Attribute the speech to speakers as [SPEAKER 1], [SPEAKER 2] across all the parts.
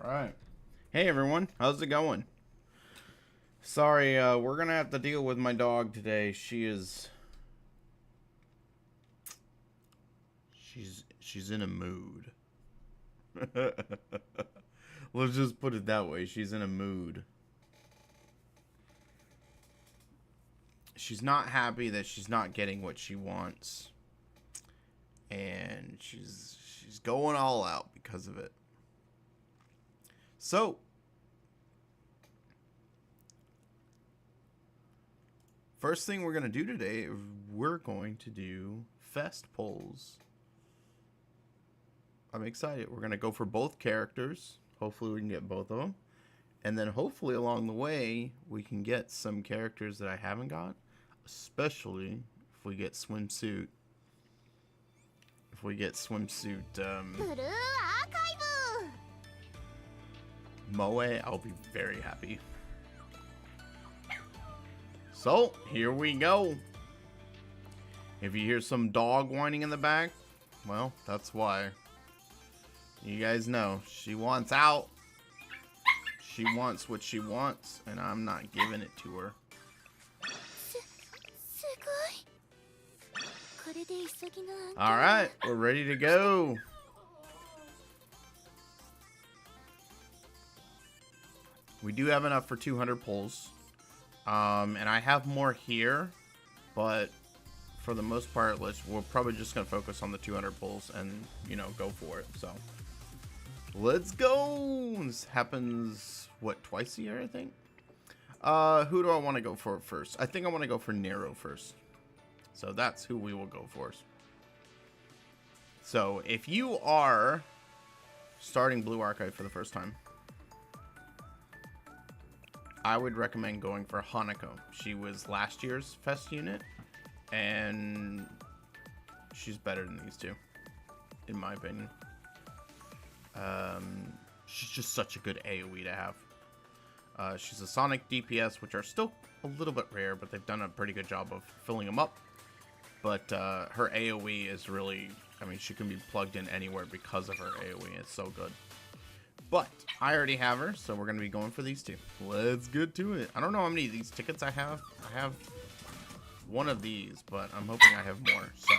[SPEAKER 1] Alright. Hey everyone, how's it going? Sorry, we're gonna have to deal with my dog today. She's in a mood. Let's just put it that way. She's in a mood. She's not happy that she's not getting what she wants. And she's going all out because of it. So, first thing we're going to do today, we're going to do fest polls. I'm excited. We're going to go for both characters. Hopefully we can get both of them. And then hopefully along the way, we can get some characters that I haven't got. Especially if we get swimsuit. If we get swimsuit, Moe, I'll be very happy. So, here we go. If you hear some dog whining in the back, well, that's why. You guys know, she wants out. She wants what she wants, and I'm not giving it to her. Alright, we're ready to go. We do have enough for 200 pulls. And I have more here, but for the most part, we're probably just going to focus on the 200 pulls and, you know, go for it. So, let's go. This happens, what, twice a year, I think? Who do I want to go for first? I think I want to go for Nero first. So that's who we will go for. So if you are starting Blue Archive for the first time, I would recommend going for Hanako. She was last year's Fest unit, and she's better than these two, in my opinion. She's just such a good AoE to have. She's a Sonic DPS, which are still a little bit rare, but they've done a pretty good job of filling them up. But her AoE is really, I mean, she can be plugged in anywhere because of her AoE. It's so good. But I already have her, so we're going to be going for these two. Let's get to it. I don't know how many of these tickets I have. I have one of these, but I'm hoping I have more. So,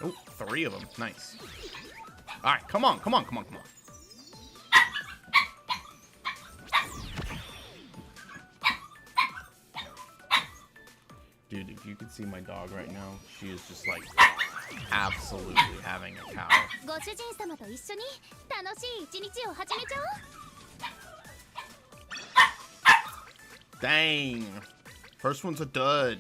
[SPEAKER 1] oh, 3 of them. Nice. All right, come on, come on, come on, come on. Dude, if you could see my dog right now, she is just like absolutely having a cow. Dang. First one's a dud.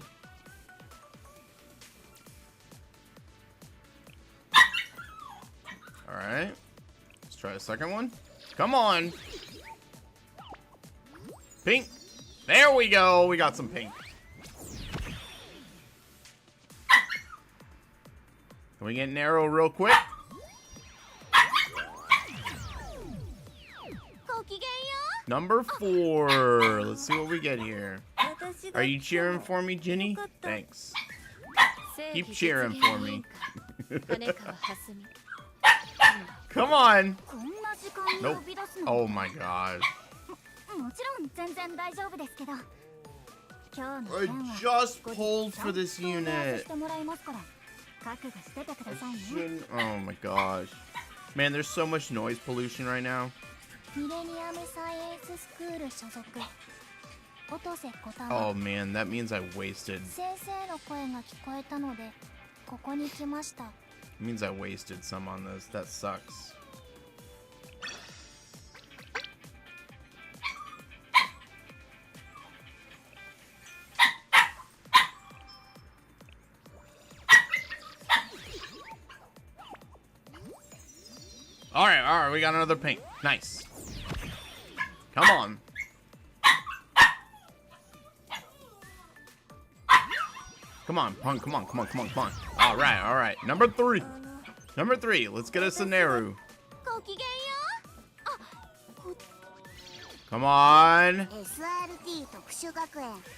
[SPEAKER 1] Alright. Let's try a second one. Come on. Pink. There we go. We got some pink. Can we get Nero real quick? Number 4. Let's see what we get here. Are you cheering for me, Ginny? Thanks. Keep cheering for me. Come on. Nope. Oh my god. I just pulled for this unit. Oh my gosh. Man, there's so much noise pollution right now. Oh man, that means I wasted. It means I wasted some on this. That sucks. Alright, we got another pink. Nice. Come on. Come on, come on, come on, come on, come on, come on. Alright. Number 3. Number 3. Let's get us a Neru. Come on.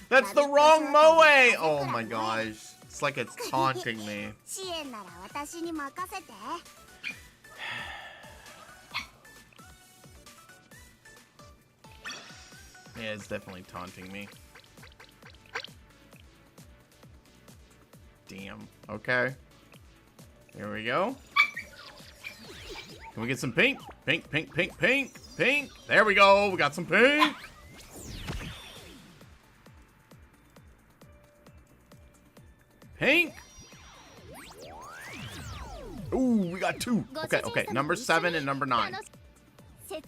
[SPEAKER 1] That's the wrong Moe. Oh my gosh. It's like it's taunting me. Yeah, it's definitely taunting me. Damn. Okay. Here we go. Can we get some pink? Pink, pink, pink, pink, pink. There we go. We got some pink. Pink. Ooh, we got two. Okay, okay. Number 7 and number 9. 2,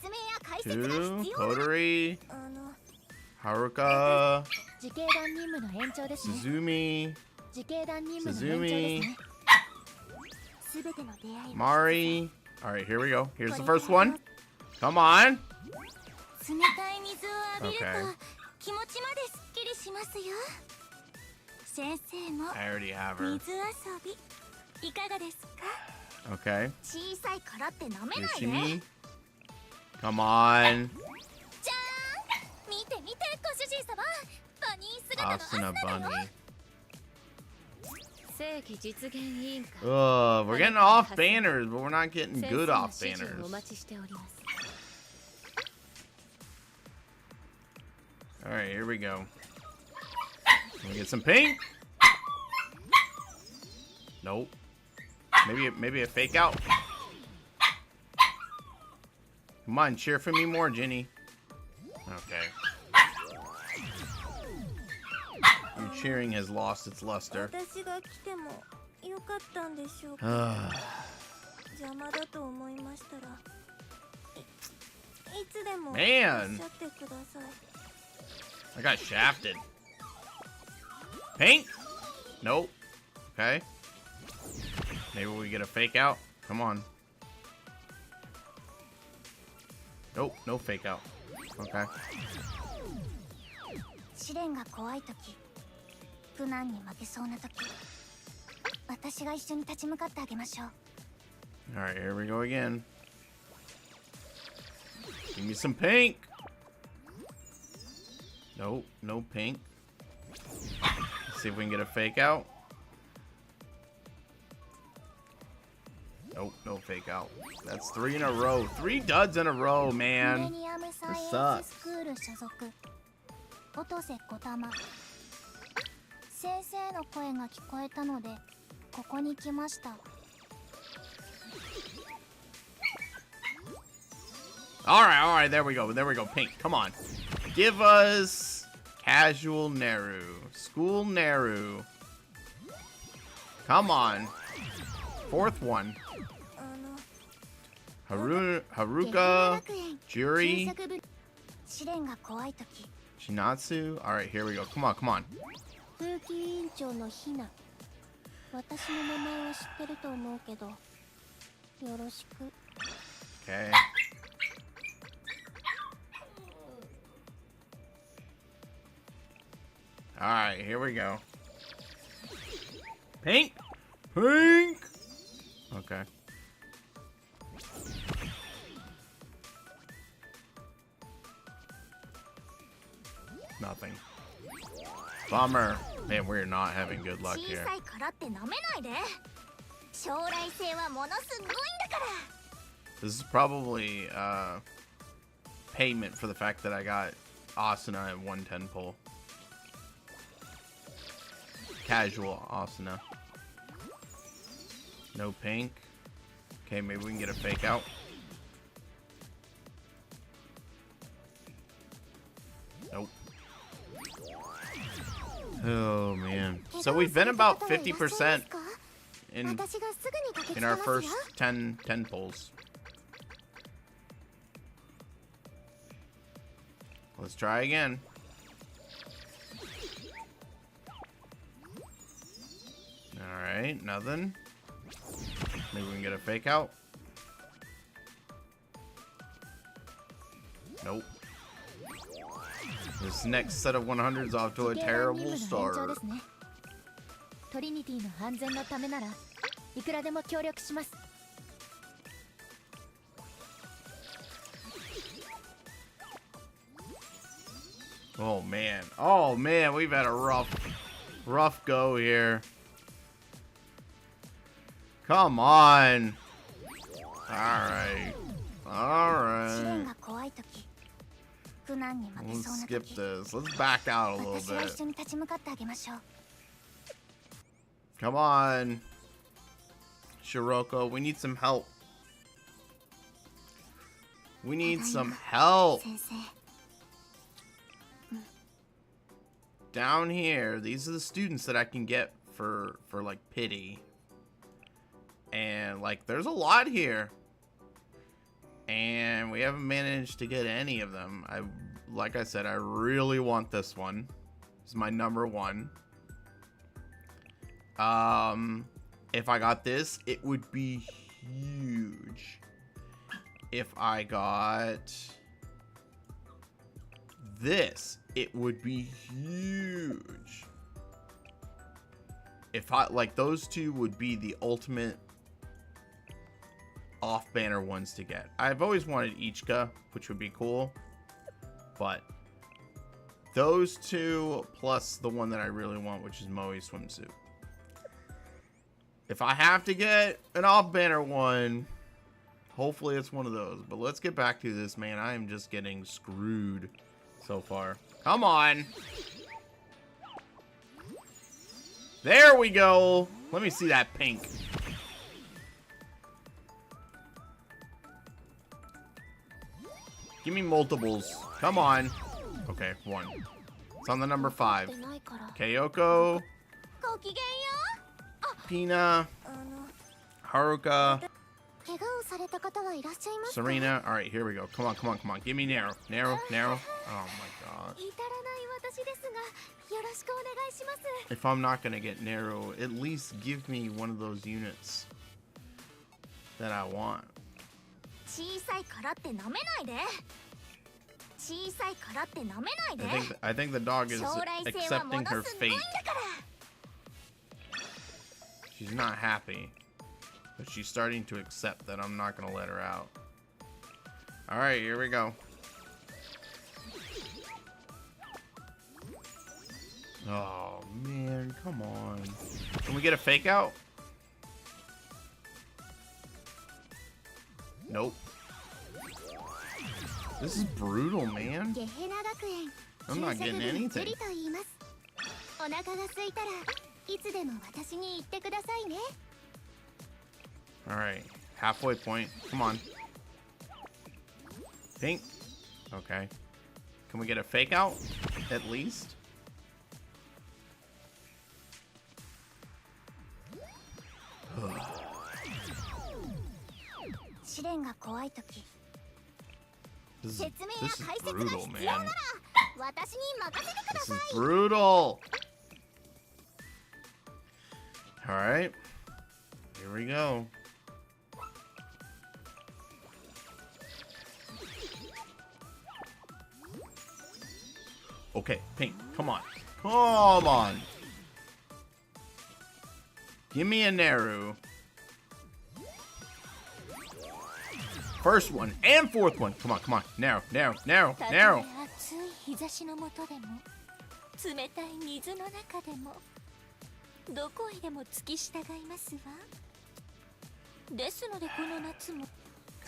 [SPEAKER 1] Kodori, Haruka, Suzumi, Mari. Alright, here we go. Here's the first one. Come on. Okay. I already have her. Okay. Yoshimi. Come on. Asuna Bunny. We're getting off banners, but we're not getting good off banners. Alright, here we go. Can we get some pink? Nope. Maybe a fake out. Come on, cheer for me more, Ginny. Okay. Your cheering has lost its luster. Man! I got shafted. Pink? Nope. Okay. Maybe we get a fake out. Come on. Nope, no fake out. Okay. Alright, here we go again. Give me some pink. Nope, no pink. Let's see if we can get a fake out. Nope, no fake out. That's 3 in a row. 3 duds in a row, man. This sucks. Alright, there we go. There we go. Pink, come on. Give us casual Neru. School Neru. Come on. 4th one. Haruka, Juri, Shinatsu. Alright, here we go. Come on, come on. Okay. Alright, here we go. Pink? Pink! Okay. Nothing. Bummer. Man, we're not having good luck here. This is probably payment for the fact that I got Asuna at 110 pull. Casual Asuna. No pink. Okay, maybe we can get a fake out. Nope. Oh man. So we've been about 50% in our first 10 pulls. Let's try again. Alright, nothing. Maybe we can get a fake out. Nope. This next set of 100s off to a terrible start. Oh man. Oh man, we've had a rough go here. Come on. Alright. Alright. Let's skip this. Let's back out a little bit. Come on. Shiroko, we need some help. We need some help. Down here, these are the students that I can get for like pity. And like there's a lot here. And we haven't managed to get any of them. Like I said, I really want this one. This is my number one. If I got this, it would be huge. If I got this, it would be huge. If I like those two would be the ultimate off-banner ones to get. I've always wanted Ichika, which would be cool, but those two plus the one that I really want, which is Moe swimsuit. If I have to get an off-banner one, hopefully it's one of those. But let's get back to this, man. I am just getting screwed so far. Come on. There we go. Let me see that pink. Give me multiples. Come on. Okay, one. It's on the number 5. Kyoko. Pina. Haruka. Serena. Alright, here we go. Come on, come on, come on. Give me Nero. Nero, Nero. Oh my god. If I'm not gonna get Nero, at least give me one of those units that I want. I think the dog is accepting her fate. She's not happy, but she's starting to accept that I'm not gonna let her out. Alright, here we go. Oh man, come on. Can we get a fake out? Nope. This is brutal, man. I'm not getting anything. Alright, halfway point. Come on. Pink. Okay. Can we get a fake out? At least? This is brutal, man. This is brutal. Alright. Here we go. Okay, pink. Come on. Come on. Give me a Naru. First one and fourth one. Come on, come on. Narrow, narrow, narrow, narrow.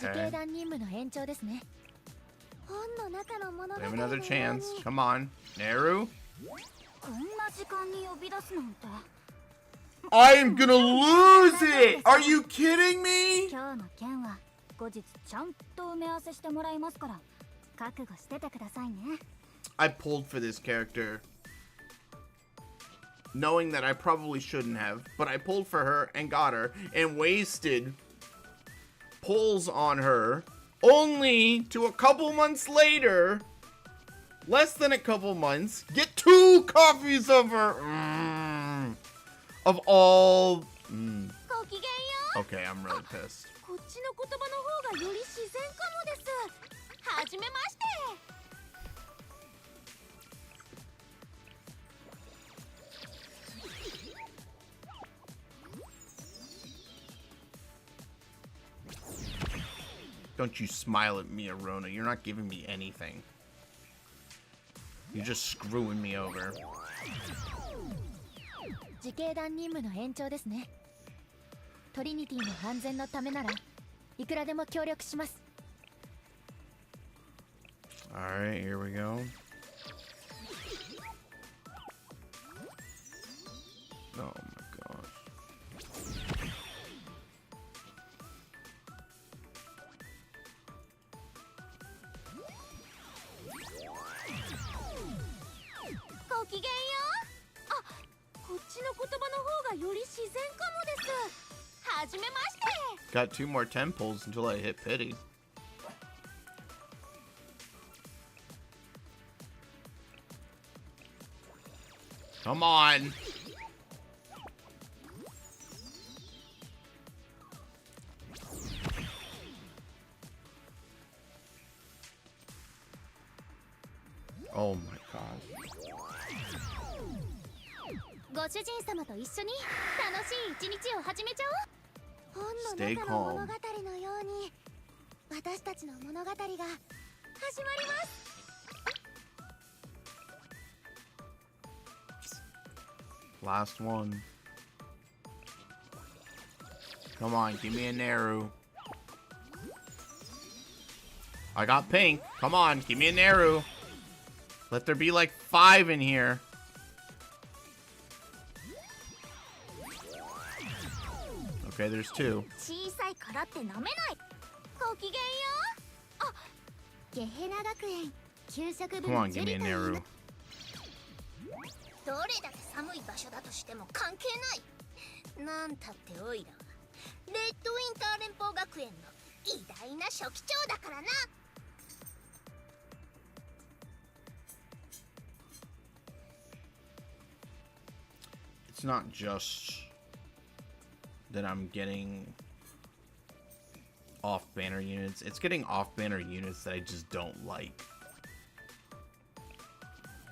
[SPEAKER 1] Okay. We have another chance. Come on. Naru. I am gonna lose it! Are you kidding me? I pulled for this character, knowing that I probably shouldn't have, but I pulled for her and got her and wasted pulls on her, only to a couple months later, less than a couple months, get 2 copies of her. Of all. Okay, I'm really pissed. Don't you smile at me, Arona. You're not giving me anything. You're just screwing me over. Alright, here we go. Oh my gosh. Got 2 more 10 pulls until I hit pity. Come on. Oh my god. Stay calm. Last one. Come on, give me a Naru. I got pink. Come on, give me a Naru. Let there be like 5 in here. Okay, there's 2. Come on, give me a Naru. It's not just that I'm getting off-banner units. It's getting off-banner units that I just don't like.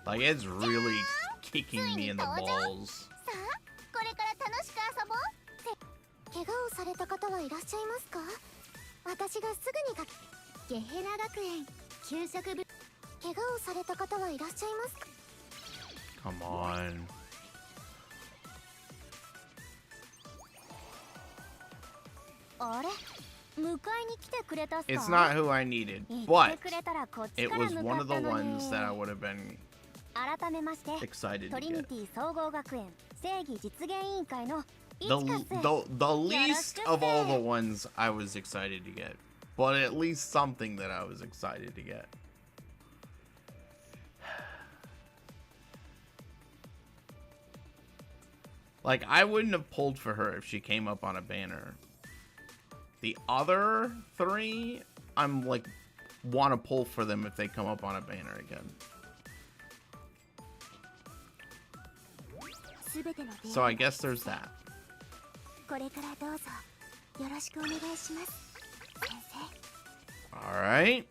[SPEAKER 1] Like, it's really kicking me in the balls. Come on. It's not who I needed, but it was one of the ones that I would have been excited to get. The least of all the ones I was excited to get, but at least something that I was excited to get. Like, I wouldn't have pulled for her if she came up on a banner. The other 3, I'm like, want to pull for them if they come up on a banner again. So I guess there's that. Alright.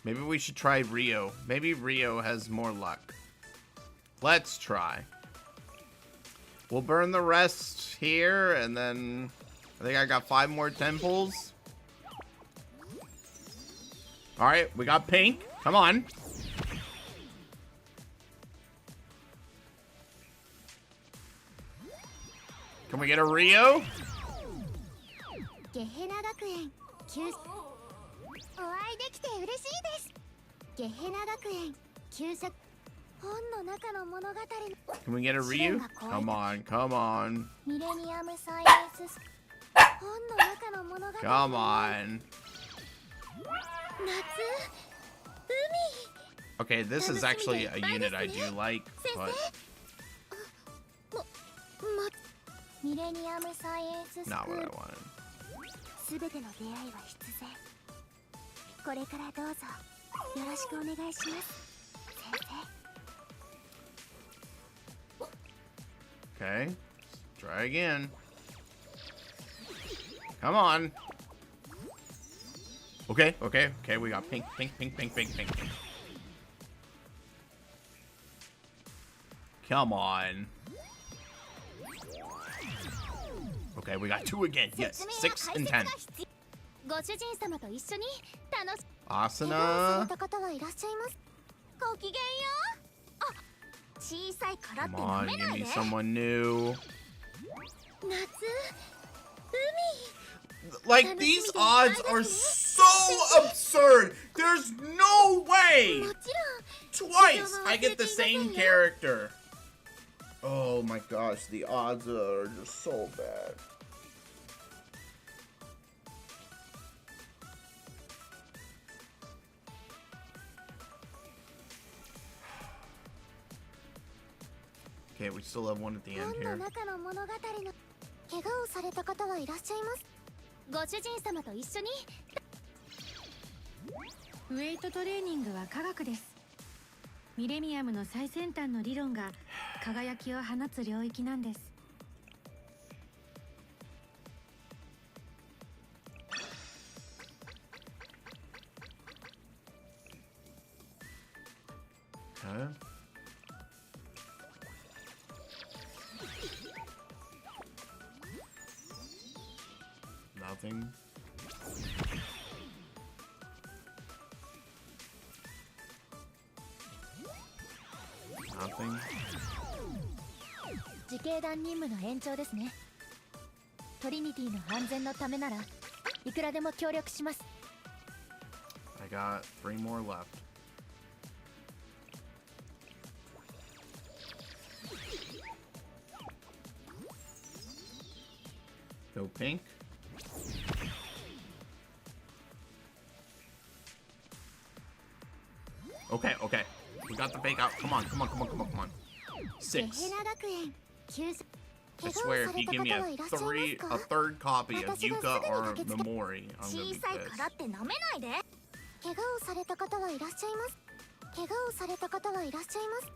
[SPEAKER 1] Maybe we should try Rio. Maybe Rio has more luck. Let's try. We'll burn the rest here, and then I think I got 5 more 10 pulls. Alright, we got pink. Come on. Can we get a Rio? Can we get a Ryu? Come on, come on. Come on. Okay, this is actually a unit I do like, but not what I wanted. Okay, let's try again. Come on. Okay, okay, okay, we got pink, pink, pink, pink, pink, pink, pink. Come on. Okay, we got 2 again. Yes, 6 and 10. Asuna. Come on, give me someone new. Like, these odds are so absurd. There's no way. Twice I get the same character. Oh my gosh, the odds are just so bad. Okay, we still have one at the end here.
[SPEAKER 2] 怪我をされた方はいらっしゃいます。ご主人様と一緒に。
[SPEAKER 3] ウェイトトレーニングは科学です。ミレニアムの最先端の理論が輝きを放つ領域なんです。
[SPEAKER 1] Okay. Nothing. Nothing.
[SPEAKER 2] 自警団任務の延長ですね。トリニティの安全のためならいくらでも協力します。
[SPEAKER 1] I got 3 more left. Go pink. Okay, okay. We got the fake out. Come on, come on, come on, come on, come on. 6. I swear, if you give me a third copy of Yuka or Memori, I'm gonna be pissed.
[SPEAKER 2] 怪我をされた方はいらっしゃいます。怪我をされた方はいらっしゃいます。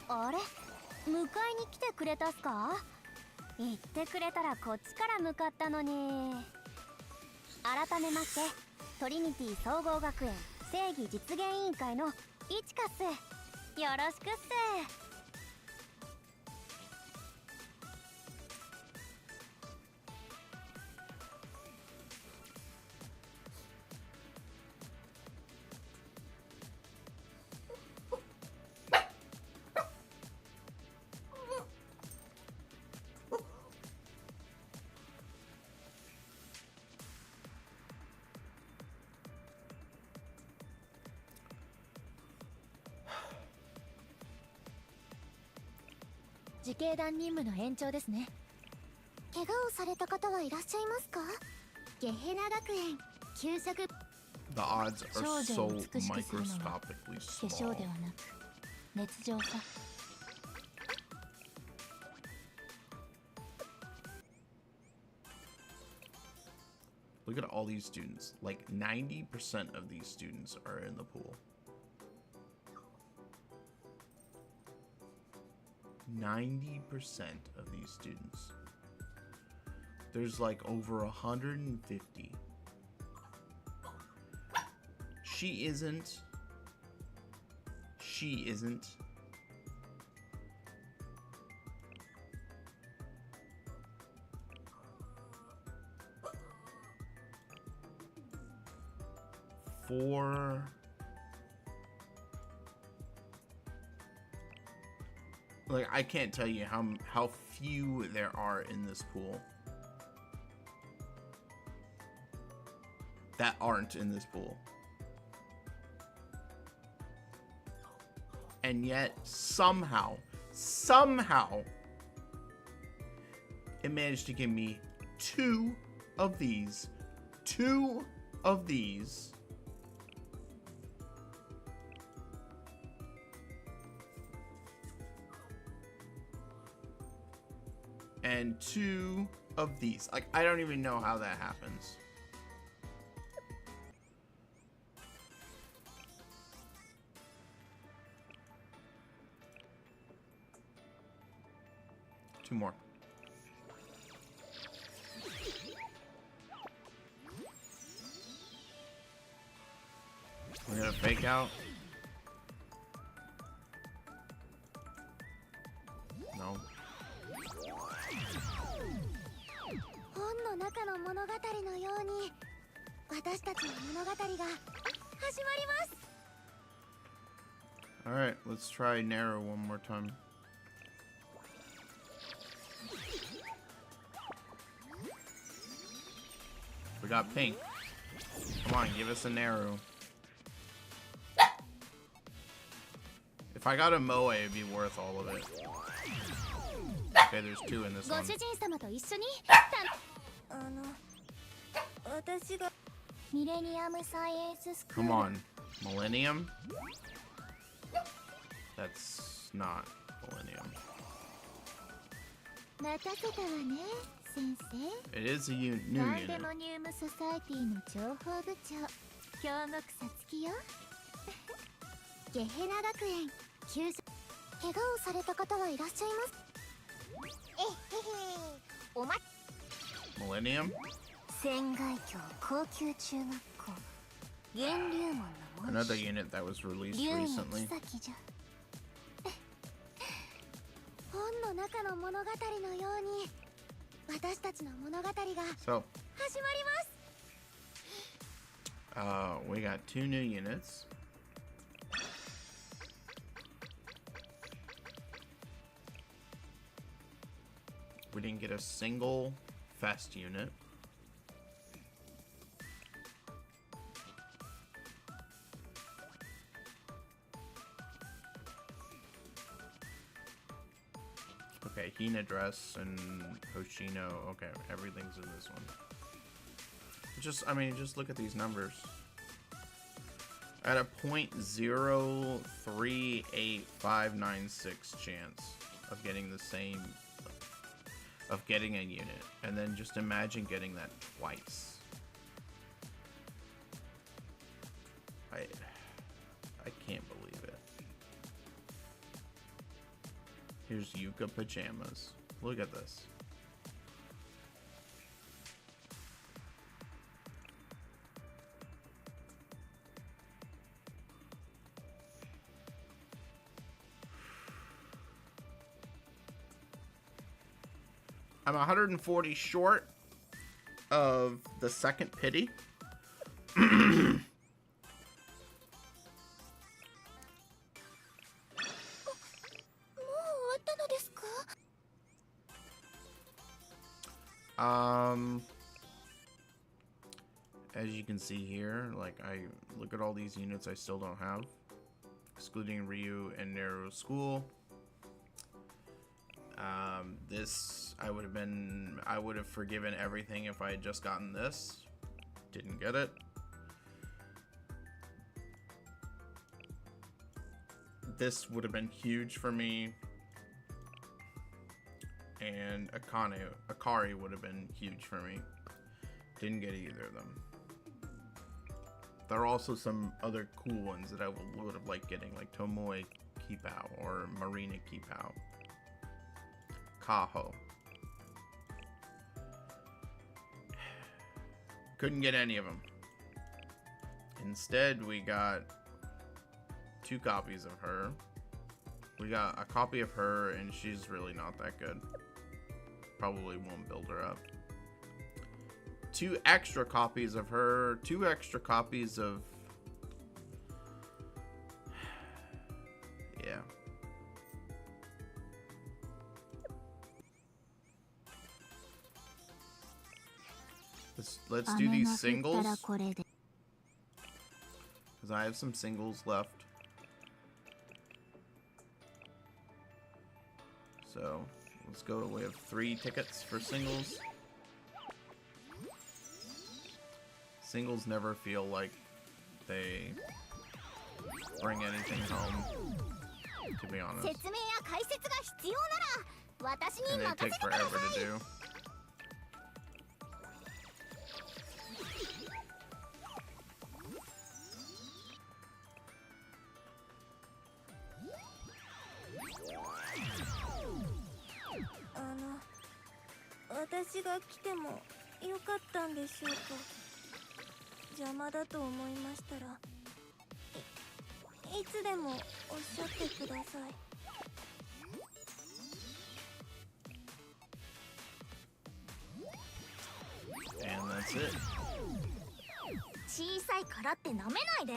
[SPEAKER 2] あれ、迎えに来てくれたっすか？言ってくれたらこっちから向かったのに。改めまして、トリニティ総合学園正義実現委員会のイチカっす。よろしくっす。自警団任務の延長ですね。怪我をされた方はいらっしゃいますか？ゲヘナ学園給食。
[SPEAKER 1] The odds are so microscopically
[SPEAKER 2] 化粧
[SPEAKER 1] small.
[SPEAKER 2] ではなく熱情さ。
[SPEAKER 1] Look at all these students. Like 90% of these students are in the pool. 90% of these students. There's like over 150. She isn't. She isn't. For like, I can't tell you how few there are in this pool that aren't in this pool. And yet somehow it managed to give me 2 of these and 2 of these. Like, I don't even know how that happens. Two more. We're gonna fake out. No.
[SPEAKER 2] 本の中の物語のように私たちの物語が始まります。
[SPEAKER 1] Alright, let's try narrow one more time. We got pink. Come on, give us a Naru. If I got a Moe, it'd be worth all of it. Okay, there's 2 in this one.
[SPEAKER 2] ご主人様と一緒に私がミレニアムサイエンススクール
[SPEAKER 1] Come on. Millennium? That's not Millennium.
[SPEAKER 2] 待たせたわね先生
[SPEAKER 1] It is a new
[SPEAKER 2] パン
[SPEAKER 1] unit.
[SPEAKER 2] デモニウムソサエティの情報部長京極さつきよゲヘナ学園救助怪我をされた方はいらっしゃいますえへへおま
[SPEAKER 1] Millennium?
[SPEAKER 2] 仙外峡高級中学校源流門の
[SPEAKER 1] Another unit that was released
[SPEAKER 2] 龍の
[SPEAKER 1] recently.
[SPEAKER 2] 妃じゃ本の中の物語のように私たちの物語が始まり
[SPEAKER 1] So,
[SPEAKER 2] ます
[SPEAKER 1] we got 2 new units. We didn't get a single fest unit. Okay, Hina dress and Hoshino. Okay, everything's in this one. I mean, just look at these numbers. At a 0.038596 chance of getting the same, of getting a unit, and then just imagine getting that twice. I can't believe it. Here's Yuka pajamas. Look at this. I'm 140 short of the second pity.
[SPEAKER 2] もう終わったのですか
[SPEAKER 1] As you can see here, like I look at all these units I still don't have, excluding Ryu and Naru School. This I would have forgiven everything if I had just gotten this. Didn't get it. This would have been huge for me. And Akari would have been huge for me. Didn't get either of them. There are also some other cool ones that I would have liked getting, like Tomoe Kipao or Marina Kipao. Kaho. Couldn't get any of them. Instead, we got 2 copies of her. We got a copy of her, and she's really not that good. Probably won't build her up. 2 extra copies of her. 2 extra copies of... Yeah. Let's do these singles. Because I have some singles left. So, let's go. We have 3 tickets for singles. Singles never feel like they bring anything home, to be honest.
[SPEAKER 2] 説明や解説が必要なら私に
[SPEAKER 1] And
[SPEAKER 2] 任
[SPEAKER 1] they
[SPEAKER 2] せ
[SPEAKER 1] take
[SPEAKER 2] てくだ
[SPEAKER 1] forever
[SPEAKER 2] さ
[SPEAKER 1] to
[SPEAKER 2] い
[SPEAKER 1] do. .
[SPEAKER 2] 私が来てもよかったんでしょうか邪魔だと思いましたら いつでもおっしゃってください
[SPEAKER 1] And that's it.
[SPEAKER 2] 小さいからってなめないで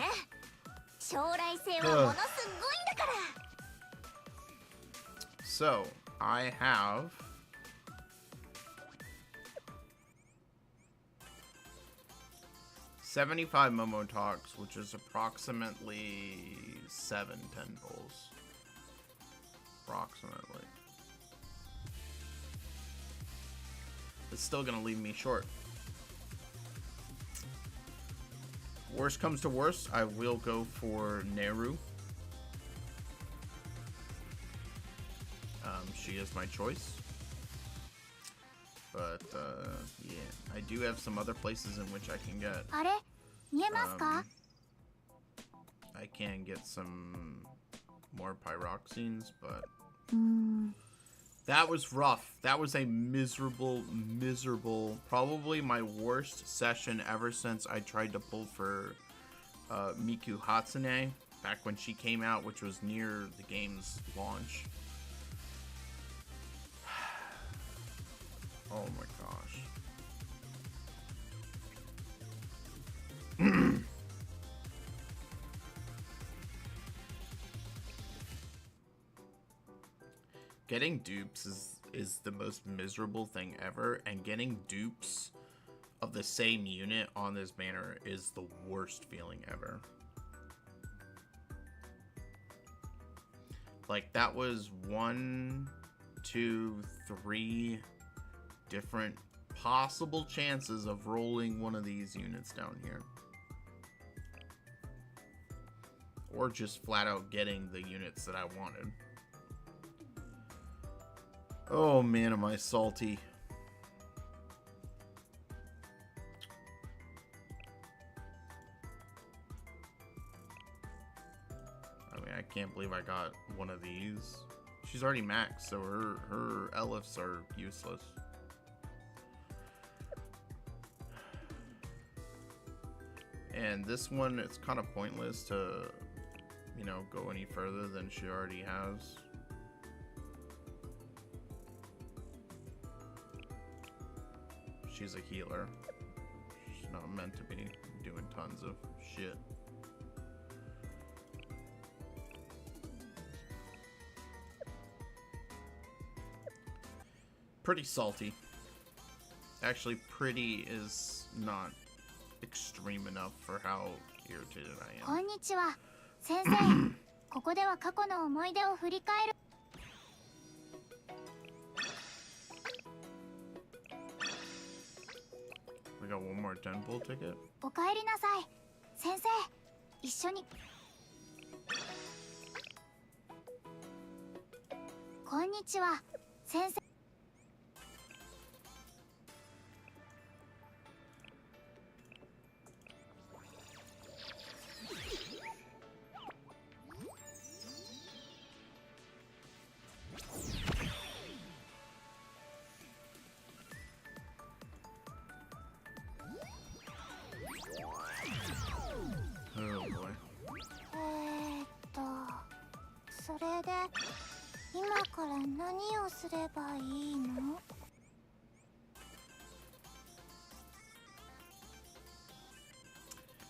[SPEAKER 2] 将来性はものすごいんだから
[SPEAKER 1] So, I have 75 Momotoks, which is approximately 7 tentpoles. Approximately. It's still gonna leave me short. Worst comes to worst, I will go for Neru. She is my choice. But, yeah. I do have some other places in which I can get. I can get some more pyroxenes, but... That was rough. That was a miserable, probably my worst session ever since I tried to pull for Miku Hatsune back when she came out, which was near the game's launch. Oh my gosh. Getting dupes is the most miserable thing ever, and getting dupes of the same unit on this banner is the worst feeling ever. Like, that was 1, 2, 3 different possible chances of rolling one of these units down here. Or just flat out getting the units that I wanted. Oh man, am I salty. I mean, I can't believe I got one of these. She's already maxed, so her Elifs are useless. And this one, it's kind of pointless to, you know, go any further than she already has. She's a healer. She's not meant to be doing tons of shit. Pretty salty. Actually, pretty is not extreme enough for how irritated I am.
[SPEAKER 2] こんにちは、先生。ここでは過去の思い出を振り返る。
[SPEAKER 1] We got one more temple ticket.
[SPEAKER 2] おかえりなさい、先生。一緒に。こんにちは、先生。それで今から何をすればいいの?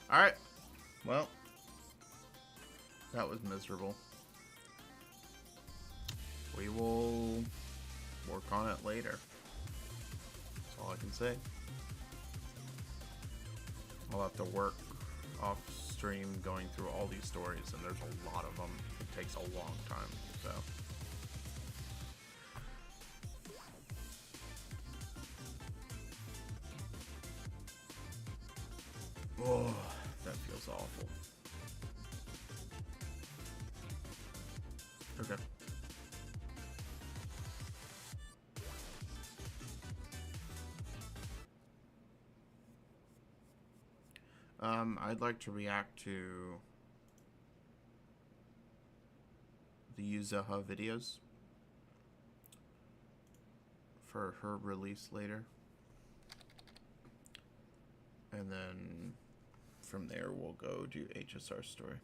[SPEAKER 1] Alright. Well, that was miserable. We will work on it later. That's all I can say. I'll have to work off stream going through all these stories, and there's a lot of them. It takes a long time, so. Oh, that feels awful. Okay. I'd like to react to the Yuzaha videos for her release later. And then from there we'll go do HSR story.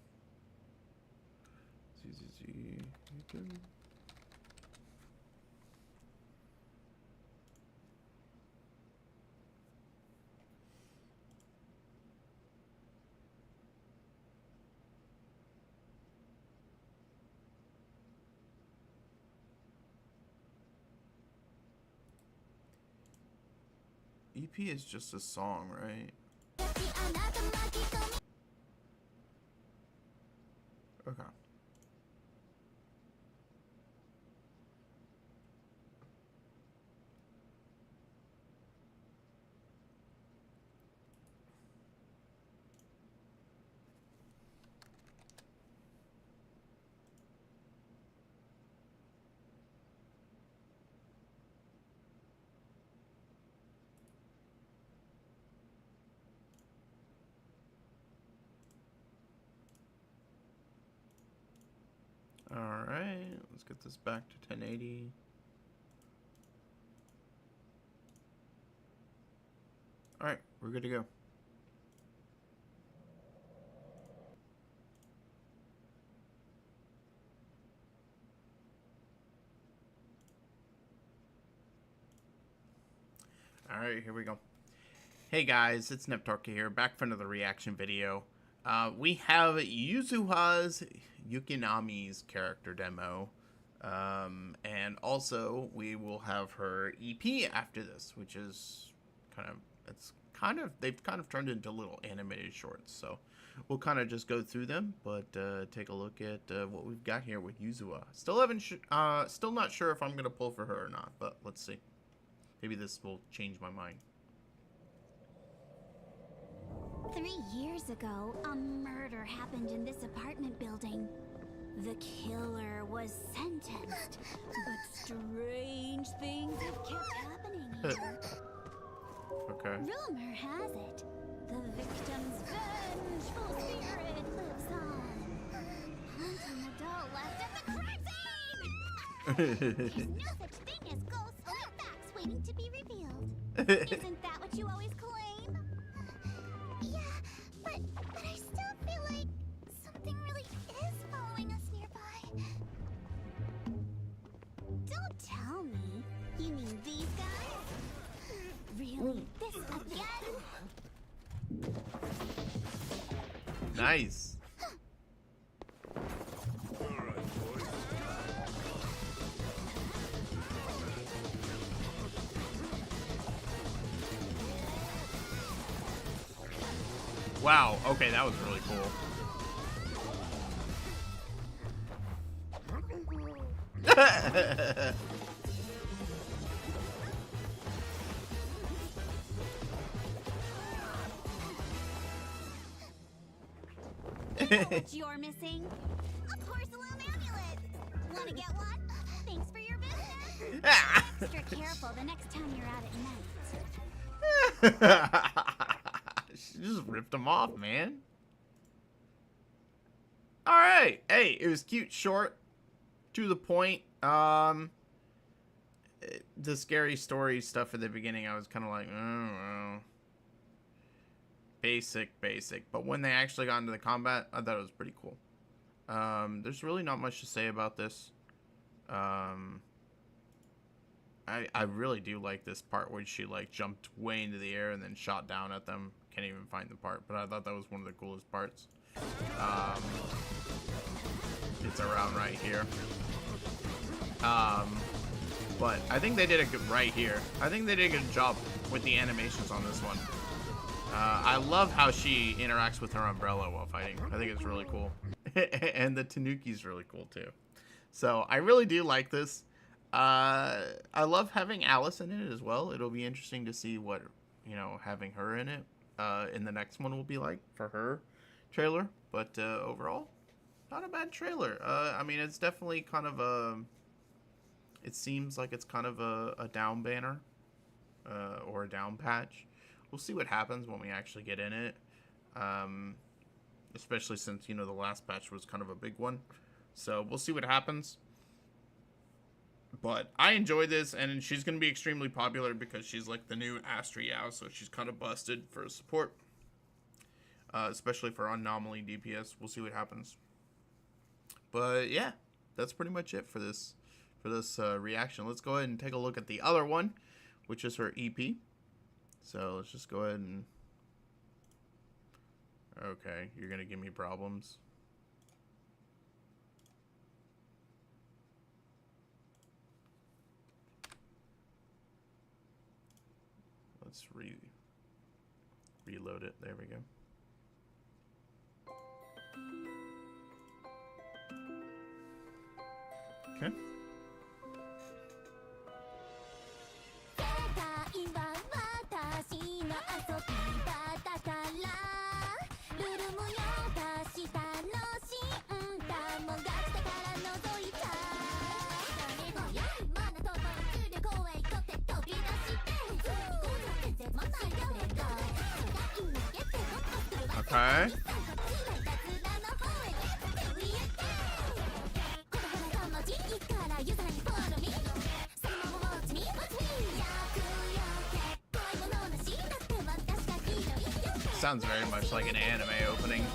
[SPEAKER 1] EP is just a song, right? Okay. Alright, let's get this back to 1080. Alright, we're good to go. Alright, here we go. Hey guys, it's Neptarka here, back for another reaction video. We have Yuzuha's Yukinami's character demo. And also, we will have her EP after this, which is they've kind of turned into little animated shorts. So, we'll kind of just go through them, but take a look at what we've got here with Yuzuha. Still not sure if I'm going to pull for her or not, but let's see. Maybe this will change my mind.
[SPEAKER 2] 3 years ago, a murder happened in this apartment building. The killer was sentenced, but strange things have kept happening here.
[SPEAKER 1] Okay.
[SPEAKER 2] Rumor has it, the victim's vengeful spirit lives on, haunting the doll left at the crime scene! There's no such thing as ghosts or facts waiting to be revealed. Isn't that what you always claim? Yeah, but I still feel like something really is following us nearby. Don't tell me. You mean these guys? Really? This again?
[SPEAKER 1] Nice. Wow, okay, that was really cool.
[SPEAKER 2] What you're missing? A porcelain amulet. Wanna get one? Thanks for your business. Extra careful the next time you're out at night.
[SPEAKER 1] She just ripped him off, man. Alright. Hey, it was cute, short, to the point. The scary story stuff at the beginning, I was kind of like, oh, basic. But when they actually got into the combat, I thought it was pretty cool. There's really not much to say about this. I really do like this part where she like jumped way into the air and then shot down at them. Can't even find the part, but I thought that was one of the coolest parts. It's around right here. But I think they did a good I think they did a good job with the animations on this one. I love how she interacts with her umbrella while fighting. I think it's really cool. And the Tanuki's really cool too. So I really do like this. I love having Alice in it as well. It'll be interesting to see what, having her in it in the next one will be like for her trailer. But overall, not a bad trailer. I mean, it's definitely kind of a... It seems like it's kind of a down banner or a down patch. We'll see what happens when we actually get in it. Especially since, the last patch was kind of a big one. So we'll see what happens. But I enjoy this, and she's going to be extremely popular because she's like the new Astri Yao, so she's kind of busted for support. Especially for Anomaly DPS. We'll see what happens. But yeah, that's pretty much it for this reaction. Let's go ahead and take a look at the other one, which is her EP. So let's just go ahead and... Okay, you're going to give me problems. reload it. There we go. Okay. Okay. Sounds very much like an anime opening.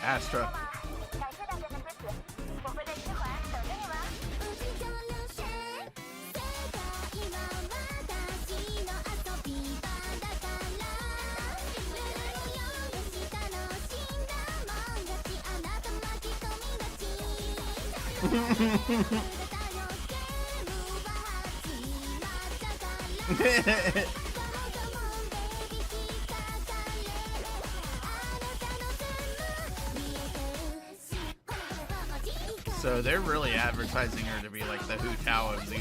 [SPEAKER 1] Astra. So they're really advertising her to be like the Hu Tao of ZZZ.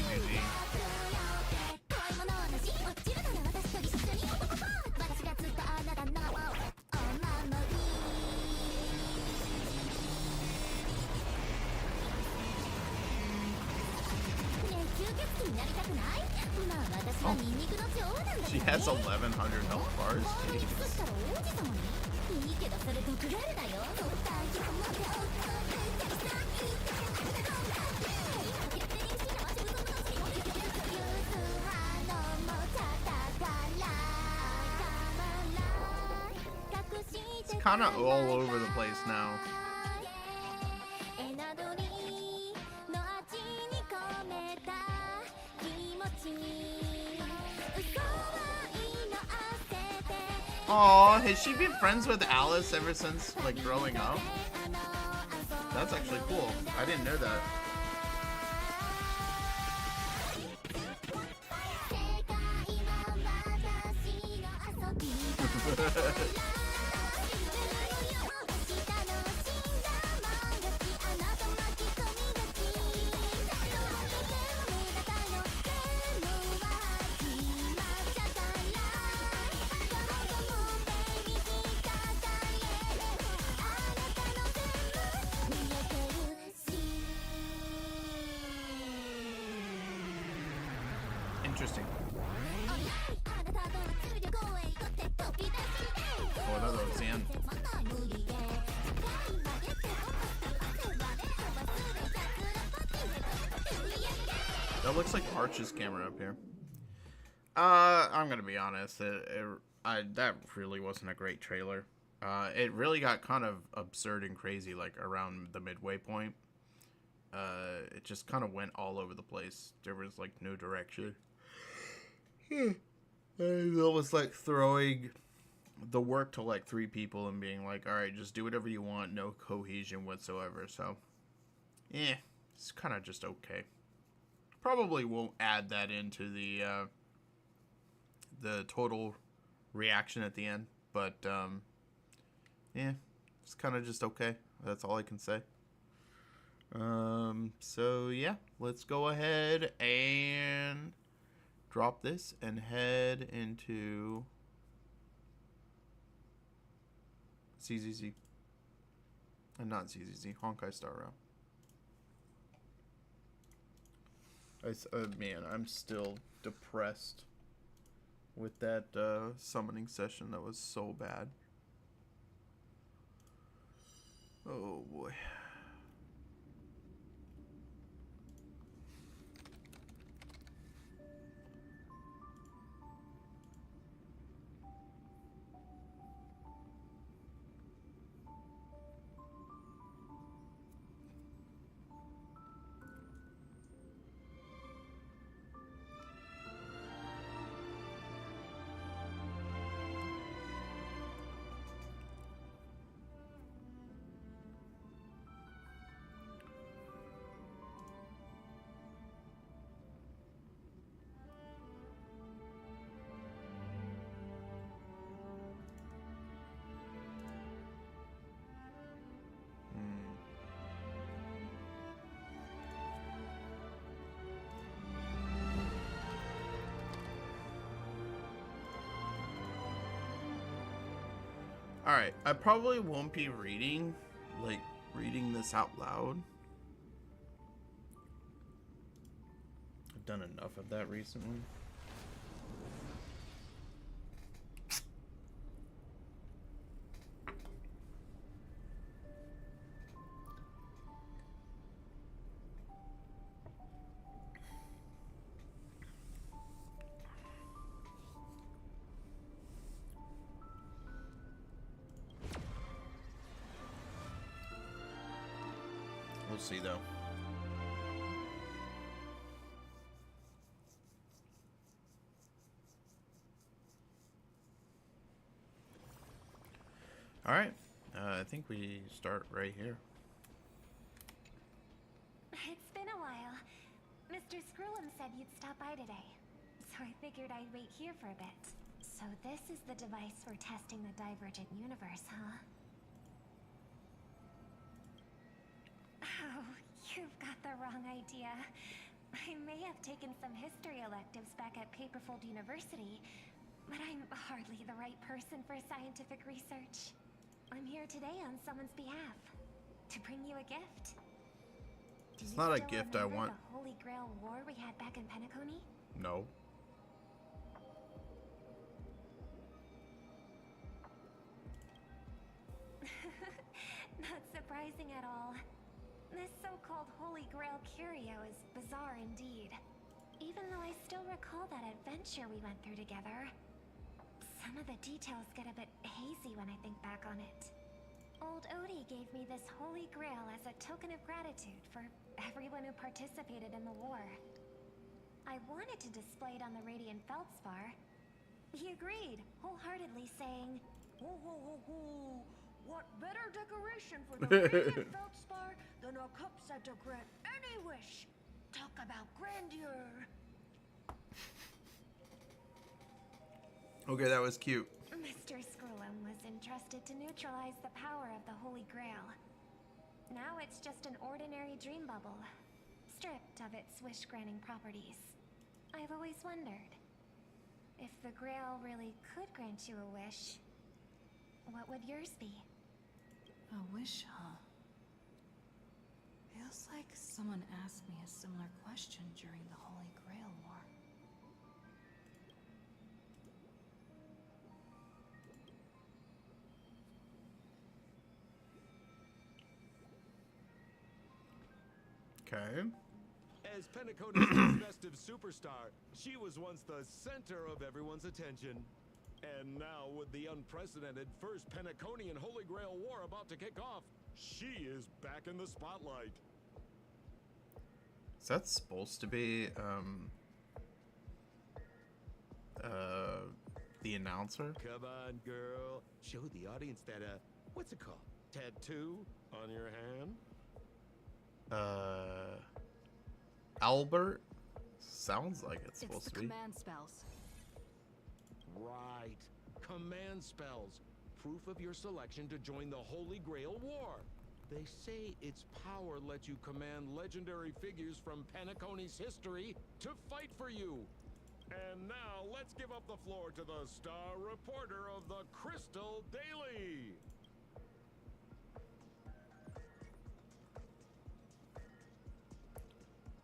[SPEAKER 1] Oh. She has 1,100 health bars. Jeez. It's kind of all over the place now. Aw, has she been friends with Alice ever since, like, growing up? That's actually cool. I didn't know that. Interesting. Oh, another Roseanne. That looks like Arch's camera up here. I'm gonna be honest. That really wasn't a great trailer. It really got kind of absurd and crazy, like around the midway point. It just kind of went all over the place. There was like no direction. It was like throwing the work to like 3 people and being like, all right, just do whatever you want, no cohesion whatsoever. So, yeah, it's kind of just okay. Probably won't add that into the total reaction at the end, but yeah, it's kind of just okay. That's all I can say. So yeah, let's go ahead and drop this and head into CZZ. And not CZZ, Honkai Star Rail. Man, I'm still depressed with that summoning session. That was so bad. Oh boy. Alright, I probably won't be reading this out loud. I've done enough of that recently. We'll see though. All right, I think we start right here.
[SPEAKER 2] It's been a while. Mr. Screw'em said you'd stop by today, so I figured I'd wait here for a bit. So this is the device for testing the divergent universe, huh? Oh, you've got the wrong idea. I may have taken some history electives back at Paperfold University, but I'm hardly the right person for scientific research. I'm here today on someone's behalf, to bring you a gift.
[SPEAKER 1] It's not a gift I want.
[SPEAKER 2] The Holy Grail War we had back in Penacony?
[SPEAKER 1] No.
[SPEAKER 2] Not surprising at all. This so-called Holy Grail curio is bizarre indeed. Even though I still recall that adventure we went through together, some of the details get a bit hazy when I think back on it. Old Odie gave me this Holy Grail as a token of gratitude for everyone who participated in the war. I wanted to display it on the Radiant Feldspar. He agreed, wholeheartedly saying, "Ho ho ho ho! What better decoration for the Radiant Feldspar than a cup set to grant any wish? Talk about grandeur!"
[SPEAKER 1] Okay, that was cute.
[SPEAKER 2] Mr. Screw'em was entrusted to neutralize the power of the Holy Grail. Now it's just an ordinary dream bubble, stripped of its wish-granting properties. I've always wondered, if the Grail really could grant you a wish, what would yours be?
[SPEAKER 3] A wish, huh? Feels like someone asked me a similar question during the Holy Grail War.
[SPEAKER 1] Okay.
[SPEAKER 4] As Penacony's festive superstar, she was once the center of everyone's attention. And now, with the unprecedented first Penaconian Holy Grail War about to kick off, she is back in the spotlight.
[SPEAKER 1] Is that supposed to be the announcer?
[SPEAKER 4] Come on, girl. Show the audience that, what's it called? Tattoo on your hand?
[SPEAKER 1] Albert? Sounds like it's supposed to be.
[SPEAKER 3] Command spells.
[SPEAKER 4] Right. Command spells. Proof of your selection to join the Holy Grail War. They say its power lets you command legendary figures from Penacony's history to fight for you. And now, let's give up the floor to the star reporter of the Crystal Daily.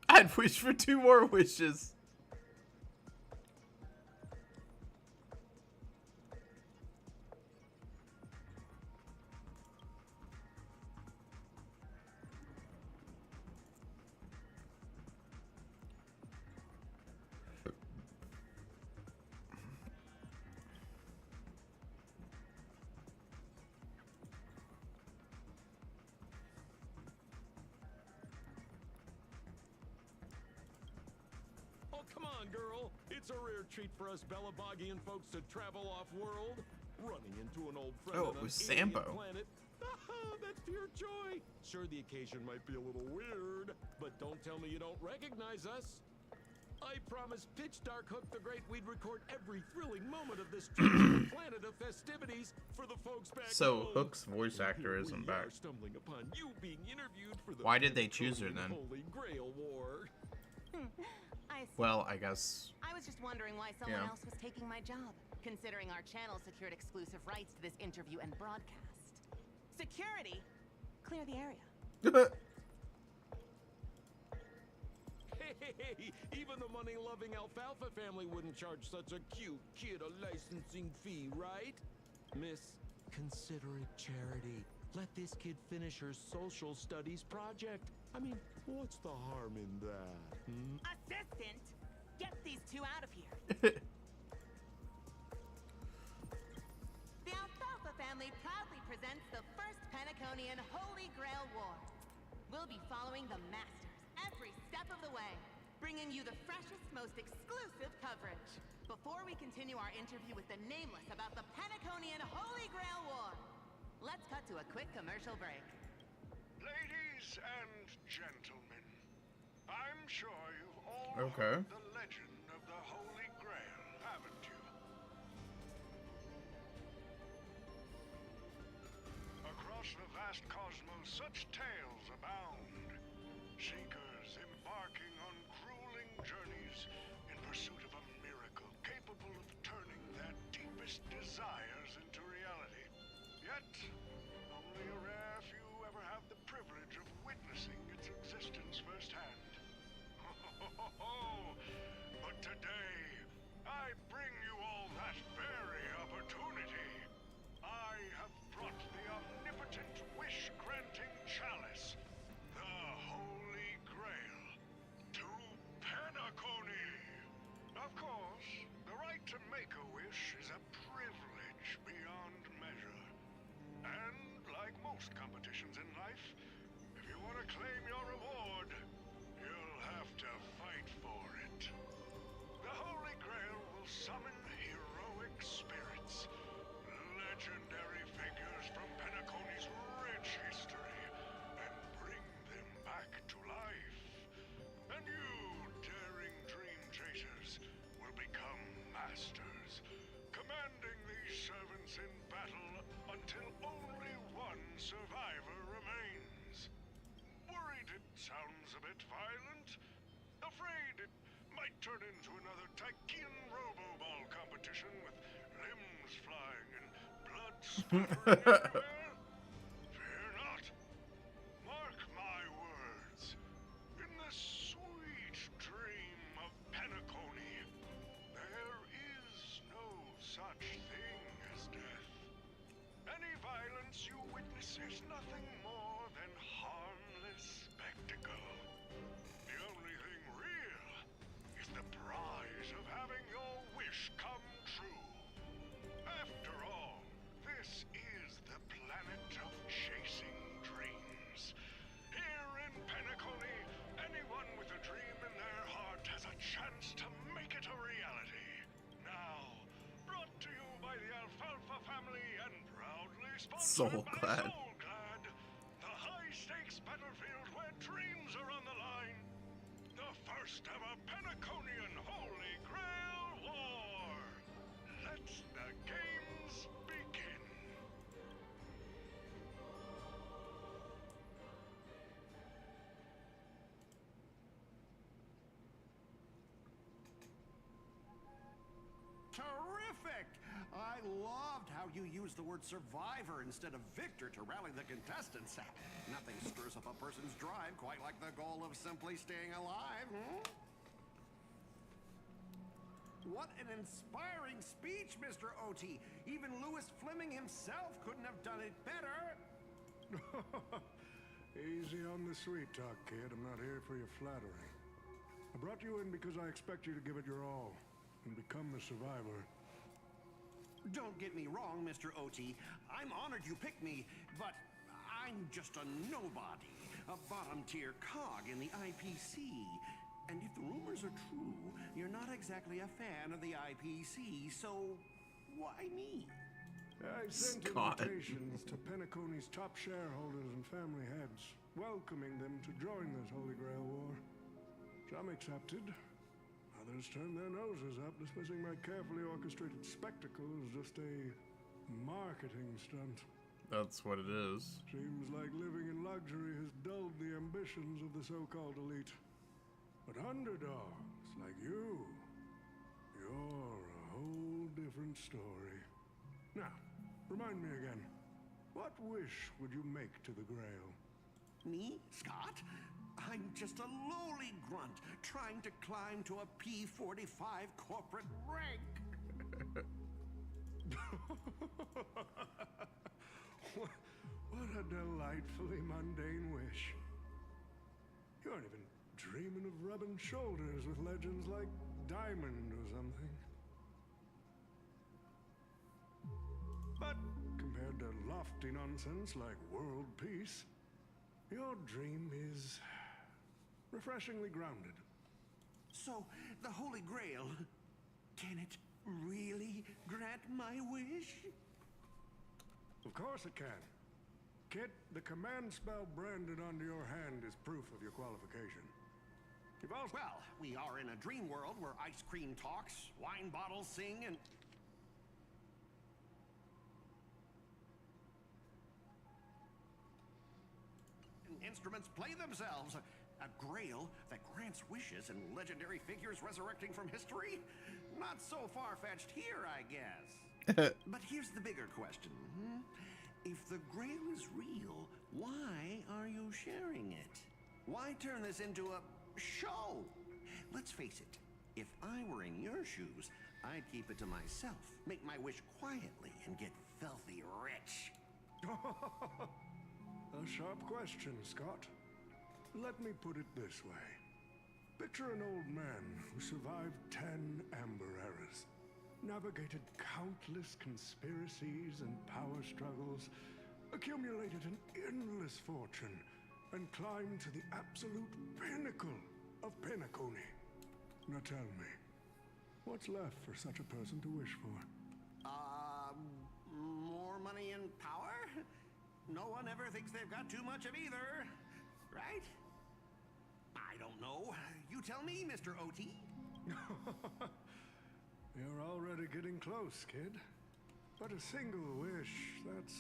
[SPEAKER 1] I'd wish for 2 more wishes.
[SPEAKER 4] Oh, come on, girl. It's a rare treat for us Belabogian folks to travel off-world. Running into an old friend
[SPEAKER 1] Oh,
[SPEAKER 4] on
[SPEAKER 1] it was
[SPEAKER 4] an alien
[SPEAKER 1] Sambo.
[SPEAKER 4] planet. That's pure joy. Sure, the occasion might be a little weird, but don't tell me you don't recognize us. I promise Pitch Dark Hook the Great we'd record every thrilling moment of this trip to the planet of festivities for the folks back
[SPEAKER 1] So
[SPEAKER 4] home.
[SPEAKER 1] Hook's voice
[SPEAKER 4] And
[SPEAKER 1] actor
[SPEAKER 4] here
[SPEAKER 1] isn't
[SPEAKER 4] we
[SPEAKER 1] back.
[SPEAKER 4] are stumbling upon you being interviewed for the
[SPEAKER 1] Why did they choose her
[SPEAKER 4] Penaconian
[SPEAKER 1] then?
[SPEAKER 4] Holy Grail War.
[SPEAKER 1] Well, I guess.
[SPEAKER 5] I was just wondering why someone
[SPEAKER 1] Yeah.
[SPEAKER 5] else was taking my job, considering our channel secured exclusive rights to this interview and broadcast. Security? Clear the area.
[SPEAKER 4] Hey, even the money-loving alfalfa family wouldn't charge such a cute kid a licensing fee, right? Miss, consider it charity. Let this kid finish her social studies project. I mean, what's the harm in that? Hmm?
[SPEAKER 5] Assistant! Get these two out of here. The Alfalfa family proudly presents the first Penaconian Holy Grail War. We'll be following the Masters every step of the way, bringing you the freshest, most exclusive coverage. Before we continue our interview with the Nameless about the Penaconian Holy Grail War, let's cut to a quick commercial break.
[SPEAKER 6] Ladies and gentlemen, I'm sure you've all
[SPEAKER 1] Okay.
[SPEAKER 6] heard the legend of the Holy Grail, haven't you? Across the vast cosmos, such tales abound. Seekers embarking on grueling journeys in pursuit of a miracle capable of turning their deepest desires into reality. Yet, only a rare few ever have the privilege of witnessing its existence firsthand. But today, I bring you all that very opportunity. I have brought the omnipotent wish-granting chalice, the Holy Grail, to Penacony. Of course, the right to make a wish is a privilege beyond measure. And like most competitions in life, if you want to claim your reward, you'll have to fight for it. The Holy Grail will summon heroic spirits, legendary figures from Penacony's rich history, and bring them back to life. And you, daring dream chasers, will become masters, commanding these servants in battle until only one survivor remains. Worried it sounds a bit violent? Afraid it might turn into another Tykean Robo-Ball competition with limbs flying and blood spattering everywhere? Fear not. Mark my words. In the sweet dream of Penacony, there is no such thing as death. Any violence you witness is nothing more than harmless spectacle. The only thing real is the prize of having your wish come true. After all, this is the planet of chasing dreams. Here in Penacony, anyone with a dream in their heart has a chance to make it a reality. Now, brought to you by the Alfalfa family and proudly sponsored by
[SPEAKER 1] Soulglad.
[SPEAKER 6] Soulglad, the high-stakes battlefield where dreams are on the line. The first ever Penaconian Holy Grail War. Let the games begin.
[SPEAKER 7] Terrific! I loved how you used the word survivor instead of victor to rally the contestants. Nothing stirs up a person's drive quite like the goal of simply staying alive, What an inspiring speech, Mr. OT. Even Louis Fleming himself couldn't have done it better.
[SPEAKER 8] Easy on the sweet talk, kid. I'm not here for your flattery. I brought you in because I expect you to give it your all and become the survivor.
[SPEAKER 7] Don't get me wrong, Mr. OT. I'm honored you picked me, but I'm just a nobody, a bottom-tier cog in the IPC. And if the rumors are true, you're not exactly a fan of the IPC, so why me?
[SPEAKER 8] I sent
[SPEAKER 1] Scott.
[SPEAKER 8] invitations to Penacony's top shareholders and family heads, welcoming them to join this Holy Grail War. Some accepted. Others turned their noses up, dismissing my carefully orchestrated spectacle as just a marketing stunt.
[SPEAKER 1] That's what it is.
[SPEAKER 8] Seems like living in luxury has dulled the ambitions of the so-called elite. But underdogs like you, you're a whole different story. Now, remind me again, what wish would you make to the Grail?
[SPEAKER 7] Me, Scott? I'm just a lowly grunt trying to climb to a P45 corporate rank.
[SPEAKER 8] What a delightfully mundane wish. You aren't even dreaming of rubbing shoulders with legends like Diamond or something. But compared to lofty nonsense like world peace, your dream is refreshingly grounded.
[SPEAKER 7] So, the Holy Grail, can it really grant my wish?
[SPEAKER 8] Of course it can. Kid, the command spell branded onto your hand is proof of your qualification. You've also...
[SPEAKER 7] Well, we are in a dream world where ice cream talks, wine bottles sing, and... instruments play themselves. A grail that grants wishes and legendary figures resurrecting from history? Not so far-fetched here, I guess. But here's the bigger question. If the grail is real, why are you sharing it? Why turn this into a show? Let's face it, if I were in your shoes, I'd keep it to myself, make my wish quietly, and get filthy rich.
[SPEAKER 8] A sharp question, Scott. Let me put it this way. Picture an old man who survived 10 Amber Eras, navigated countless conspiracies and power struggles, accumulated an endless fortune, and climbed to the absolute pinnacle of Penacony. Now tell me, what's left for such a person to wish for?
[SPEAKER 7] More money and power? No one ever thinks they've got too much of either, right? I don't know. You tell me, Mr. OT.
[SPEAKER 8] You're already getting close, kid. But a single wish, that's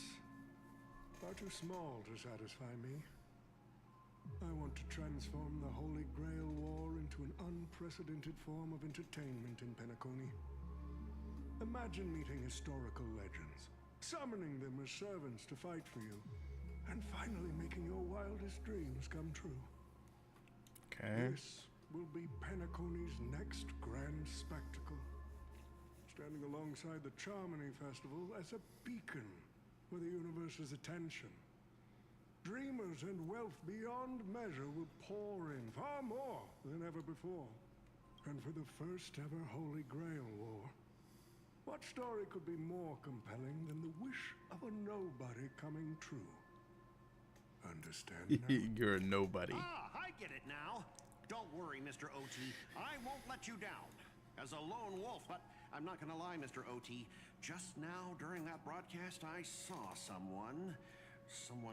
[SPEAKER 8] far too small to satisfy me. I want to transform the Holy Grail War into an unprecedented form of entertainment in Penacony. Imagine meeting historical legends, summoning them as servants to fight for you, and finally making your wildest dreams come true.
[SPEAKER 1] Okay.
[SPEAKER 8] This will be Penacony's next grand spectacle, standing alongside the Charmony Festival as a beacon for the universe's attention. Dreamers and wealth beyond measure will pour in, far more than ever before. And for the first ever Holy Grail War, what story could be more compelling than the wish of a nobody coming true? Understand now?
[SPEAKER 1] You're a nobody.
[SPEAKER 7] I get it now. Don't worry, Mr. OT. I won't let you down. As a lone wolf, but I'm not gonna lie, Mr. OT. Just now, during that broadcast, I saw someone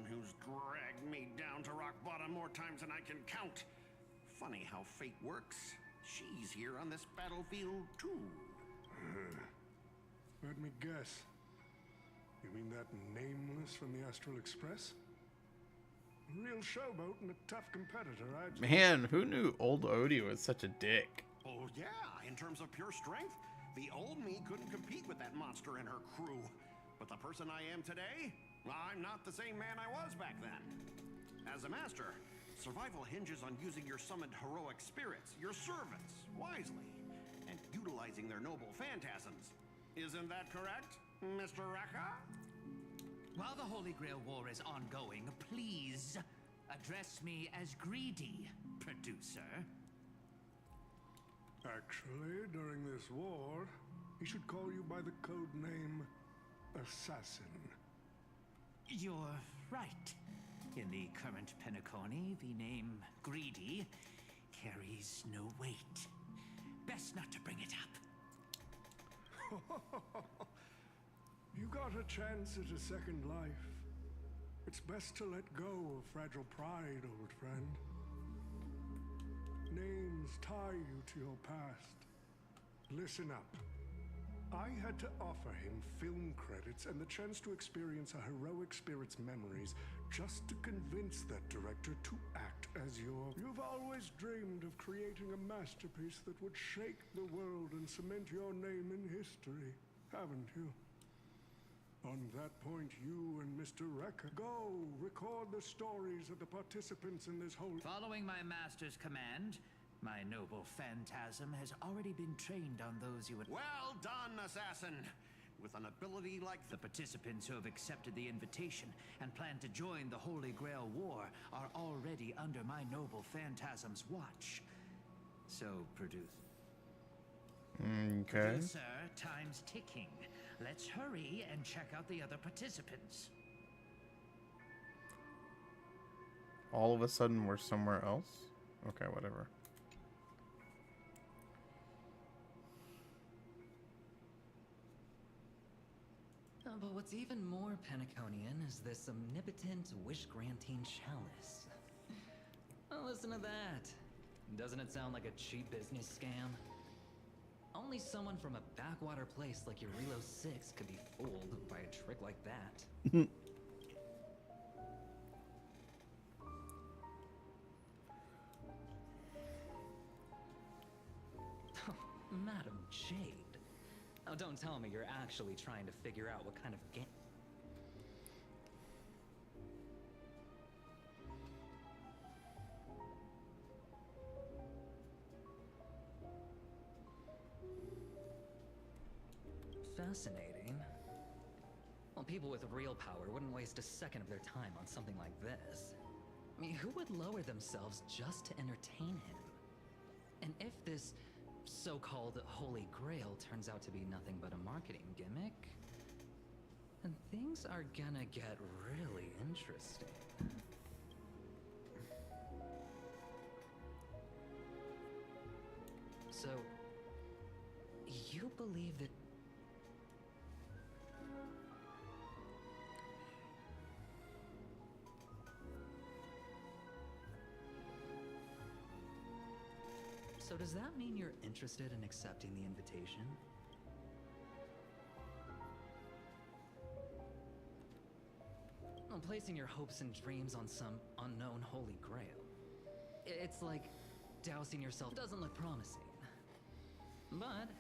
[SPEAKER 7] who's dragged me down to rock bottom more times than I can count. Funny how fate works. She's here on this battlefield, too.
[SPEAKER 8] Let me guess. You mean that Nameless from the Astral Express? Real showboat and a tough competitor, I'd say.
[SPEAKER 1] Man, who knew old Odie was such a dick?
[SPEAKER 7] Oh, yeah. In terms of pure strength, the old me couldn't compete with that monster and her crew. But the person I am today, I'm not the same man I was back then. As a master, survival hinges on using your summoned heroic spirits, your servants, wisely, and utilizing their noble phantasms. Isn't that correct, Mr. Raka?
[SPEAKER 9] While the Holy Grail War is ongoing, please address me as Greedy, producer.
[SPEAKER 8] Actually, during this war, he should call you by the code name Assassin.
[SPEAKER 9] You're right. In the current Penacony, the name Greedy carries no weight. Best not to bring it up.
[SPEAKER 8] You got a chance at a second life. It's best to let go of fragile pride, old friend. Names tie you to your past. Listen up. I had to offer him film credits and the chance to experience a heroic spirit's memories just to convince that director to act as your... You've always dreamed of creating a masterpiece that would shake the world and cement your name in history, haven't you? On that point, you and Mr. Recker go record the stories of the participants in this whole...
[SPEAKER 9] Following my master's command, my noble phantasm has already been trained on those you would...
[SPEAKER 7] Well done, assassin! With an ability like
[SPEAKER 9] The participants who have accepted the invitation and plan to join the Holy Grail War are already under my noble phantasm's watch. So, produce.
[SPEAKER 1] Okay.
[SPEAKER 9] Producer, time's ticking. Let's hurry and check out the other participants.
[SPEAKER 1] All of a sudden, we're somewhere else? Okay, whatever.
[SPEAKER 10] But what's even more Penaconian is this omnipotent wish-granting chalice. Oh, listen to that. Doesn't it sound like a cheap business scam? Only someone from a backwater place like Eurilo 6 could be fooled by a trick like that. Madam Jade. Oh, don't tell me you're actually trying to figure out what kind of game... Fascinating. Well, people with real power wouldn't waste a second of their time on something like this. I mean, who would lower themselves just to entertain him? And if this so-called Holy Grail turns out to be nothing but a marketing gimmick, then things are gonna get really interesting. So, you believe that... So does that mean you're interested in accepting the invitation? Well, placing your hopes and dreams on some unknown Holy Grail. It's like dousing yourself doesn't look promising. But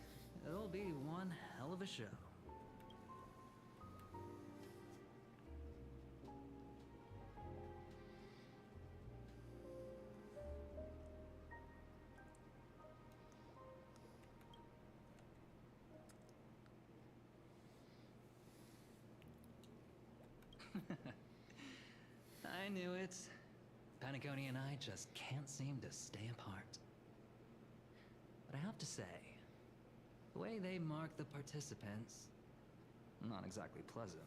[SPEAKER 10] it'll be one hell of a show. I knew it. Penacony and I just can't seem to stay apart. But I have to say, the way they mark the participants, not exactly pleasant.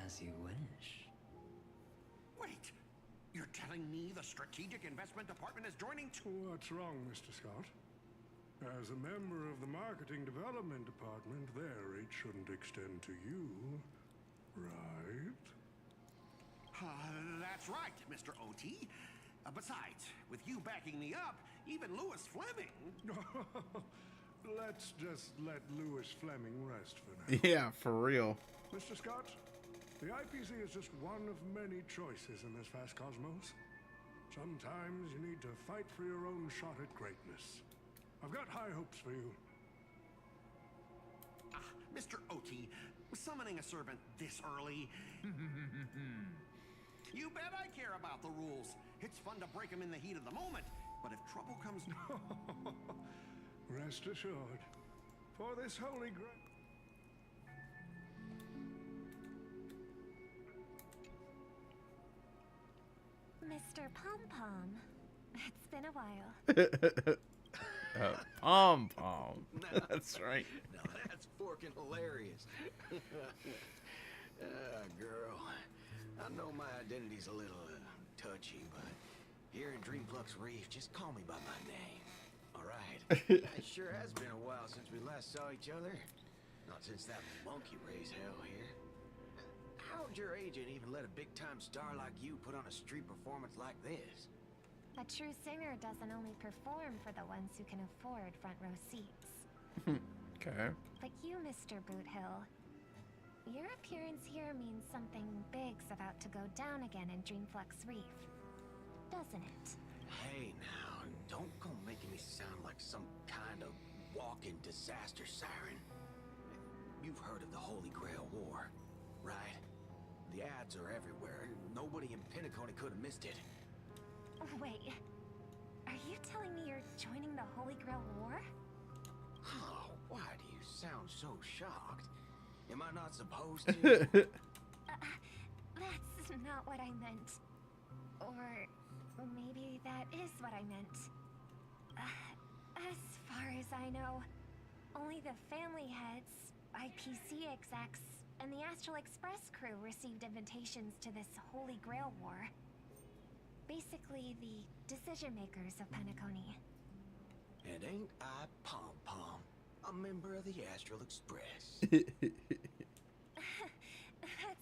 [SPEAKER 10] As you wish.
[SPEAKER 7] Wait! You're telling me the Strategic Investment Department is joining too?
[SPEAKER 8] What's wrong, Mr. Scott? As a member of the Marketing Development Department, their reach shouldn't extend to you, right?
[SPEAKER 7] That's right, Mr. O.T. Besides, with you backing me up, even Lewis Fleming...
[SPEAKER 8] Let's just let Lewis Fleming rest for now.
[SPEAKER 1] Yeah, for real.
[SPEAKER 8] Mr. Scott, the IPC is just one of many choices in this vast cosmos. Sometimes you need to fight for your own shot at greatness. I've got high hopes for you.
[SPEAKER 7] Mr. O.T., summoning a servant this early... You bet I care about the rules. It's fun to break them in the heat of the moment, but if trouble comes...
[SPEAKER 8] Rest assured, for this holy grail...
[SPEAKER 2] Mr. Pom Pom, it's been a while.
[SPEAKER 1] Pom Pom. That's right.
[SPEAKER 11] Now that's forking hilarious. Girl, I know my identity's a little touchy, but here in Dreamflux Reef, just call me by my name. All right. It sure has been a while since we last saw each other. Not since that monkey raised hell here. How how'd your agent even let a big-time star like you put on a street performance like this?
[SPEAKER 2] A true singer doesn't only perform for the ones who can afford front row seats.
[SPEAKER 1] Okay.
[SPEAKER 2] But you, Mr. Boothill, your appearance here means something big's about to go down again in Dreamflux Reef, doesn't it?
[SPEAKER 11] Hey now, don't go making me sound like some kind of walking disaster siren. You've heard of the Holy Grail War, right? The ads are everywhere. Nobody in Penacony could have missed it.
[SPEAKER 2] Wait, are you telling me you're joining the Holy Grail War?
[SPEAKER 11] Oh, why do you sound so shocked? Am I not supposed to?
[SPEAKER 2] That's not what I meant. Or maybe that is what I meant. As far as I know, only the family heads, IPC execs, and the Astral Express crew received invitations to this Holy Grail War. Basically, the decision makers of Penacony.
[SPEAKER 11] And ain't I Pom Pom, a member of the Astral Express?
[SPEAKER 2] That's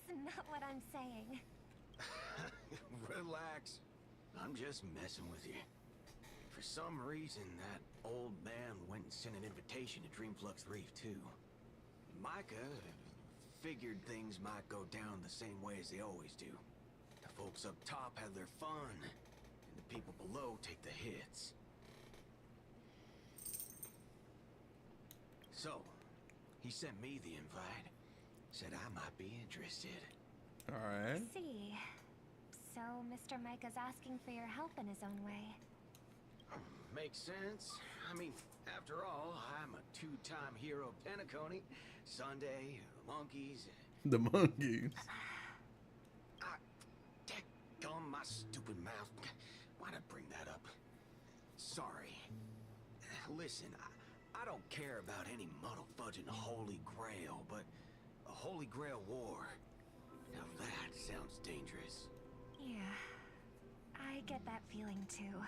[SPEAKER 2] not what I'm saying.
[SPEAKER 11] Relax. I'm just messing with you. For some reason, that old man went and sent an invitation to Dreamflux Reef, too. Micah figured things might go down the same way as they always do. The folks up top have their fun, and the people below take the hits. So, he sent me the invite. Said I might be interested.
[SPEAKER 1] Alright.
[SPEAKER 2] See. So, Mr. Micah's asking for your help in his own way.
[SPEAKER 11] Makes sense. I mean, after all, I'm a two-time hero of Penacony. Sunday, the monkeys.
[SPEAKER 1] The monkeys.
[SPEAKER 11] Daggone my stupid mouth. Why'd I bring that up? Sorry. Listen, I don't care about any muddle-fudging Holy Grail, but a Holy Grail War. Now that sounds dangerous.
[SPEAKER 2] Yeah, I get that feeling too.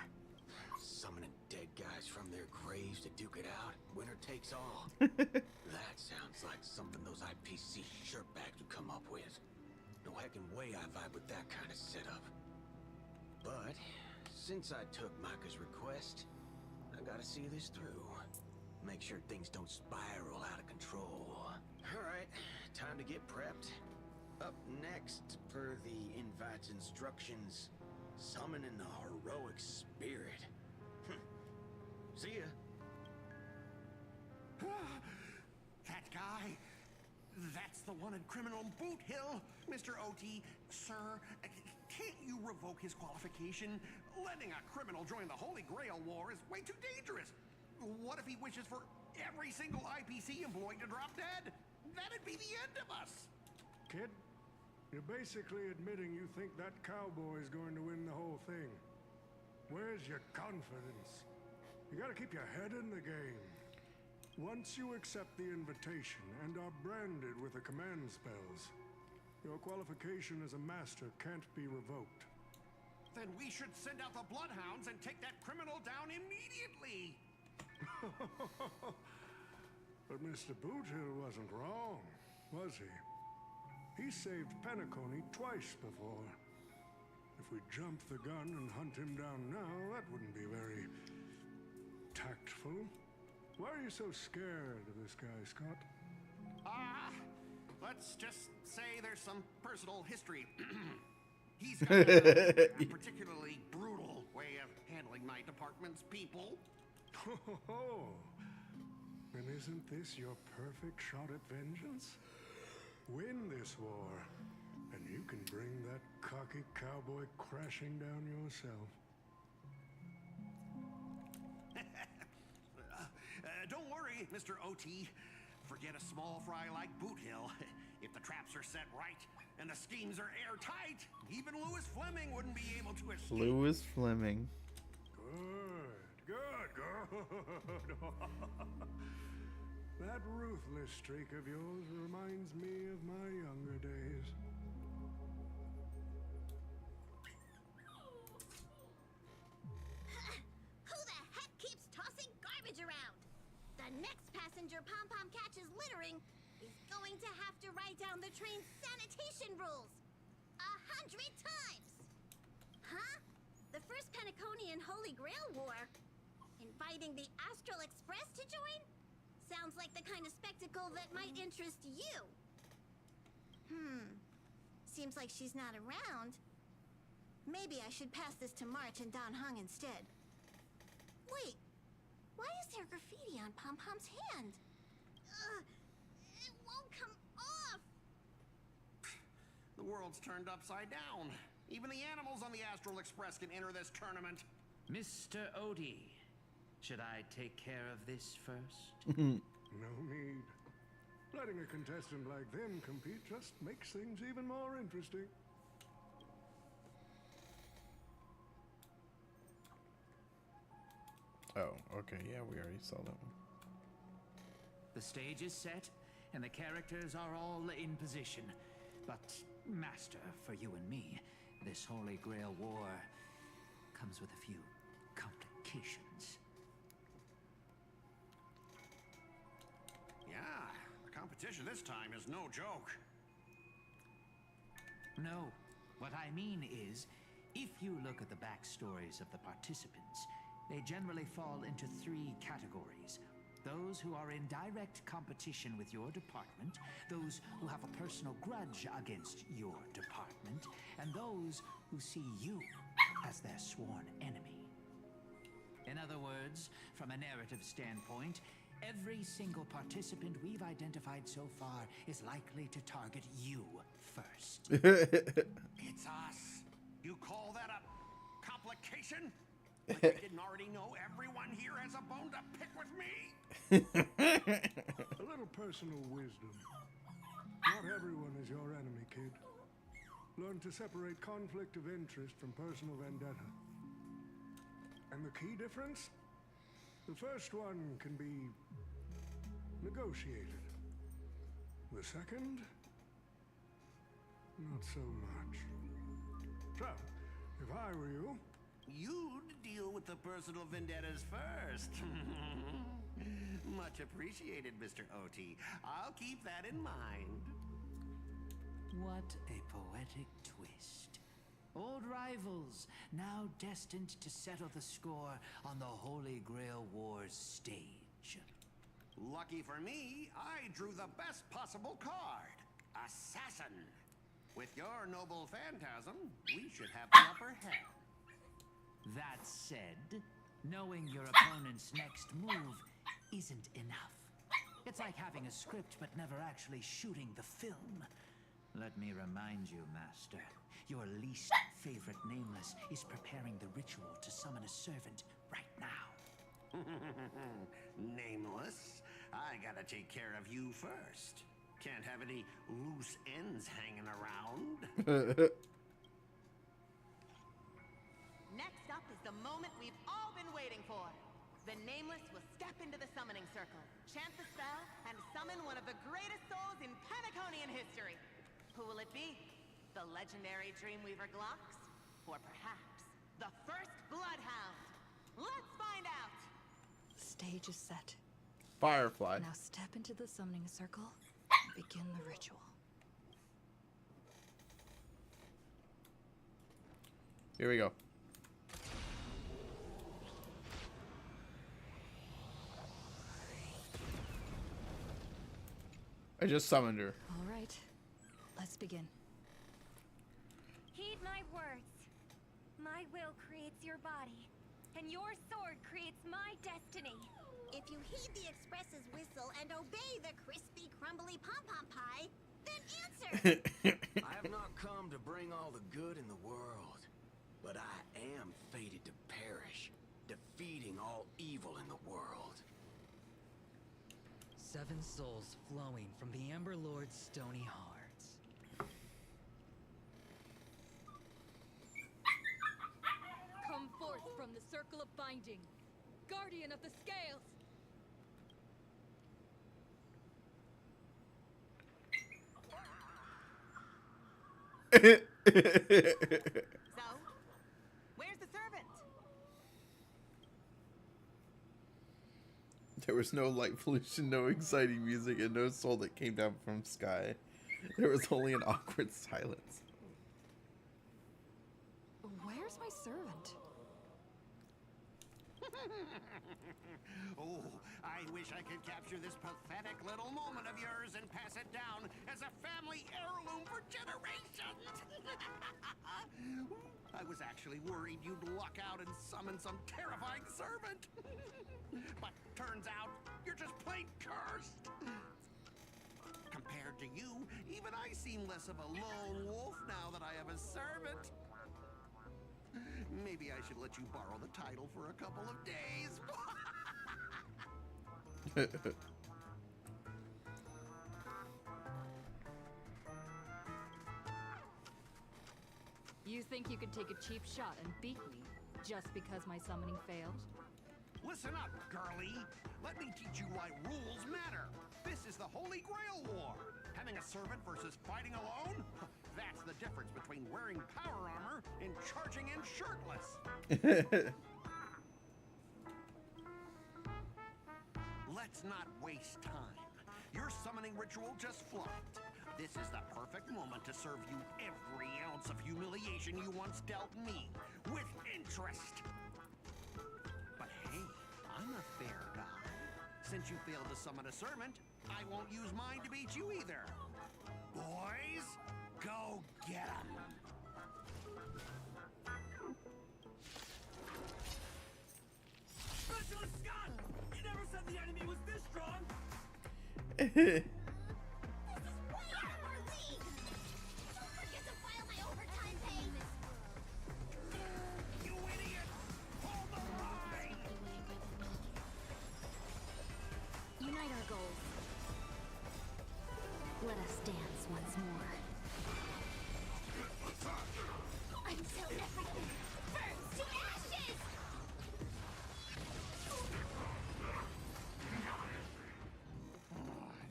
[SPEAKER 11] Summoning dead guys from their graves to duke it out. Winner takes all. That sounds like something those IPC shirtbags would come up with. No heckin' way I vibe with that kind of setup. But since I took Micah's request, I gotta see this through. Make sure things don't spiral out of control. Alright, time to get prepped. Up next, per the invite's instructions, summoning the heroic spirit. See ya.
[SPEAKER 7] That guy? That's the one in Criminal Boot Hill, Mr. OT. Sir, can't you revoke his qualification? Letting a criminal join the Holy Grail War is way too dangerous. What if he wishes for every single IPC employee to drop dead? That'd be the end of us.
[SPEAKER 8] Kid, you're basically admitting you think that cowboy's going to win the whole thing. Where's your confidence? You gotta keep your head in the game. Once you accept the invitation and are branded with the command spells, your qualification as a master can't be revoked.
[SPEAKER 7] Then we should send out the bloodhounds and take that criminal down immediately.
[SPEAKER 8] But Mr. Boothill wasn't wrong, was he? He saved Penacony twice before. If we jump the gun and hunt him down now, that wouldn't be very tactful. Why are you so scared of this guy, Scott?
[SPEAKER 7] Let's just say there's some personal history. He's got a particularly brutal way of handling my department's people.
[SPEAKER 8] Oh, then isn't this your perfect shot at vengeance? Win this war, and you can bring that cocky cowboy crashing down yourself.
[SPEAKER 7] Don't worry, Mr. OT. Forget a small fry like Boothill. If the traps are set right and the schemes are airtight, even Lewis Fleming wouldn't be able to escape.
[SPEAKER 1] Lewis Fleming.
[SPEAKER 8] Good. That ruthless streak of yours reminds me of my younger days.
[SPEAKER 2] Who the heck keeps tossing garbage around? The next passenger Pom Pom catches littering is going to have to write down the train's sanitation rules. times! Huh? The first Penaconian Holy Grail War? Inviting the Astral Express to join? Sounds like the kind of spectacle that might interest you. Seems like she's not around. Maybe I should pass this to March and Don Hung instead. Wait, why is there graffiti on Pom Pom's hand? It won't come off!
[SPEAKER 7] The world's turned upside down. Even the animals on the Astral Express can enter this tournament.
[SPEAKER 9] Mr. Odie, should I take care of this first?
[SPEAKER 8] No need. Letting a contestant like them compete just makes things even more interesting.
[SPEAKER 1] Oh, okay, yeah, we already saw that one.
[SPEAKER 9] The stage is set, and the characters are all in position. But, Master, for you and me, this Holy Grail War comes with a few complications.
[SPEAKER 7] Yeah, the competition this time is no joke.
[SPEAKER 9] No, what I mean is, if you look at the backstories of the participants, they generally fall into 3 categories. Those who are in direct competition with your department, those who have a personal grudge against your department, and those who see you as their sworn enemy. In other words, from a narrative standpoint, every single participant we've identified so far is likely to target you first.
[SPEAKER 7] It's us. You call that a complication? Like I didn't already know everyone here has a bone to pick with me?
[SPEAKER 8] A little personal wisdom. Not everyone is your enemy, kid. Learn to separate conflict of interest from personal vendetta. And the key difference? The first one can be negotiated. The second, not so much. So, if I were you,
[SPEAKER 7] you'd deal with the personal vendettas first. Much appreciated, Mr. OT. I'll keep that in mind.
[SPEAKER 9] What a poetic twist. Old rivals, now destined to settle the score on the Holy Grail War's stage.
[SPEAKER 7] Lucky for me, I drew the best possible card. Assassin. With your noble phantasm, we should have the upper hand.
[SPEAKER 9] That said, knowing your opponent's next move isn't enough. It's like having a script but never actually shooting the film. Let me remind you, Master, your least favorite Nameless is preparing the ritual to summon a servant right now.
[SPEAKER 7] Nameless, I gotta take care of you first. Can't have any loose ends hanging around.
[SPEAKER 5] Next up is the moment we've all been waiting for. The Nameless will step into the summoning circle, chant the spell, and summon one of the greatest souls in Penaconian history. Who will it be? The legendary Dreamweaver Glocks? Or perhaps the first Bloodhound? Let's find out!
[SPEAKER 12] Stage is set.
[SPEAKER 1] Firefly.
[SPEAKER 12] Now step into the summoning circle and begin the ritual.
[SPEAKER 1] Here we go. I just summoned her.
[SPEAKER 12] All right, let's begin.
[SPEAKER 2] Heed my words. My will creates your body, and your sword creates my destiny. If you heed the Express's whistle and obey the crispy, crumbly pom-pom pie, then answer!
[SPEAKER 11] I have not come to bring all the good in the world, but I am fated to perish, defeating all evil in the world.
[SPEAKER 10] 7 souls flowing from the Ember Lord's stony hearts.
[SPEAKER 13] Come forth from the circle of binding, guardian of the scales.
[SPEAKER 5] So, where's the servant?
[SPEAKER 1] There was no light pollution, no exciting music, and no soul that came down from sky. There was only an awkward silence.
[SPEAKER 12] Where's my servant?
[SPEAKER 7] Oh, I wish I could capture this pathetic little moment of yours and pass it down as a family heirloom for generations. I was actually worried you'd luck out and summon some terrifying servant. But turns out you're just plain cursed. Compared to you, even I seem less of a lone wolf now that I have a servant. Maybe I should let you borrow the title for a couple of days.
[SPEAKER 13] You think you could take a cheap shot and beat me just because my summoning failed?
[SPEAKER 7] Listen up, girlie. Let me teach you why rules matter. This is the Holy Grail War. Having a servant versus fighting alone? That's the difference between wearing power armor and charging in shirtless. Let's not waste time. Your summoning ritual just flopped. This is the perfect moment to serve you every ounce of humiliation you once dealt me, with interest. But hey, I'm a fair guy. Since you failed to summon a servant, I won't use mine to beat you either. Boys, go get 'em.
[SPEAKER 14] Specialist Scott! You never said the enemy was this strong!
[SPEAKER 2] This is way out of our league! Don't forget to file my overtime pay!
[SPEAKER 7] You idiot! Hold the line!
[SPEAKER 2] Unite our goals. Let us dance once more. Until everything burns to ashes!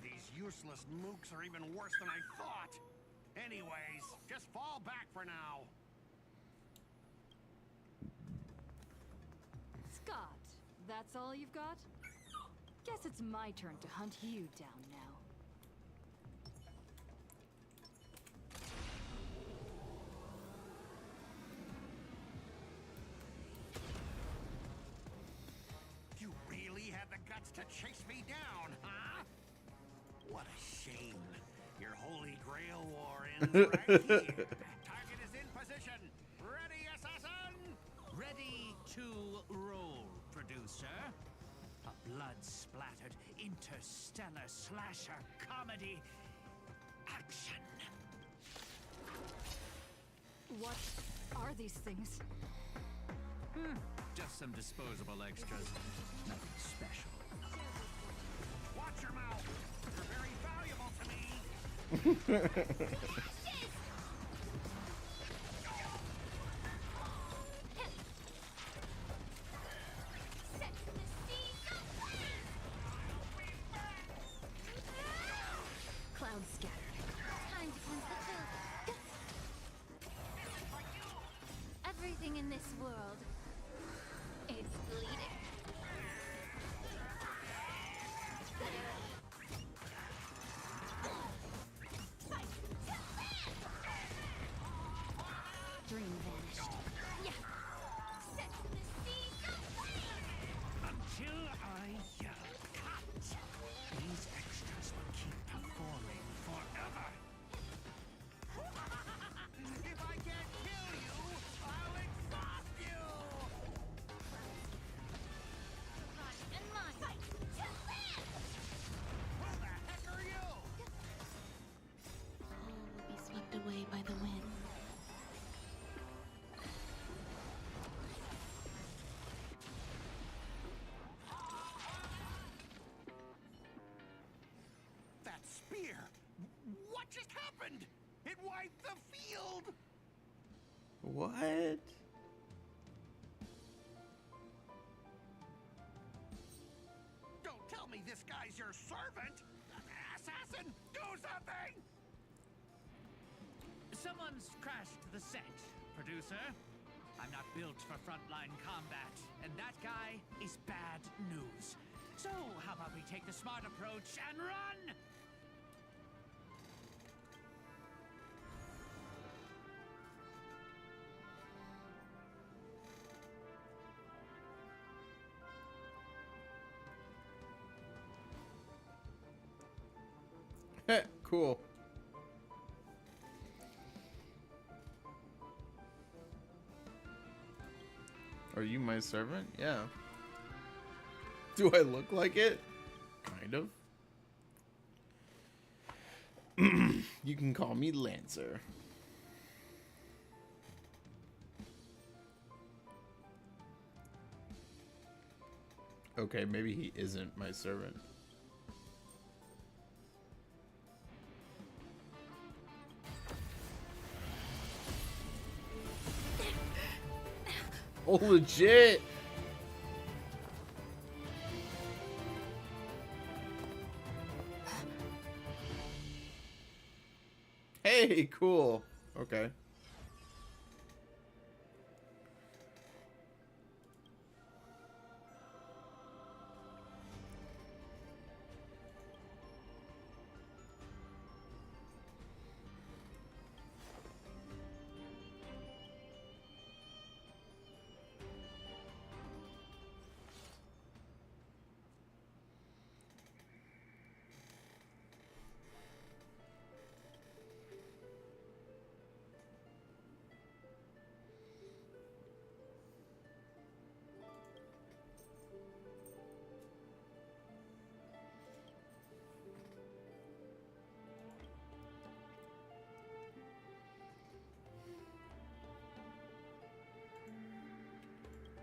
[SPEAKER 7] These useless mooks are even worse than I thought. Anyways, just fall back for now.
[SPEAKER 13] Scott, that's all you've got? Guess it's my turn to hunt you down now.
[SPEAKER 7] You really had the guts to chase me down, huh? What a shame. Your Holy Grail War ends right here. Target is in position. Ready, assassin?
[SPEAKER 9] Ready to roll, producer. A blood-splattered interstellar slasher comedy action.
[SPEAKER 13] What are these things?
[SPEAKER 9] Just some disposable extras. Nothing special.
[SPEAKER 7] Watch your mouth. You're very valuable to me.
[SPEAKER 2] Clouds scattered. Time to cleanse the filth. Everything in this world is bleeding. Dream vanished. Yeah. Set the seas aflame.
[SPEAKER 9] Until I yell cut, these extras will keep performing forever.
[SPEAKER 7] If I can't kill you, I'll exhaust you.
[SPEAKER 2] And mine. Fight to live.
[SPEAKER 7] Who the heck are you?
[SPEAKER 2] All will be swept away by the wind.
[SPEAKER 7] That spear! What just happened? It wiped the field!
[SPEAKER 1] What?
[SPEAKER 7] Don't tell me this guy's your servant! Assassin, do something!
[SPEAKER 9] Someone's crashed the set, producer. I'm not built for frontline combat, and that guy is bad news. So, how about we take the smart approach and run?
[SPEAKER 1] cool. Are you my servant? Yeah. Do I look like it? Kind of. You can call me Lancer. Okay, maybe he isn't my servant. Oh, legit! Hey, cool. Okay.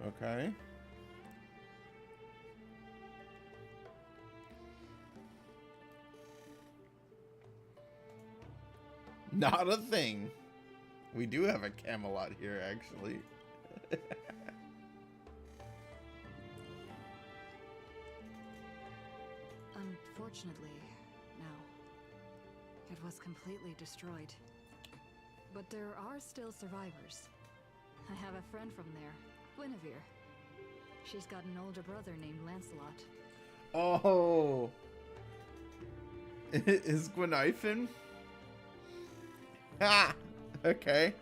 [SPEAKER 1] Okay. Not a thing. We do have a Camelot here, actually.
[SPEAKER 12] Unfortunately, no. It was completely destroyed. But there are still survivors. I have a friend from there, Guinevere. She's got an older brother named Lancelot.
[SPEAKER 1] Oh. Is Gwenifin? Ha! Okay.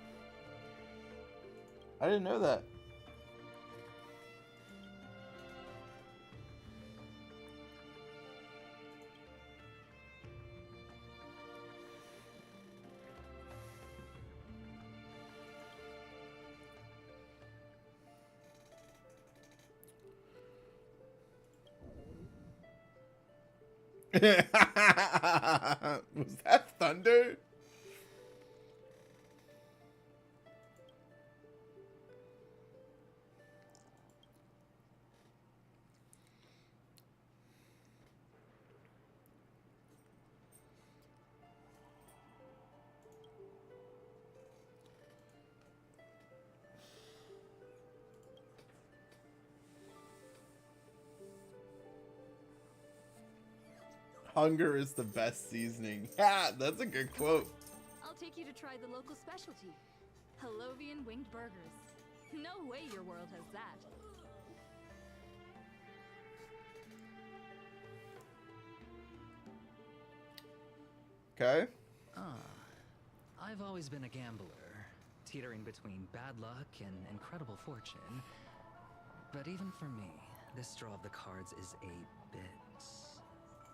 [SPEAKER 1] I didn't know that. Was that thunder? Hunger is the best seasoning. Yeah, that's a good quote.
[SPEAKER 12] I'll take you to try the local specialty, Halovian winged burgers. No way your world has that.
[SPEAKER 1] Okay.
[SPEAKER 10] I've always been a gambler, teetering between bad luck and incredible fortune. But even for me, this draw of the cards is a bit...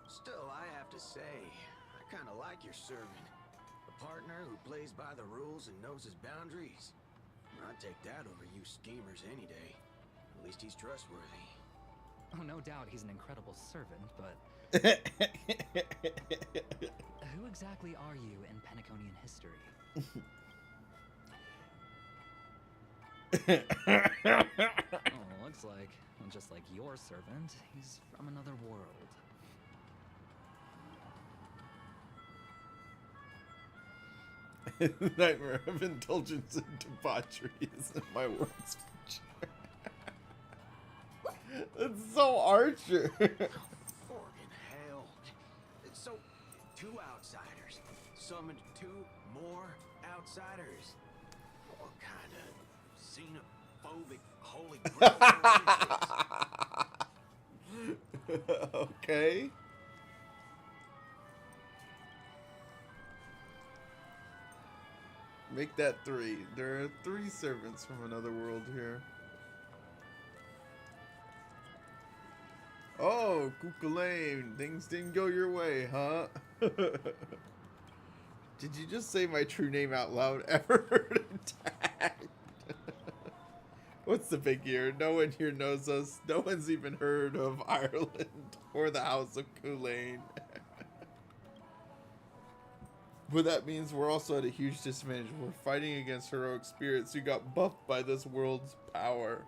[SPEAKER 11] Still, I have to say, I kind of like your servant. A partner who plays by the rules and knows his boundaries. I'd take that over you schemers any day. At least he's trustworthy.
[SPEAKER 10] Oh, no doubt he's an incredible servant, but... Who exactly are you in Penaconian history? Oh, looks like, just like your servant, he's from another world.
[SPEAKER 1] Nightmare of indulgence and debauchery isn't my words. That's so Archer.
[SPEAKER 11] Forkin' hell. So, 2 outsiders summoned 2 more outsiders. What kind of xenophobic holy grail?
[SPEAKER 1] Okay. Make that 3. There are 3 servants from another world here. Oh, Kukulane, things didn't go your way, huh? Did you just say my true name out loud? Ever heard attacked? What's the big here? No one here knows us. No one's even heard of Ireland or the House of Culane. But that means we're also at a huge disadvantage. We're fighting against heroic spirits who got buffed by this world's power.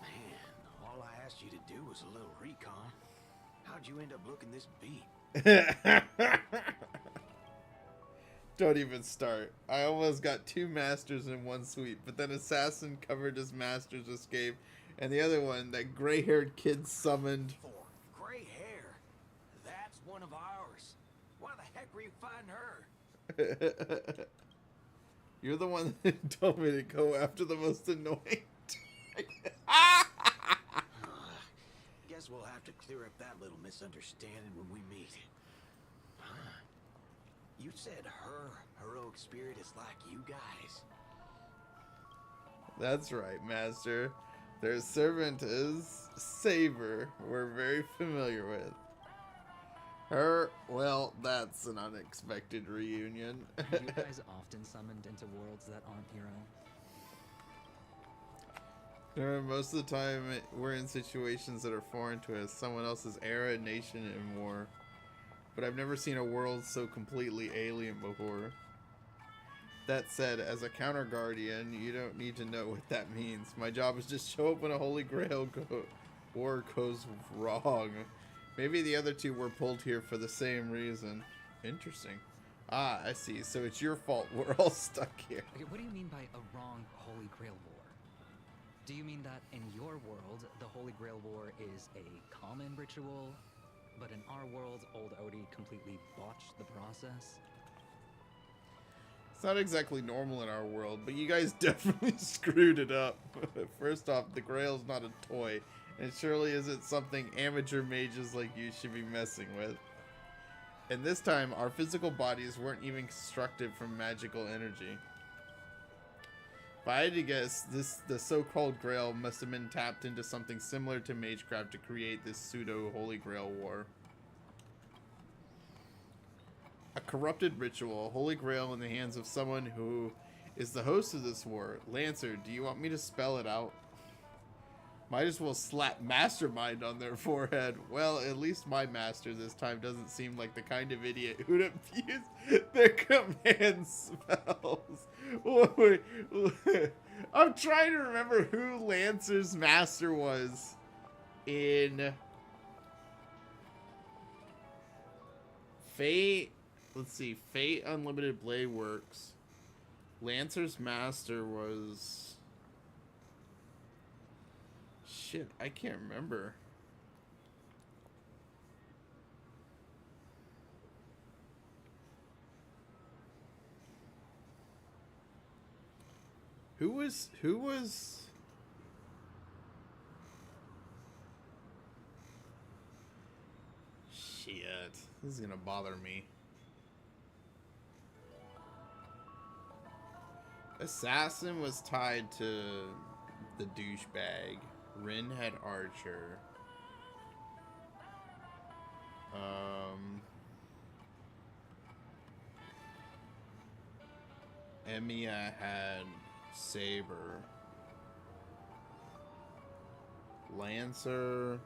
[SPEAKER 11] Man, all I asked you to do was a little recon. How'd you end up looking this beat?
[SPEAKER 1] Don't even start. I almost got 2 masters in one sweep, but then Assassin covered his master's escape, and the other one, that gray-haired kid summoned.
[SPEAKER 11] Gray hair? That's one of ours. Why the heck were you fighting her?
[SPEAKER 1] You're the one that told me to go after the most annoying.
[SPEAKER 11] Guess we'll have to clear up that little misunderstanding when we meet. You said her heroic spirit is like you guys.
[SPEAKER 1] That's right, Master. Their servant is Saber. We're very familiar with. Her, well, that's an unexpected reunion.
[SPEAKER 10] Are you guys often summoned into worlds that aren't your own?
[SPEAKER 1] Most of the time, we're in situations that are foreign to us, someone else's era, nation, and war. But I've never seen a world so completely alien before. That said, as a counter guardian, you don't need to know what that means. My job is just show up when a Holy Grail war goes wrong. Maybe the other 2 were pulled here for the same reason. Interesting. Ah, I see. So it's your fault we're all stuck here.
[SPEAKER 10] Okay, what do you mean by a wrong Holy Grail war? Do you mean that in your world, the Holy Grail war is a common ritual, but in our world, old Odie completely botched the process?
[SPEAKER 1] It's not exactly normal in our world, but you guys definitely screwed it up. First off, the Grail's not a toy, and it surely isn't something amateur mages like you should be messing with. And this time, our physical bodies weren't even constructed from magical energy. If I had to guess, the so-called Grail must have been tapped into something similar to Magecraft to create this pseudo-Holy Grail war. A corrupted ritual, Holy Grail in the hands of someone who is the host of this war. Lancer, do you want me to spell it out? Might as well slap Mastermind on their forehead. Well, at least my master this time doesn't seem like the kind of idiot who'd abuse their command spells. Wait, I'm trying to remember who Lancer's master was in Fate. Let's see, Fate Unlimited Blade Works. Lancer's master was... Shit, I can't remember. Who was Shit, this is gonna bother me. Assassin was tied to the douchebag. Rin had Archer. Emiya had Saber. Lancer.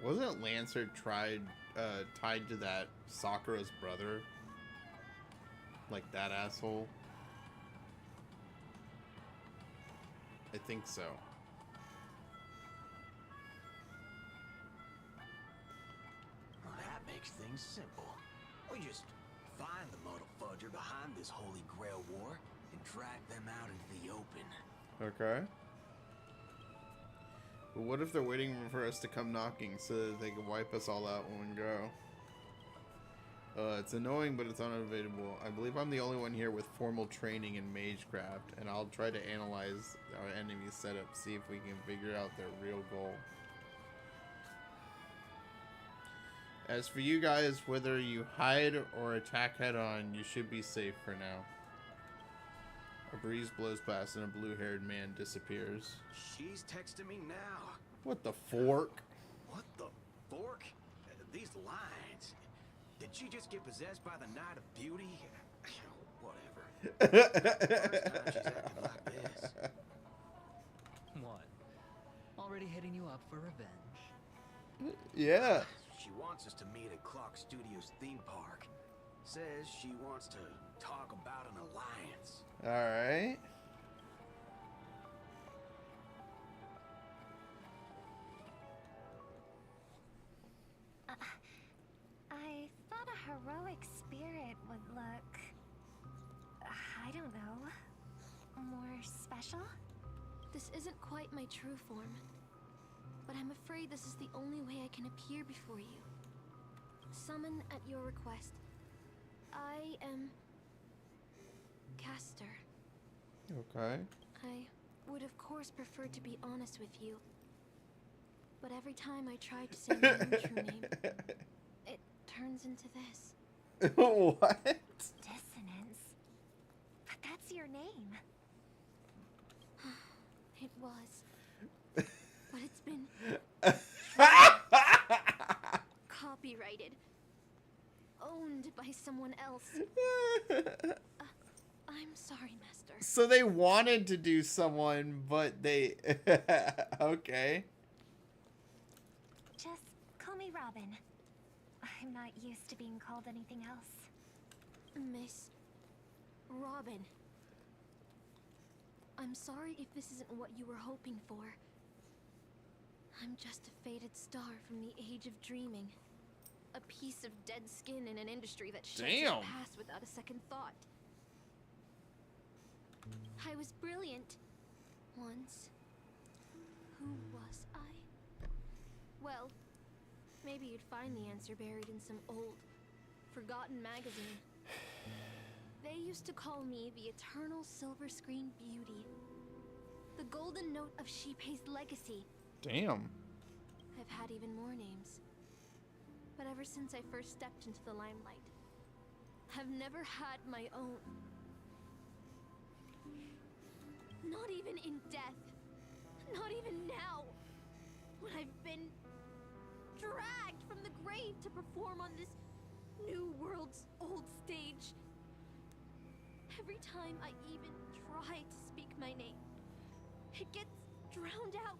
[SPEAKER 1] Wasn't Lancer tied to that Sakura's brother? Like that asshole? I think so.
[SPEAKER 11] Well, that makes things simple. We just find the muddle fudger behind this Holy Grail war and drag them out into the open.
[SPEAKER 1] Okay. But what if they're waiting for us to come knocking so that they can wipe us all out when we go? It's annoying, but it's unavoidable. I believe I'm the only one here with formal training in Magecraft, and I'll try to analyze our enemy's setup, see if we can figure out their real goal. As for you guys, whether you hide or attack head-on, you should be safe for now. A breeze blows past and a blue-haired man disappears.
[SPEAKER 11] She's texting me now.
[SPEAKER 1] What the fork?
[SPEAKER 11] What the fork? These lines. Did she just get possessed by the Night of Beauty? Whatever. First time she's acting like this.
[SPEAKER 10] What? Already hitting you up for revenge?
[SPEAKER 15] Yeah.
[SPEAKER 11] She wants us to meet at Clock Studios theme park. Says she wants to talk about an alliance.
[SPEAKER 15] All right.
[SPEAKER 2] I thought a heroic spirit would look, I don't know, more special?
[SPEAKER 16] This isn't quite my true form, but I'm afraid this is the only way I can appear before you. Summon at your request. I am Caster.
[SPEAKER 15] Okay.
[SPEAKER 16] I would of course prefer to be honest with you, but every time I try to say my own true name, it turns into this.
[SPEAKER 15] What?
[SPEAKER 2] Dissonance. But that's your name.
[SPEAKER 16] It was. But it's been copyrighted. Owned by someone else. I'm sorry, Master.
[SPEAKER 15] So they wanted to do someone, but they... Okay.
[SPEAKER 2] Just call me Robin. I'm not used to being called anything else.
[SPEAKER 16] Miss Robin. I'm sorry if this isn't what you were hoping for. I'm just a faded star from the age of dreaming. A piece of dead skin in an industry that shuts its past without a second thought. I was brilliant once. Who was I? Well, maybe you'd find the answer buried in some old, forgotten magazine. They used to call me the Eternal Silver Screen Beauty. The Golden Note of Shipei's legacy.
[SPEAKER 15] Damn.
[SPEAKER 16] I've had even more names. But ever since I first stepped into the limelight, I've never had my own. Not even in death. Not even now. When I've been dragged from the grave to perform on this new world's old stage. Every time I even try to speak my name, it gets drowned out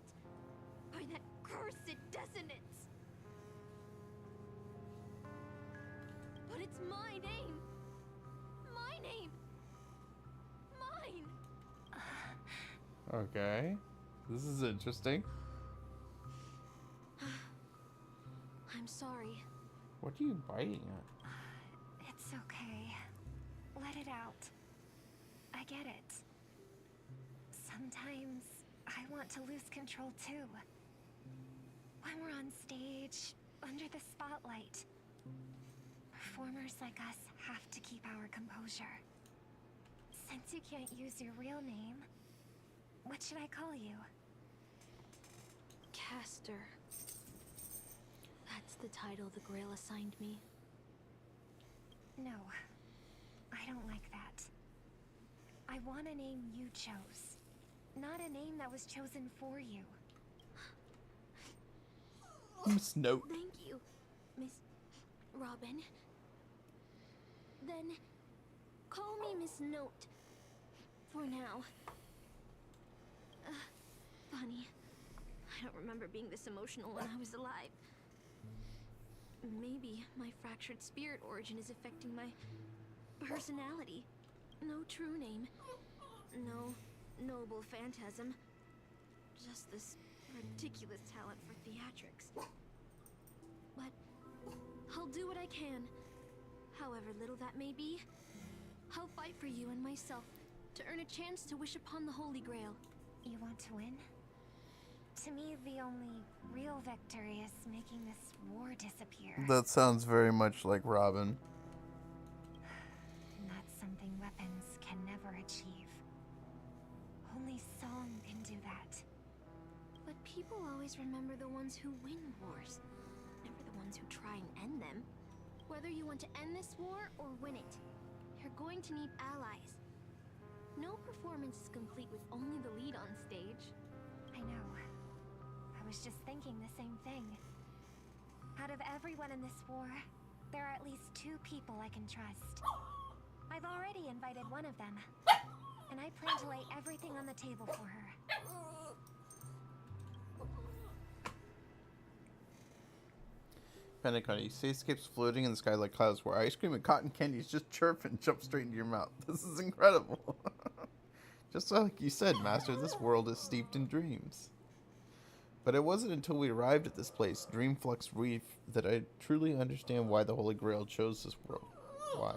[SPEAKER 16] by that cursed dissonance. But it's my name. My name. Mine.
[SPEAKER 15] Okay. This is interesting.
[SPEAKER 16] I'm sorry.
[SPEAKER 15] What are you biting at?
[SPEAKER 2] It's okay. Let it out. I get it. Sometimes I want to lose control too. When we're on stage, under the spotlight, performers like us have to keep our composure. Since you can't use your real name, what should I call you?
[SPEAKER 16] Caster. That's the title the Grail assigned me.
[SPEAKER 2] No, I don't like that. I want a name you chose, not a name that was chosen for you.
[SPEAKER 15] Miss Note.
[SPEAKER 16] Thank you, Miss Robin. Then call me Miss Note for now. Funny. I don't remember being this emotional when I was alive. Maybe my fractured spirit origin is affecting my personality. No true name. No noble phantasm. Just this ridiculous talent for theatrics. But I'll do what I can. However little that may be, I'll fight for you and myself to earn a chance to wish upon the Holy Grail.
[SPEAKER 2] You want to win? To me, the only real victory is making this war disappear.
[SPEAKER 15] That sounds very much like Robin.
[SPEAKER 2] That's something weapons can never achieve. Only song can do that.
[SPEAKER 16] But people always remember the ones who win wars, never the ones who try and end them. Whether you want to end this war or win it, you're going to need allies. No performance is complete with only the lead on stage.
[SPEAKER 2] I know. I was just thinking the same thing. Out of everyone in this war, There are at least 2 people I can trust. I've already invited one of them, and I plan to lay everything on the table for her.
[SPEAKER 15] Penacony, cityscapes floating in the sky like clouds where ice cream and cotton candies just chirp and jump straight into your mouth. This is incredible. Just like you said, Master, this world is steeped in dreams. But it wasn't until we arrived at this place, Dreamflux Reef, that I truly understand why the Holy Grail chose this world. Why?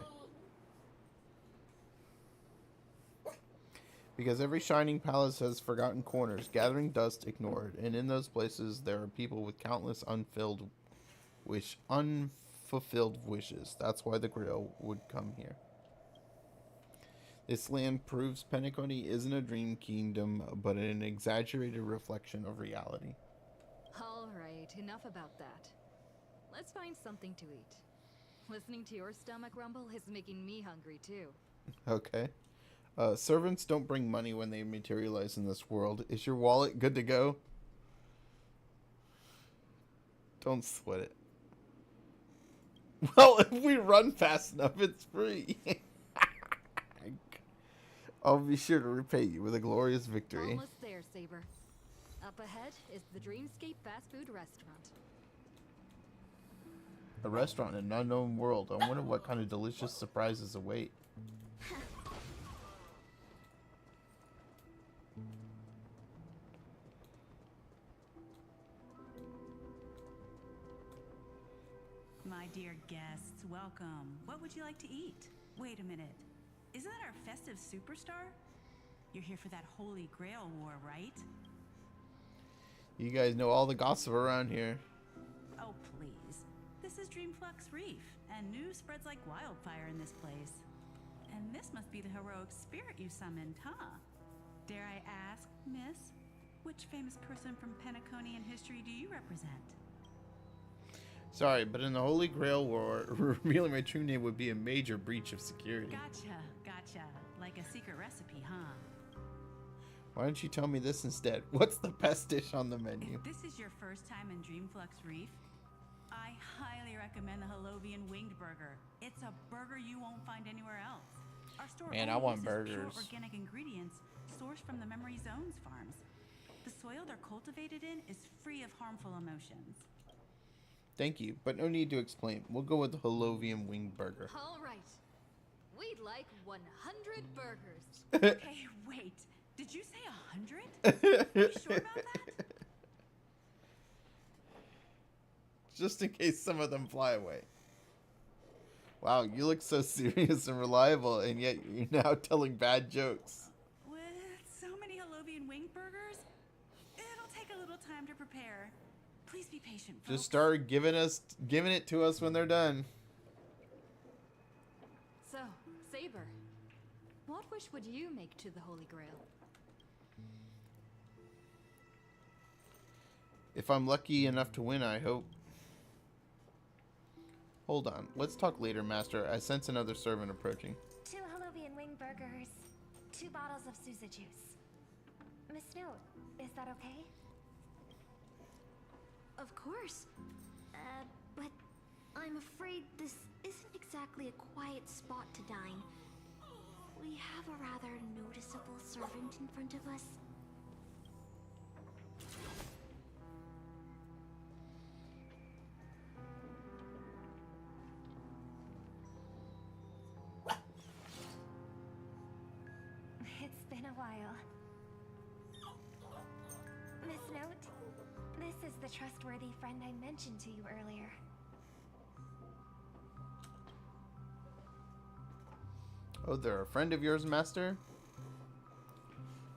[SPEAKER 15] Because every shining palace has forgotten corners, gathering dust ignored, and in those places there are people with countless unfulfilled wishes. That's why the Grail would come here. This land proves Penacony isn't a dream kingdom, but an exaggerated reflection of reality.
[SPEAKER 13] Alright, enough about that. Let's find something to eat. Listening to your stomach rumble is making me hungry too.
[SPEAKER 15] Okay. Servants don't bring money when they materialize in this world. Is your wallet good to go? Don't sweat it. Well, if we run fast enough, it's free. I'll be sure to repay you with a glorious victory.
[SPEAKER 13] Almost there, Saber. Up ahead is the Dreamscape fast food restaurant.
[SPEAKER 15] A restaurant in an unknown world. I wonder what kind of delicious surprises await.
[SPEAKER 17] My dear guests, welcome. What would you like to eat? Wait a minute. Isn't that our festive superstar? You're here for that Holy Grail War, right?
[SPEAKER 15] You guys know all the gossip around here.
[SPEAKER 17] Oh, please. This is Dreamflux Reef, and news spreads like wildfire in this place. And this must be the heroic spirit you summoned, huh? Dare I ask, miss, which famous person from Penaconian history do you represent?
[SPEAKER 15] Sorry, but in the Holy Grail War, revealing my true name would be a major breach of security.
[SPEAKER 17] Gotcha. Like a secret recipe, huh?
[SPEAKER 15] Why don't you tell me this instead? What's the best dish on the menu?
[SPEAKER 17] If this is your first time in Dreamflux Reef, I highly recommend the Holovian Winged Burger. It's a burger you won't find anywhere else. Our store
[SPEAKER 15] Man, I
[SPEAKER 17] only
[SPEAKER 15] want
[SPEAKER 17] uses
[SPEAKER 15] burgers.
[SPEAKER 17] pure organic ingredients sourced from the Memory Zones farms. The soil they're cultivated in is free of harmful emotions.
[SPEAKER 15] Thank you, but no need to explain. We'll go with the Holovian Winged Burger.
[SPEAKER 13] Alright. We'd like 100 burgers.
[SPEAKER 17] Okay, wait. Did you say 100? Are you sure about that?
[SPEAKER 15] Just in case some of them fly away. Wow, you look so serious and reliable, and yet you're now telling bad jokes.
[SPEAKER 17] With so many Holovian Winged Burgers, it'll take a little time to prepare. Please be patient, folks.
[SPEAKER 15] Just start giving it to us when they're done.
[SPEAKER 13] So, Saber, what wish would you make to the Holy Grail?
[SPEAKER 15] If I'm lucky enough to win, I hope. Hold on. Let's talk later, Master. I sense another servant approaching.
[SPEAKER 2] 2 Holovian wing burgers, 2 bottles of Sousa juice. Miss Note, is that okay?
[SPEAKER 16] Of course. But I'm afraid this isn't exactly a quiet spot to dine. We have a rather noticeable servant in front of us.
[SPEAKER 2] It's been a while. Miss Note, this is the trustworthy friend I mentioned to you earlier.
[SPEAKER 15] Oh, they're a friend of yours, Master?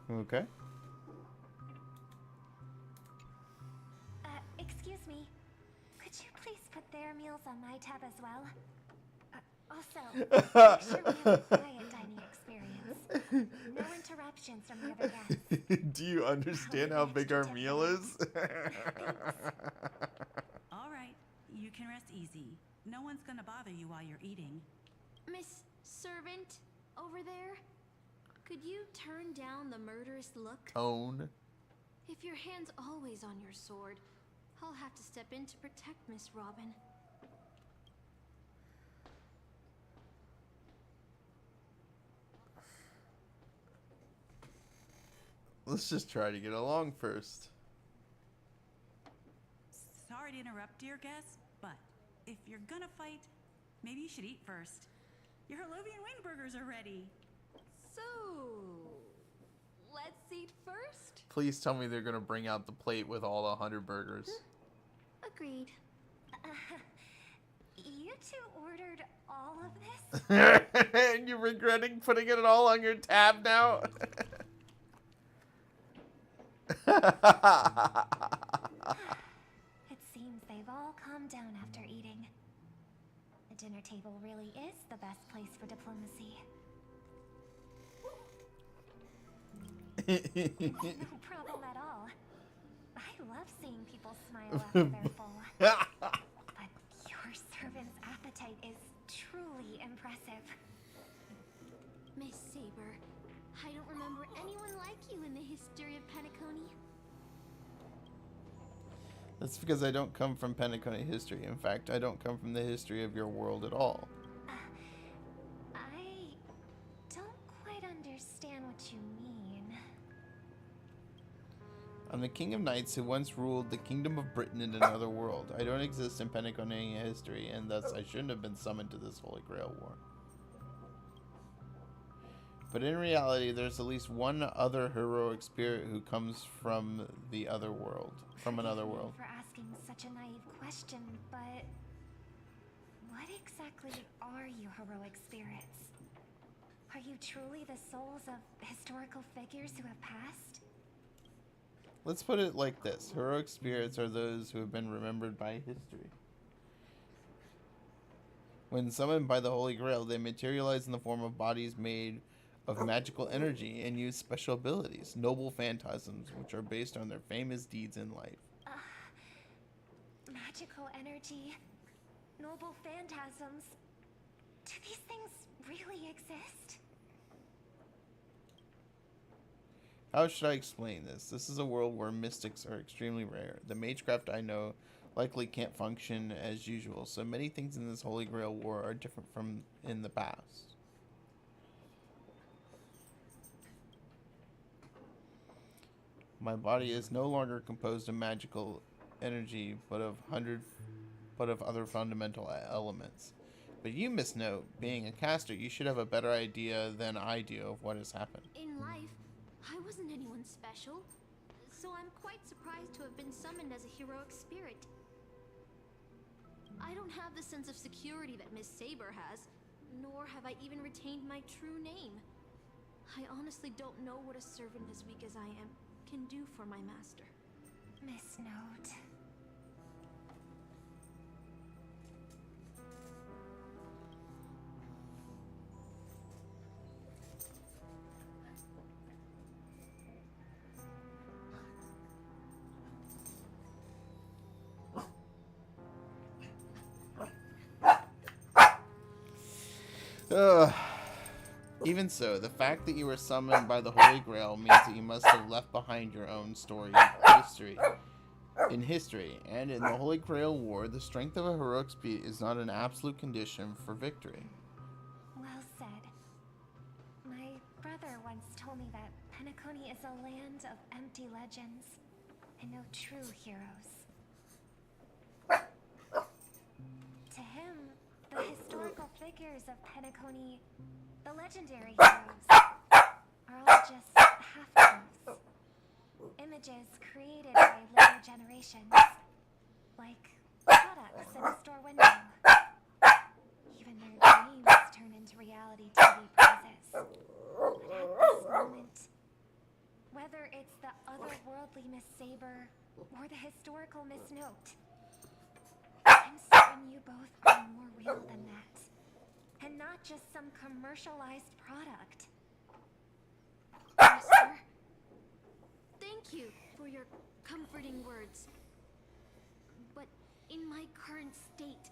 [SPEAKER 15] Okay.
[SPEAKER 2] Excuse me. Could you please put their meals on my tab as well? Also, make sure we have a quiet dining experience. No interruptions from the other guests.
[SPEAKER 15] Do you understand how big our meal is?
[SPEAKER 17] All right, you can rest easy. No one's gonna bother you while you're eating.
[SPEAKER 16] Miss Servant, over there? Could you turn down the murderous look?
[SPEAKER 15] Tone.
[SPEAKER 16] If your hand's always on your sword, I'll have to step in to protect Miss Robin.
[SPEAKER 15] Let's just try to get along first.
[SPEAKER 17] Sorry to interrupt, dear guest, but if you're gonna fight, maybe you should eat first. Your Harlovian wing burgers are ready.
[SPEAKER 13] So, let's eat first?
[SPEAKER 15] Please tell me they're gonna bring out the plate with all 100 burgers.
[SPEAKER 2] Agreed. You two ordered all of this?
[SPEAKER 15] And you're regretting putting it all on your tab now?
[SPEAKER 2] It seems they've all calmed down after eating. The dinner table really is the best place for diplomacy. It's no problem at all. I love seeing people smile after they're full. But your servant's appetite is truly impressive.
[SPEAKER 16] Miss Saber, I don't remember anyone like you in the history of Penacony.
[SPEAKER 15] That's because I don't come from Penacony history. In fact, I don't come from the history of your world at all.
[SPEAKER 2] I don't quite understand what you mean.
[SPEAKER 15] I'm the King of Knights who once ruled the Kingdom of Britain in another world. I don't exist in Penacony history, and thus I shouldn't have been summoned to this Holy Grail War. But in reality, there's at least one other heroic spirit who comes from the other world. From another world.
[SPEAKER 2] For asking such a naive question, but what exactly are you heroic spirits? Are you truly the souls of historical figures who have passed?
[SPEAKER 15] Let's put it like this. Heroic spirits are those who have been remembered by history. When summoned by the Holy Grail, they materialize in the form of bodies made of magical energy and use special abilities, noble phantasms, which are based on their famous deeds in life.
[SPEAKER 2] Magical energy, noble phantasms. Do these things really exist?
[SPEAKER 15] How should I explain this? This is a world where mystics are extremely rare. The magecraft I know likely can't function as usual, so many things in this Holy Grail War are different from in the past. My body is no longer composed of magical energy, but of other fundamental elements. But you must know, being a caster, you should have a better idea than I do of what has happened.
[SPEAKER 16] In life, I wasn't anyone special, so I'm quite surprised to have been summoned as a heroic spirit. I don't have the sense of security that Miss Saber has, nor have I even retained my true name. I honestly don't know what a servant as weak as I am can do for my master.
[SPEAKER 2] Miss Note.
[SPEAKER 15] Even so, the fact that you were summoned by the Holy Grail means that you must have left behind your own story in history. And in the Holy Grail War, the strength of a heroic spirit is not an absolute condition for victory.
[SPEAKER 2] Well said. My brother once told me that Penacony is a land of empty legends and no true heroes. To him, the historical figures of Penacony, the legendary heroes, are all just half-truths. Images created by later generations, like products in a store window. Even their dreams turn into reality TV poses. But at this moment, whether it's the otherworldly Miss Saber or the historical Miss Note, I'm certain you both are more real than that. And not just some commercialized product.
[SPEAKER 16] Master, thank you for your comforting words. But in my current state,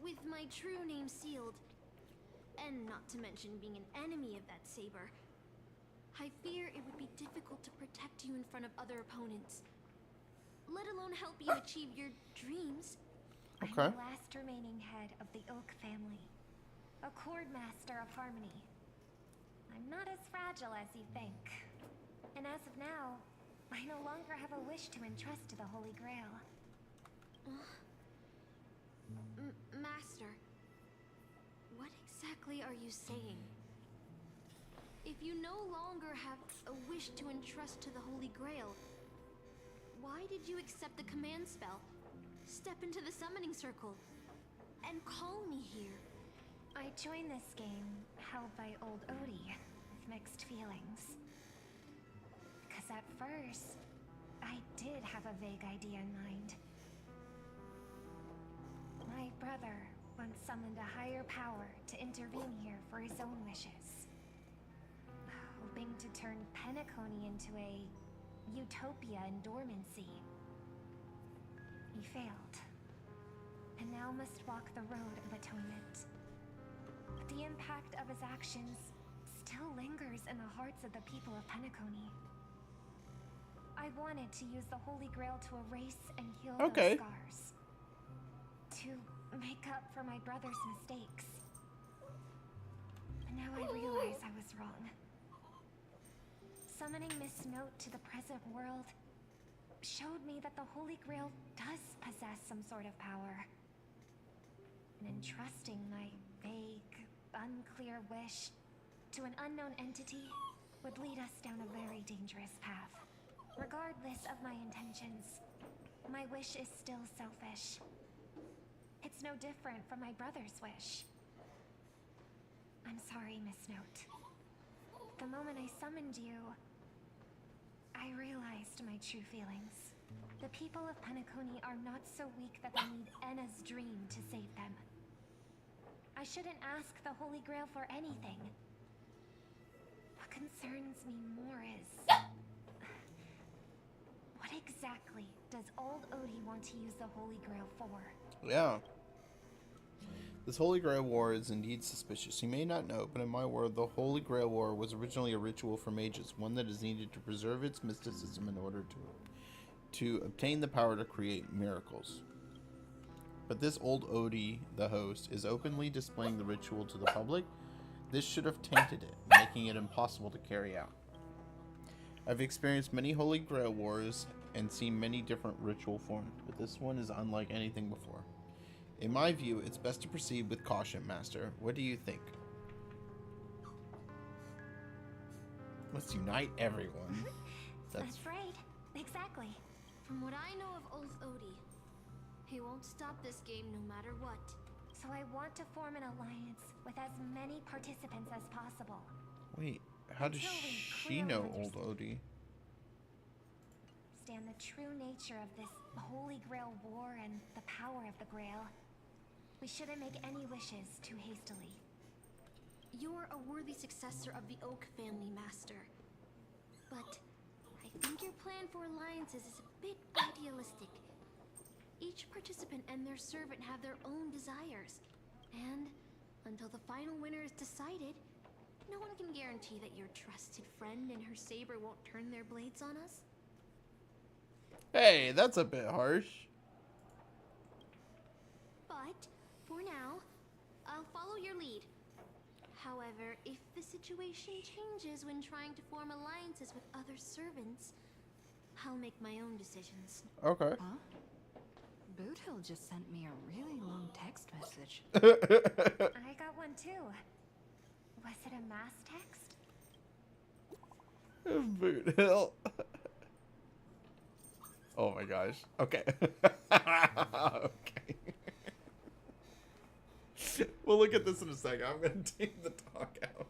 [SPEAKER 16] with my true name sealed, and not to mention being an enemy of that saber, I fear it would be difficult to protect you in front of other opponents, let alone help you achieve your dreams.
[SPEAKER 15] Okay.
[SPEAKER 2] I'm the last remaining head of the Oak family, a Chord Master of Harmony. I'm not as fragile as you think.
[SPEAKER 18] And as of now, I no longer have a wish to entrust to the Holy Grail.
[SPEAKER 16] Master, what exactly are you saying? If you no longer have a wish to entrust to the Holy Grail, why did you accept the command spell, step into the summoning circle, and call me here?
[SPEAKER 18] I joined this game, held by old Odie, with mixed feelings. Because at first, I did have a vague idea in mind. My brother once summoned a higher power to intervene here for his own wishes, hoping to turn Penacony into a utopia in dormancy. He failed, and now must walk the road of atonement. But the impact of his actions still lingers in the hearts of the people of Penacony. I wanted to use the Holy Grail to erase and heal those scars. To make up for my brother's mistakes. But now I realize I was wrong. Summoning Miss Note to the present world showed me that the Holy Grail does possess some sort of power. And entrusting my vague, unclear wish to an unknown entity would lead us down a very dangerous path. Regardless of my intentions, my wish is still selfish. It's no different from my brother's wish. I'm sorry, Miss Note. The moment I summoned you, I realized my true feelings. The people of Penacony are not so weak that they need Enna's dream to save them. I shouldn't ask the Holy Grail for anything. What concerns me more is... what exactly does old Odie want to use the Holy Grail for?
[SPEAKER 15] Yeah. This Holy Grail War is indeed suspicious. You may not know, but in my world, the Holy Grail War was originally a ritual for mages, one that is needed to preserve its mysticism in order to obtain the power to create miracles. But this old Odie, the host, is openly displaying the ritual to the public. This should have tainted it, making it impossible to carry out. I've experienced many Holy Grail Wars and seen many different ritual forms, but this one is unlike anything before. In my view, it's best to proceed with caution, Master. What do you think? Let's unite everyone.
[SPEAKER 18] That's right. Exactly.
[SPEAKER 16] From what I know of old Odie, he won't stop this game no matter what.
[SPEAKER 18] So I want to form an alliance with as many participants as possible.
[SPEAKER 15] Wait, how does she know old Odie?
[SPEAKER 18] Understand the true nature of this Holy Grail War and the power of the Grail. We shouldn't make any wishes too hastily.
[SPEAKER 16] You're a worthy successor of the Oak family, Master. But I think your plan for alliances is a bit idealistic. Each participant and their servant have their own desires. And until the final winner is decided, no one can guarantee that your trusted friend and her saber won't turn their blades on us.
[SPEAKER 15] Hey, that's a bit harsh.
[SPEAKER 16] But, for now, I'll follow your lead. However, if the situation changes when trying to form alliances with other servants, I'll make my own decisions.
[SPEAKER 15] Okay.
[SPEAKER 12] Huh? Boothill just sent me a really long text message.
[SPEAKER 18] I got one too. Was it a mass text?
[SPEAKER 15] Boot Hill. Oh my gosh. Okay. Okay. We'll look at this in a second. I'm going to take the talk out.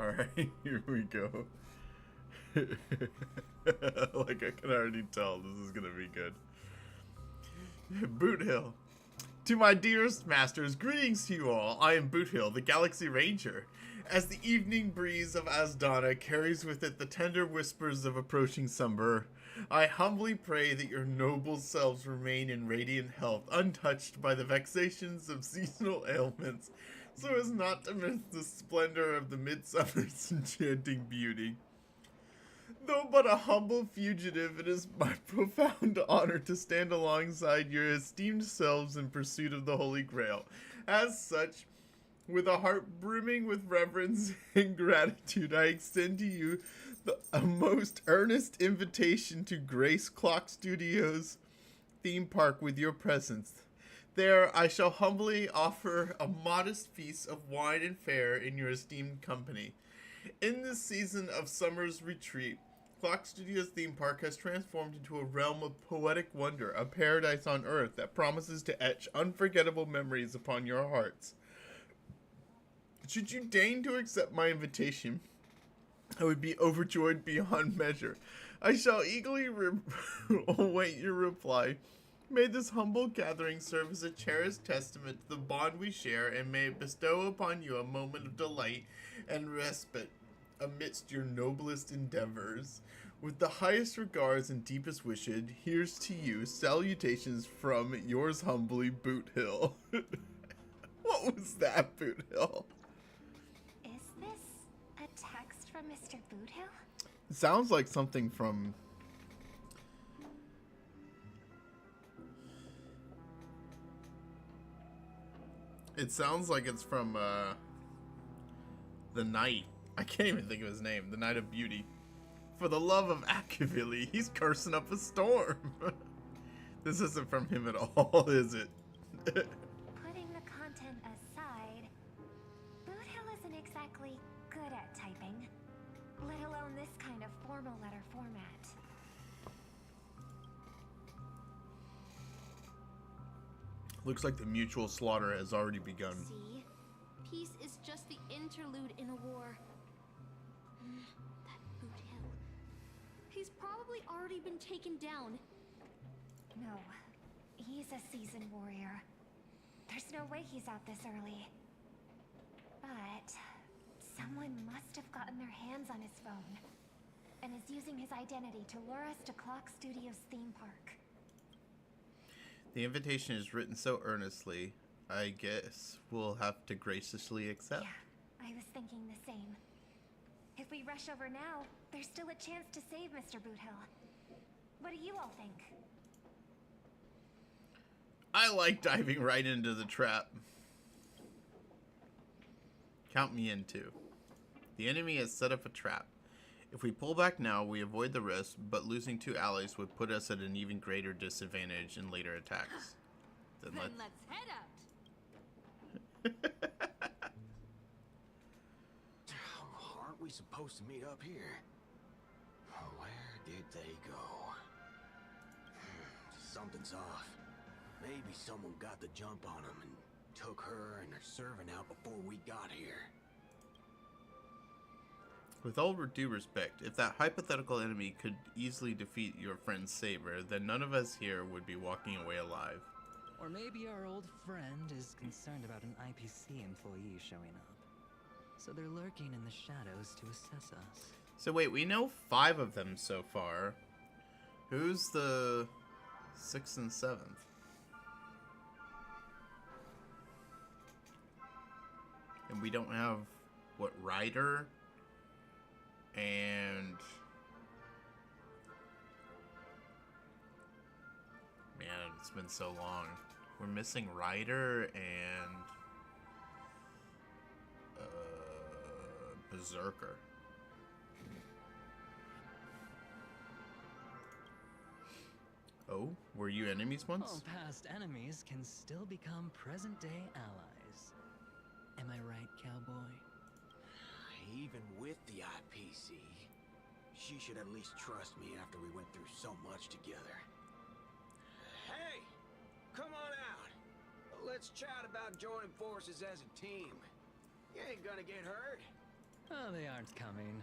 [SPEAKER 1] Alright, here we go. Like, I can already tell this is gonna be good. Boot Hill. To my dearest masters, greetings to you all. I am Boot Hill, the Galaxy Ranger. As the evening breeze of Asdana carries with it the tender whispers of approaching summer, I humbly pray that your noble selves remain in radiant health, untouched by the vexations of seasonal ailments, so as not to miss the splendor of the midsummer's enchanting beauty. Though but a humble fugitive, it is my profound honor to stand alongside your esteemed selves in pursuit of the Holy Grail. As such, with a heart brimming with reverence and gratitude, I extend to you a most earnest invitation to grace Clock Studios theme park with your presence. There, I shall humbly offer a modest feast of wine and fare in your esteemed company. In this season of summer's retreat, Clock Studios theme park has transformed into a realm of poetic wonder, a paradise on earth that promises to etch unforgettable memories upon your hearts. Should you deign to accept my invitation, I would be overjoyed beyond measure. I shall eagerly await your reply. May this humble gathering serve as a cherished testament to the bond we share, and may it bestow upon you a moment of delight and respite amidst your noblest endeavors. With the highest regards and deepest wishes, here's to you salutations from yours humbly, Boot Hill. What was that, Boot Hill?
[SPEAKER 18] Is this a text from Mr. Boothill?
[SPEAKER 1] It sounds like something from... It sounds like it's from, The Knight. I can't even think of his name. The Knight of Beauty. For the love of Akavili, he's cursing up a storm. This isn't from him at all, is it?
[SPEAKER 18] Putting the content aside, Boothill isn't exactly good at typing, let alone this kind of formal letter format.
[SPEAKER 1] Looks like the mutual slaughter has already begun.
[SPEAKER 16] See? Peace is just the interlude in a war. That Boot Hill. He's probably already been taken down.
[SPEAKER 18] No, he's a seasoned warrior. There's no way he's out this early. But someone must have gotten their hands on his phone and is using his identity to lure us to Clock Studios theme park.
[SPEAKER 1] The invitation is written so earnestly, I guess we'll have to graciously accept.
[SPEAKER 18] Yeah, I was thinking the same. If we rush over now, there's still a chance to save Mr. Boothill. What do you all think?
[SPEAKER 1] I like diving right into the trap. Count me in too. The enemy has set up a trap. If we pull back now, we avoid the risk, but losing 2 allies would put us at an even greater disadvantage in later attacks.
[SPEAKER 5] Then let's head out.
[SPEAKER 11] Aren't we supposed to meet up here? Where did they go? Something's off. Maybe someone got the jump on them and took her and her servant out before we got here.
[SPEAKER 1] With all due respect, if that hypothetical enemy could easily defeat your friend Saber, then none of us here would be walking away alive.
[SPEAKER 10] Or maybe our old friend is concerned about an IPC employee showing up. So they're lurking in the shadows to assess us.
[SPEAKER 1] So wait, we know 5 of them so far. Who's the 6th and 7th? And we don't have, what, Ryder? And... Man, it's been so long. We're missing Ryder and... Berserker. Oh, were you enemies once?
[SPEAKER 10] All past enemies can still become present-day allies. Am I right, cowboy?
[SPEAKER 11] Even with the IPC, she should at least trust me after we went through so much together. Hey! Come on out! Let's chat about joining forces as a team. You ain't gonna get hurt.
[SPEAKER 10] Oh, they aren't coming.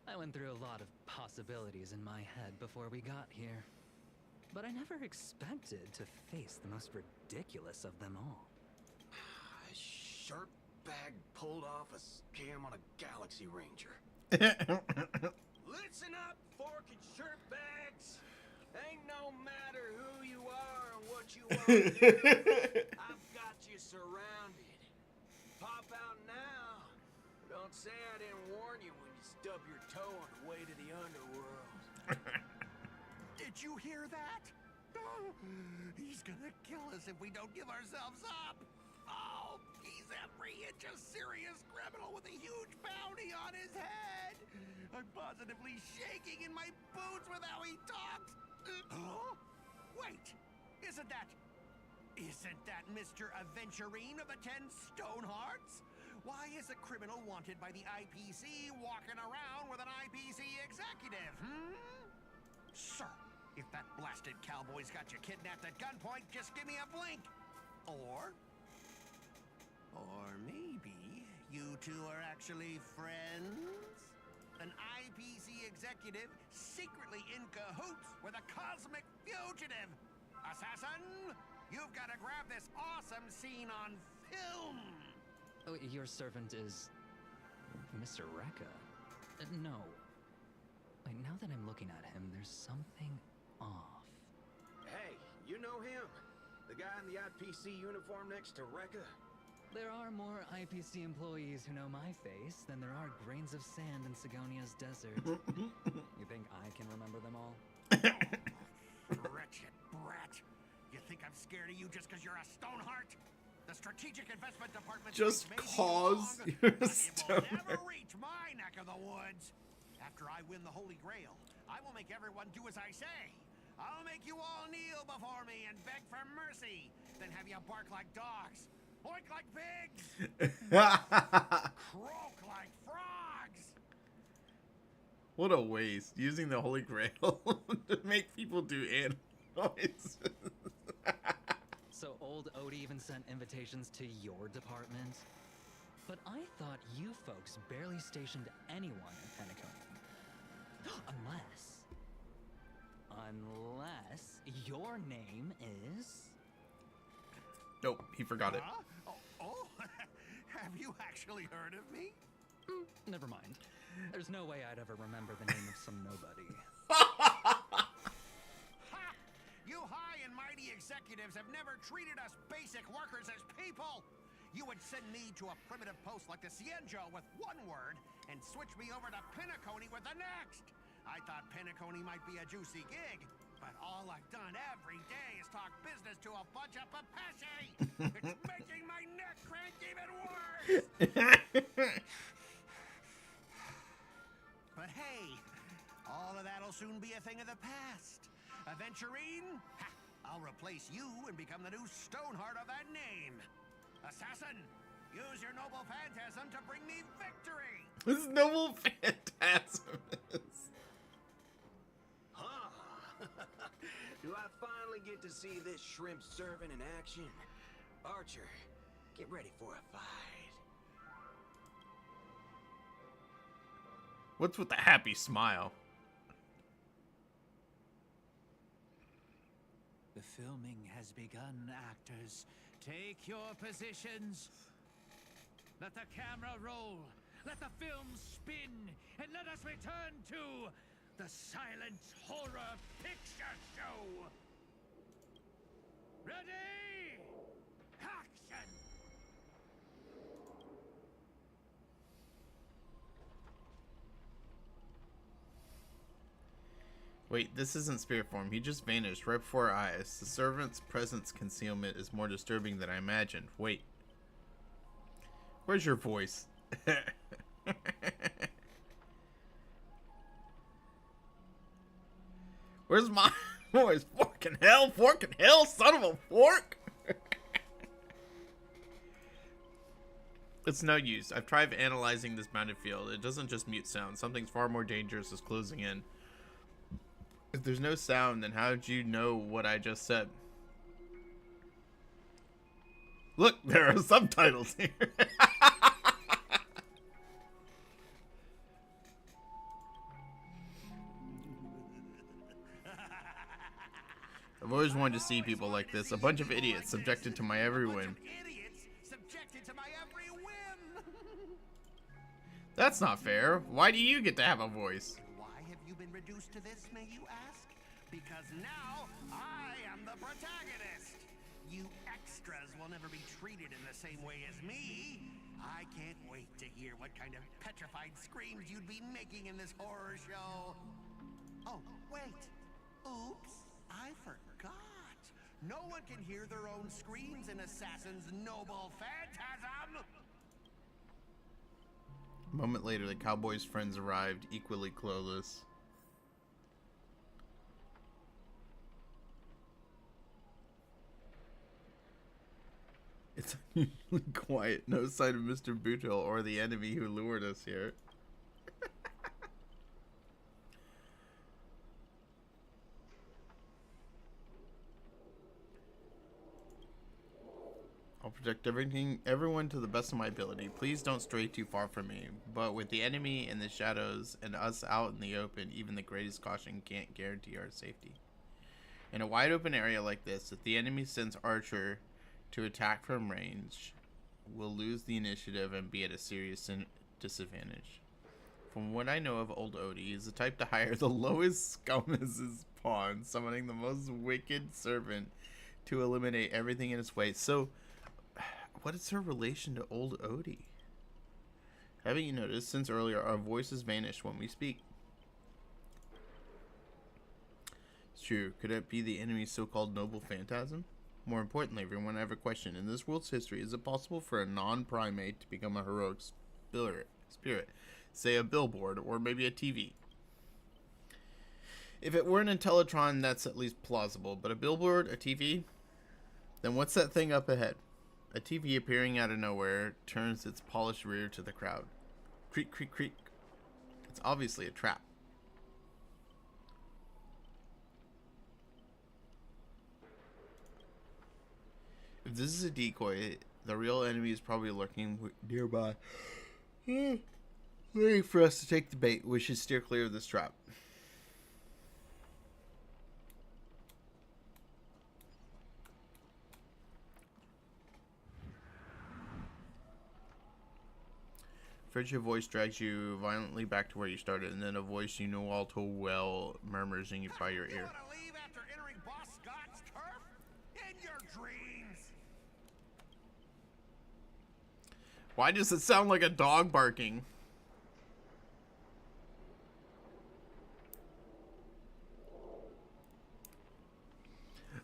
[SPEAKER 10] I went through a lot of possibilities in my head before we got here. But I never expected to face the most ridiculous of them all.
[SPEAKER 11] A shirt bag pulled off a scam on a Galaxy Ranger. Listen up, fork and shirt bags. Ain't no matter who you are or what you want to do. I've got you surrounded. Pop out now. Don't say I didn't warn you when you stub your toe on the way to the underworld.
[SPEAKER 7] Did you hear that? He's gonna kill us if we don't give ourselves up. Oh, he's every inch a serious criminal with a huge bounty on his head. I'm positively shaking in my boots with how he talks. Huh? Wait, isn't that Mr. Aventurine of the 10 Stonehearts? Why is a criminal wanted by the IPC walking around with an IPC executive, Sir, if that blasted cowboy's got you kidnapped at gunpoint, just give me a blink. Or maybe you two are actually friends? An IPC executive secretly in cahoots with a cosmic fugitive. Assassin, you've got to grab this awesome scene on film.
[SPEAKER 10] Oh, your servant is Mr. Rekka. No. Wait, now that I'm looking at him, there's something off.
[SPEAKER 11] Hey, you know him? The guy in the IPC uniform next to Rekka?
[SPEAKER 10] There are more IPC employees who know my face than there are grains of sand in Sigonia's desert. You think I can remember them all?
[SPEAKER 7] Wretched brat. You think I'm scared of you just because you're a Stoneheart? The Strategic Investment Department
[SPEAKER 15] Just
[SPEAKER 7] may be
[SPEAKER 15] cause
[SPEAKER 7] long,
[SPEAKER 15] you're a
[SPEAKER 7] but it will
[SPEAKER 15] stoner.
[SPEAKER 7] never reach my neck of the woods. After I win the Holy Grail, I will make everyone do as I say. I'll make you all kneel before me and beg for mercy, then have you bark like dogs, oink like pigs, croak like frogs.
[SPEAKER 15] What a waste, using the Holy Grail to make people do animal noises.
[SPEAKER 10] So old Odie even sent invitations to your department? But I thought you folks barely stationed anyone in Penacony. Unless your name is...
[SPEAKER 15] Nope, he forgot it.
[SPEAKER 7] Oh, have you actually heard of me?
[SPEAKER 10] Never mind. There's no way I'd ever remember the name of some nobody.
[SPEAKER 7] Ha! You high and mighty executives have never treated us basic workers as people. You would send me to a primitive post like the Cienjo with one word and switch me over to Penacony with the next. I thought Penacony might be a juicy gig, but all I've done every day is talk business to a bunch of papashi. It's making my neck crank even worse. But hey, all of that'll soon be a thing of the past. Aventurine, I'll replace you and become the new Stoneheart of that name. Assassin, use your noble phantasm to bring me victory.
[SPEAKER 15] This noble phantasm is...
[SPEAKER 11] Huh? Do I finally get to see this shrimp servant in action? Archer, get ready for a fight.
[SPEAKER 1] What's with the happy smile?
[SPEAKER 9] The filming has begun, actors. Take your positions. Let the camera roll. Let the film spin. And let us return to the silent horror picture show. Ready? Action!
[SPEAKER 1] Wait, this isn't spirit form. He just vanished right before our eyes. The servant's presence concealment is more disturbing than I imagined. Wait. Where's your voice? Where's my voice? Forking hell, son of a fork! It's no use. I've tried analyzing this bounded field. It doesn't just mute sound. Something's far more dangerous is closing in. If there's no sound, then how did you know what I just said? Look, there are subtitles here. I've always wanted to see people like this. A bunch of idiots subjected to my every whim. That's not fair. Why do you get to have a voice?
[SPEAKER 7] Why have you been reduced to this, may you ask? Because now I am the protagonist. You extras will never be treated in the same way as me. I can't wait to hear what kind of petrified screams you'd be making in this horror show. Oh, wait. Oops, I forgot. No one can hear their own screams in Assassin's Noble Phantasm.
[SPEAKER 1] A moment later, the cowboy's friends arrived, equally clothless. It's unusually quiet. No sign of Mr. Butel or the enemy who lured us here. I'll protect everyone to the best of my ability. Please don't stray too far from me. But with the enemy in the shadows and us out in the open, even the greatest caution can't guarantee our safety. In a wide open area like this, if the enemy sends Archer to attack from range, we'll lose the initiative and be at a serious disadvantage. From what I know of old Odie, he's the type to hire the lowest scum as his pawn, summoning the most wicked servant to eliminate everything in its way. So, what is her relation to old Odie? Haven't you noticed, since earlier, our voices vanish when we speak? It's true. Could it be the enemy's so-called noble phantasm? More importantly, everyone, I have a question. In this world's history, is it possible for a non-primate to become a heroic spirit? Say a billboard, or maybe a TV. If it were an Intellatron, that's at least plausible. But a billboard, a TV? Then what's that thing up ahead? A TV appearing out of nowhere turns its polished rear to the crowd. Creak, creak, creak. It's obviously a trap. If this is a decoy, the real enemy is probably lurking nearby. Waiting for us to take the bait. We should steer clear of this trap. Frigid voice drags you violently back to where you started, and then a voice you know all too well murmurs in by your ear.
[SPEAKER 7] Want to leave after entering Boss Scott's turf? In your dreams.
[SPEAKER 1] Why does it sound like a dog barking?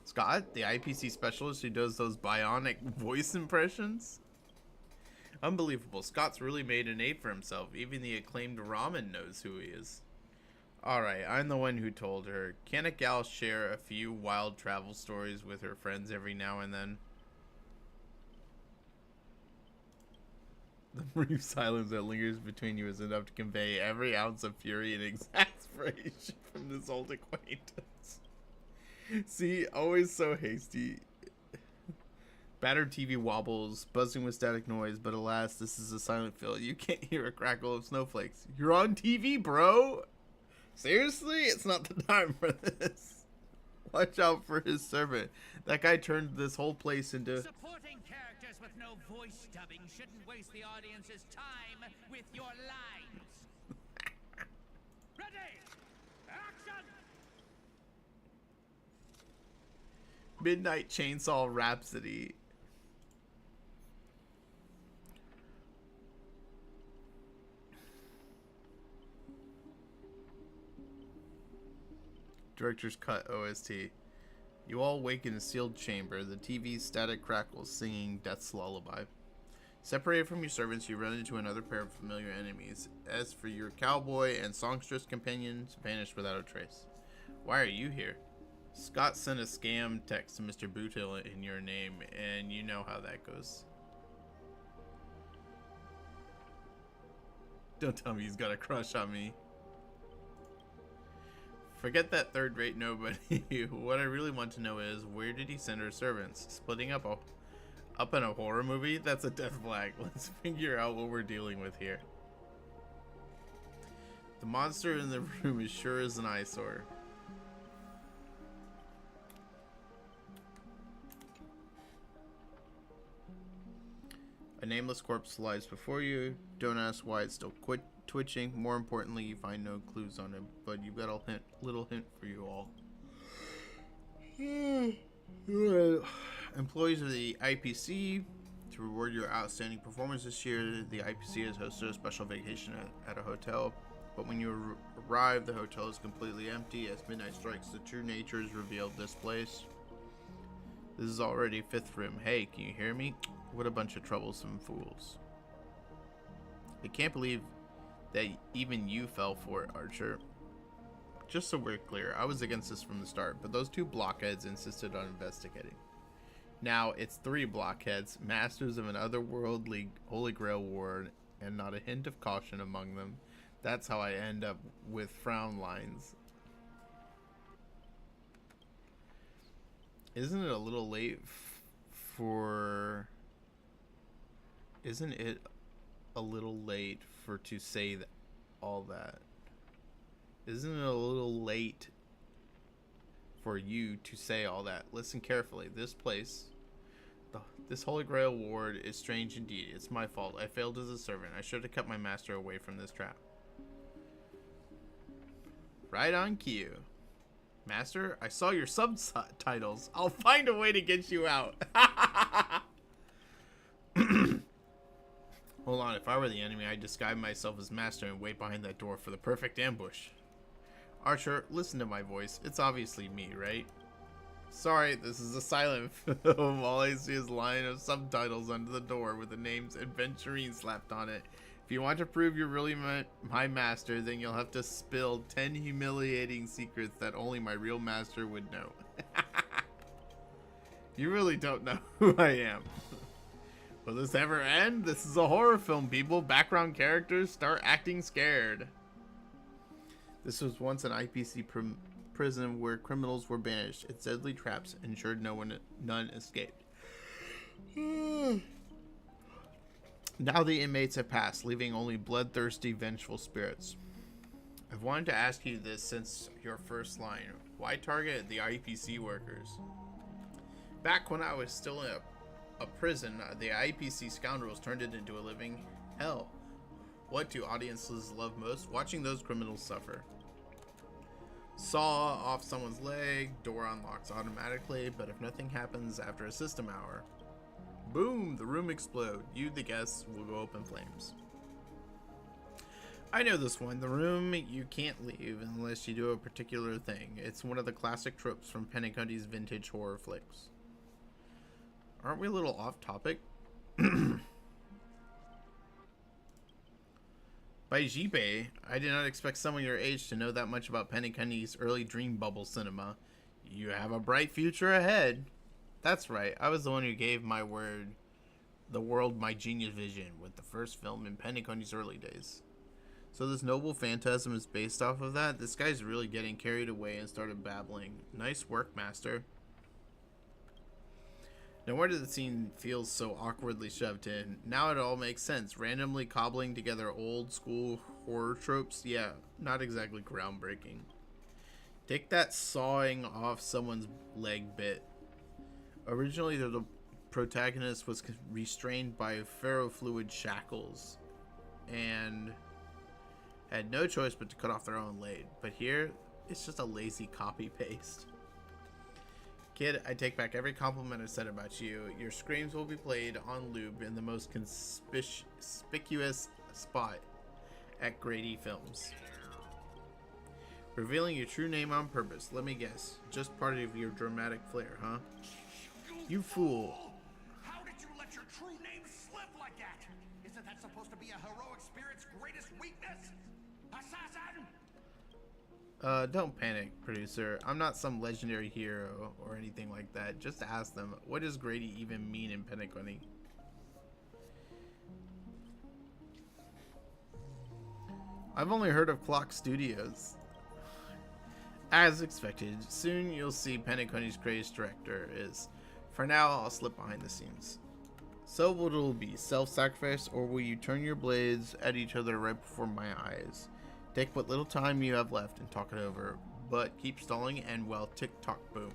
[SPEAKER 1] Scott, the IPC specialist who does those bionic voice impressions? Unbelievable. Scott's really made a name for himself. Even the acclaimed Ramen knows who he is. Alright, I'm the one who told her. Can a gal share a few wild travel stories with her friends every now and then? The brief silence that lingers between you is enough to convey every ounce of fury and exasperation from this old acquaintance. See, always so hasty. Battered TV wobbles, buzzing with static noise, but alas, this is a silent field. You can't hear a crackle of snowflakes. You're on TV, bro! Seriously? It's not the time for this. Watch out for his servant. That guy turned this whole place into...
[SPEAKER 9] Supporting characters with no voice dubbing shouldn't waste the audience's time with your lines. Ready! Action!
[SPEAKER 1] Midnight Chainsaw Rhapsody. Director's Cut OST. You all wake in a sealed chamber, the TV's static crackles singing Death's Lullaby. Separated from your servants, you run into another pair of familiar enemies. As for your cowboy and songstress companions, vanished without a trace. Why are you here? Scott sent a scam text to Mr. Butel in your name, and you know how that goes. Don't tell me he's got a crush on me. Forget that third-rate nobody. What I really want to know is, where did he send her servants? Splitting up in a horror movie? That's a death flag. Let's figure out what we're dealing with here. The monster in the room is sure as an eyesore.
[SPEAKER 15] nameless corpse lies before you. Don't ask why it's still twitching. More importantly, you find no clues on it, but you've got a little hint for you all. Employees of the IPC, to reward your outstanding performance this year, the IPC has hosted a special vacation at a hotel. But when you arrive, the hotel is completely empty. As midnight strikes, the true nature is revealed this place. This is already fifth room. Hey, can you hear me? What a bunch of troublesome fools. I can't believe that even you fell for it, Archer. Just so we're clear, I was against this from the start, but those two blockheads insisted on investigating. Now it's 3 blockheads, masters of an otherworldly Holy Grail war, and not a hint of caution among them. That's how I end up with frown lines. Isn't it a little late for... Isn't it a little late for to say all that? Isn't it a little late for you to say all that? Listen carefully. This place, this Holy Grail ward is strange indeed. It's my fault. I failed as a servant. I should have kept my master away from this trap. Right on cue. Master, I saw your subtitles. I'll find a way to get you out. Hold on, if I were the enemy, I'd disguise myself as master and wait behind that door for the perfect ambush. Archer, listen to my voice. It's obviously me, right? Sorry, this is a silent film. All I see is a line of subtitles under the door with the names Adventurine slapped on it. If you want to prove you're really my master, then you'll have to spill 10 humiliating secrets that only my real master would know. You really don't know who I am. Will this ever end? This is a horror film, people. Background characters start acting scared. This was once an IPC prison where criminals were banished. Its deadly traps ensured none escaped. Now the inmates have passed, leaving only bloodthirsty, vengeful spirits. I've wanted to ask you this since your first line. Why target the IPC workers? Back when I was still in a prison, the IPC scoundrels turned it into a living hell. What do audiences love most? Watching those criminals suffer. Saw off someone's leg, door unlocks automatically, but if nothing happens after a system hour, boom, the room explodes. You, the guests, will go up in flames. I know this one. The room you can't leave unless you do a particular thing. It's one of the classic tropes from Penacundy's vintage horror flicks. Aren't we a little off topic? By Jibe, I did not expect someone your age to know that much about Penacundy's early dream bubble cinema. You have a bright future ahead. That's right, I was the one who gave the world my genius vision with the first film in Penacundy's early days. So this noble phantasm is based off of that? This guy's really getting carried away and started babbling. Nice work, master. No wonder the scene feels so awkwardly shoved in. Now it all makes sense. Randomly cobbling together old school horror tropes? Yeah, not exactly groundbreaking. Take that sawing off someone's leg bit. Originally, the protagonist was restrained by ferrofluid shackles and had no choice but to cut off their own leg. But here, it's just a lazy copy-paste. Kid, I take back every compliment I said about you. Your screams will be played on loop in the most conspicuous spot at Grady Films. Revealing your true name on purpose. Let me guess. Just part of your dramatic flair, huh? You fool.
[SPEAKER 7] How did you let your true name slip like that? Isn't that supposed to be a heroic spirit's greatest weakness? Assassin!
[SPEAKER 15] Don't panic, producer. I'm not some legendary hero or anything like that. Just ask them, what does Grady even mean in Penacundy? I've only heard of Clock Studios. As expected, soon you'll see Penacundy's greatest director is. For now, I'll slip behind the scenes. So what will it be, self-sacrifice, or will you turn your blades at each other right before my eyes? Take what little time you have left and talk it over, but keep stalling and well, tick-tock boom.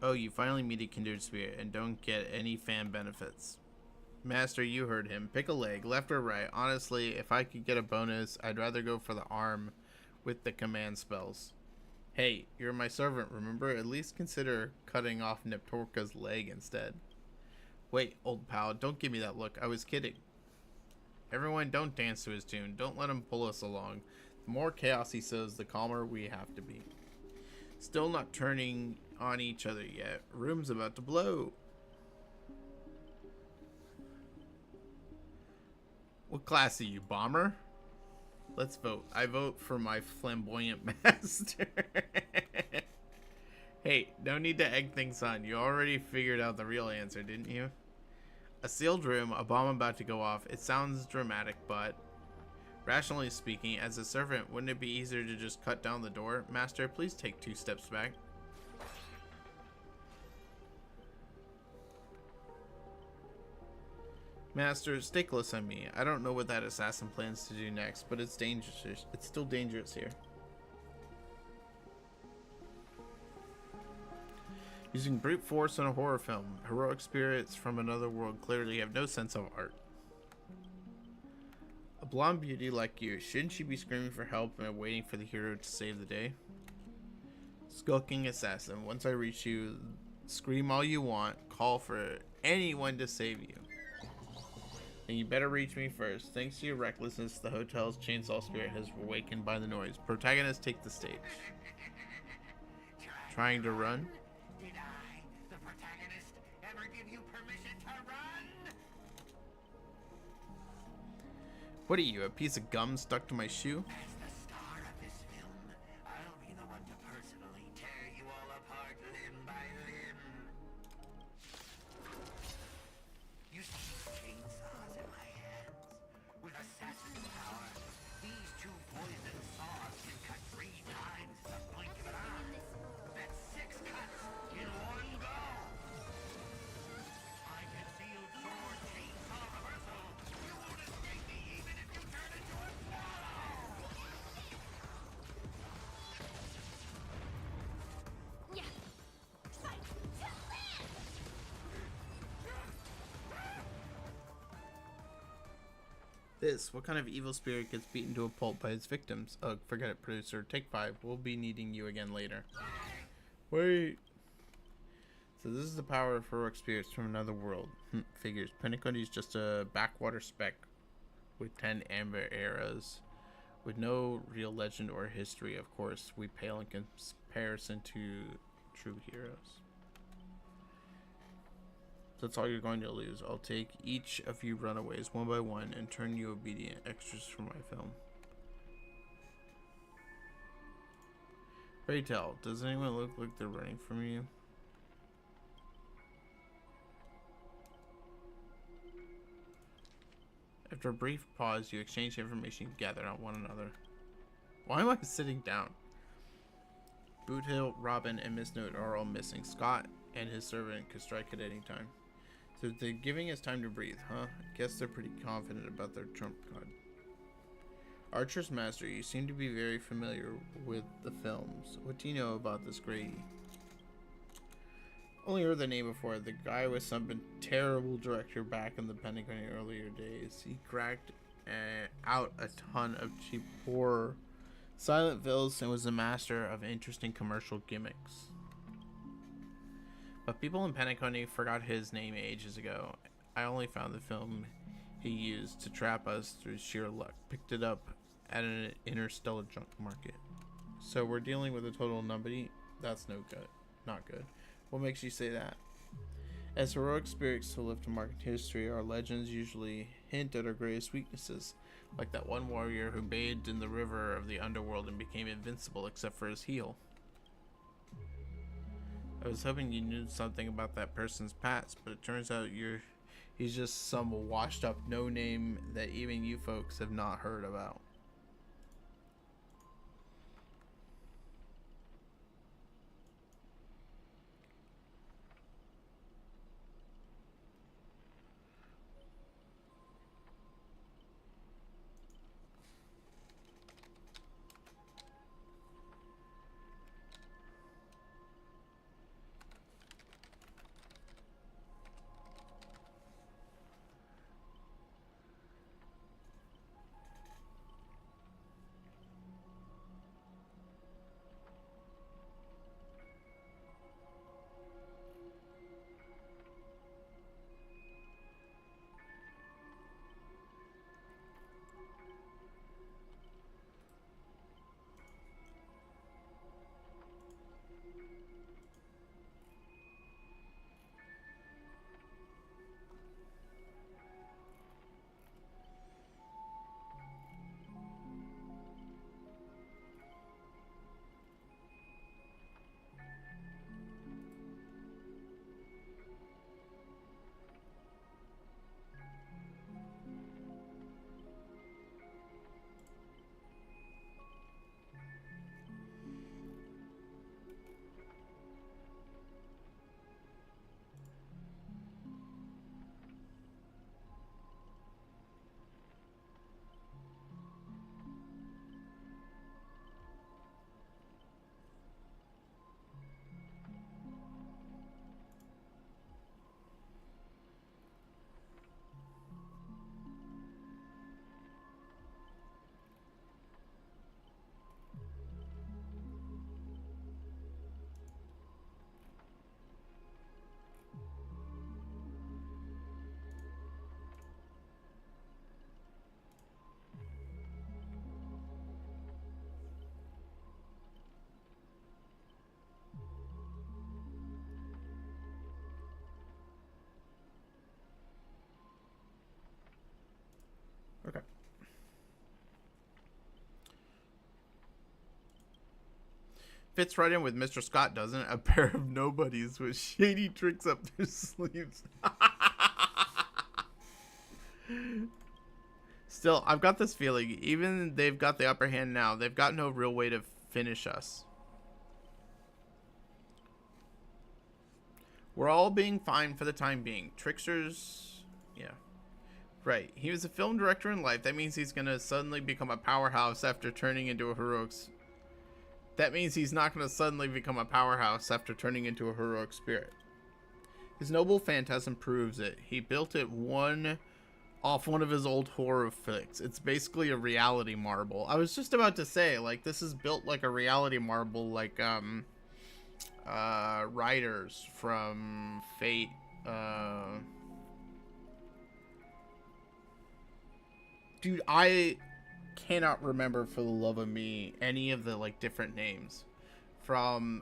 [SPEAKER 1] Oh, you finally meet a kindred spirit and don't get any fan benefits. Master, you heard him. Pick a leg, left or right. Honestly, if I could get a bonus, I'd rather go for the arm with the command spells. Hey, you're my servant, remember? At least consider cutting off Neptorka's leg instead. Wait, old pal, don't give me that look. I was kidding. Everyone, don't dance to his tune. Don't let him pull us along. The more chaos he sows, the calmer we have to be. Still not turning on each other yet. Room's about to blow. What class are you, bomber? Let's vote. I vote for my flamboyant master. Hey, no need to egg things on. You already figured out the real answer, didn't you? A sealed room, a bomb about to go off. It sounds dramatic, but rationally speaking, as a servant, wouldn't it be easier to just cut down the door? Master, please take 2 steps back. Master, stay close on me. I don't know what that assassin plans to do next, but it's dangerous. It's still dangerous here. Using brute force in a horror film. Heroic spirits from another world clearly have no sense of art. A blonde beauty like you, shouldn't she be screaming for help and waiting for the hero to save the day? Skulking assassin, once I reach you, scream all you want, call for anyone to save you. Then you better reach me first. Thanks to your recklessness, the hotel's chainsaw spirit has awakened by the noise. Protagonist, take the stage. Trying to run?
[SPEAKER 9] Did I, the protagonist, ever give you permission to run?
[SPEAKER 1] What are you, a piece of gum stuck to my shoe?
[SPEAKER 9] As the star of this film, I'll be the one to personally tear you all apart limb by limb. You see chainsaws in my hands? With assassin's power, these 2 poison saws can cut 3 times the blink of an eye. That's 6 cuts in one go. I can shield sword chainsaw reversal. You won't escape me even if you turn into a swallow.
[SPEAKER 1] What kind of evil spirit gets beaten to a pulp by its victims? Ugh, forget it, producer. Take 5. We'll be needing you again later. Wait. So this is the power of heroic spirits from another world. Figures. Penacony's just a backwater speck with 10 amber eras. With no real legend or history, of course. We pale in comparison to true heroes. That's all you're going to lose. I'll take each of you runaways one by one and turn you obedient extras for my film. Pray tell, does anyone look like they're running from you? After a brief pause, you exchange information gathered on one another. Why am I sitting down? Boothill, Robin, and Miss Note are all missing. Scott and his servant could strike at any time. So they're giving us time to breathe, huh? Guess they're pretty confident about their trump card. Archer's Master, you seem to be very familiar with the films. What do you know about this Grady? Only heard the name before. The guy was some terrible director back in the Pentagon earlier days. He cracked out a ton of cheap horror silent films and was a master of interesting commercial gimmicks. But people in Penacony forgot his name ages ago. I only found the film he used to trap us through sheer luck. Picked it up at an interstellar junk market. So we're dealing with a total numbody? That's no good. Not good. What makes you say that? As heroic spirits to lift to market history, our legends usually hint at our greatest weaknesses. Like that one warrior who bathed in the river of the underworld and became invincible except for his heel. I was hoping you knew something about that person's past, but it turns out he's just some washed up no name that even you folks have not heard about. Fits right in with Mr. Scott, doesn't it? A pair of nobodies with shady tricks up their sleeves. Still, I've got this feeling, even they've got the upper hand now, they've got no real way to finish us. We're all being fine for the time being. Tricksters, yeah. Right, he was a film director in life. That means he's gonna suddenly become a powerhouse after turning into a heroic... That means he's not gonna suddenly become a powerhouse after turning into a heroic spirit. His noble phantasm proves it. He built it off one of his old horror flicks. It's basically a reality marble. I was just about to say, like, this is built like a reality marble, like, Riders from Fate, dude, I cannot remember for the love of me any of the, like, different names from,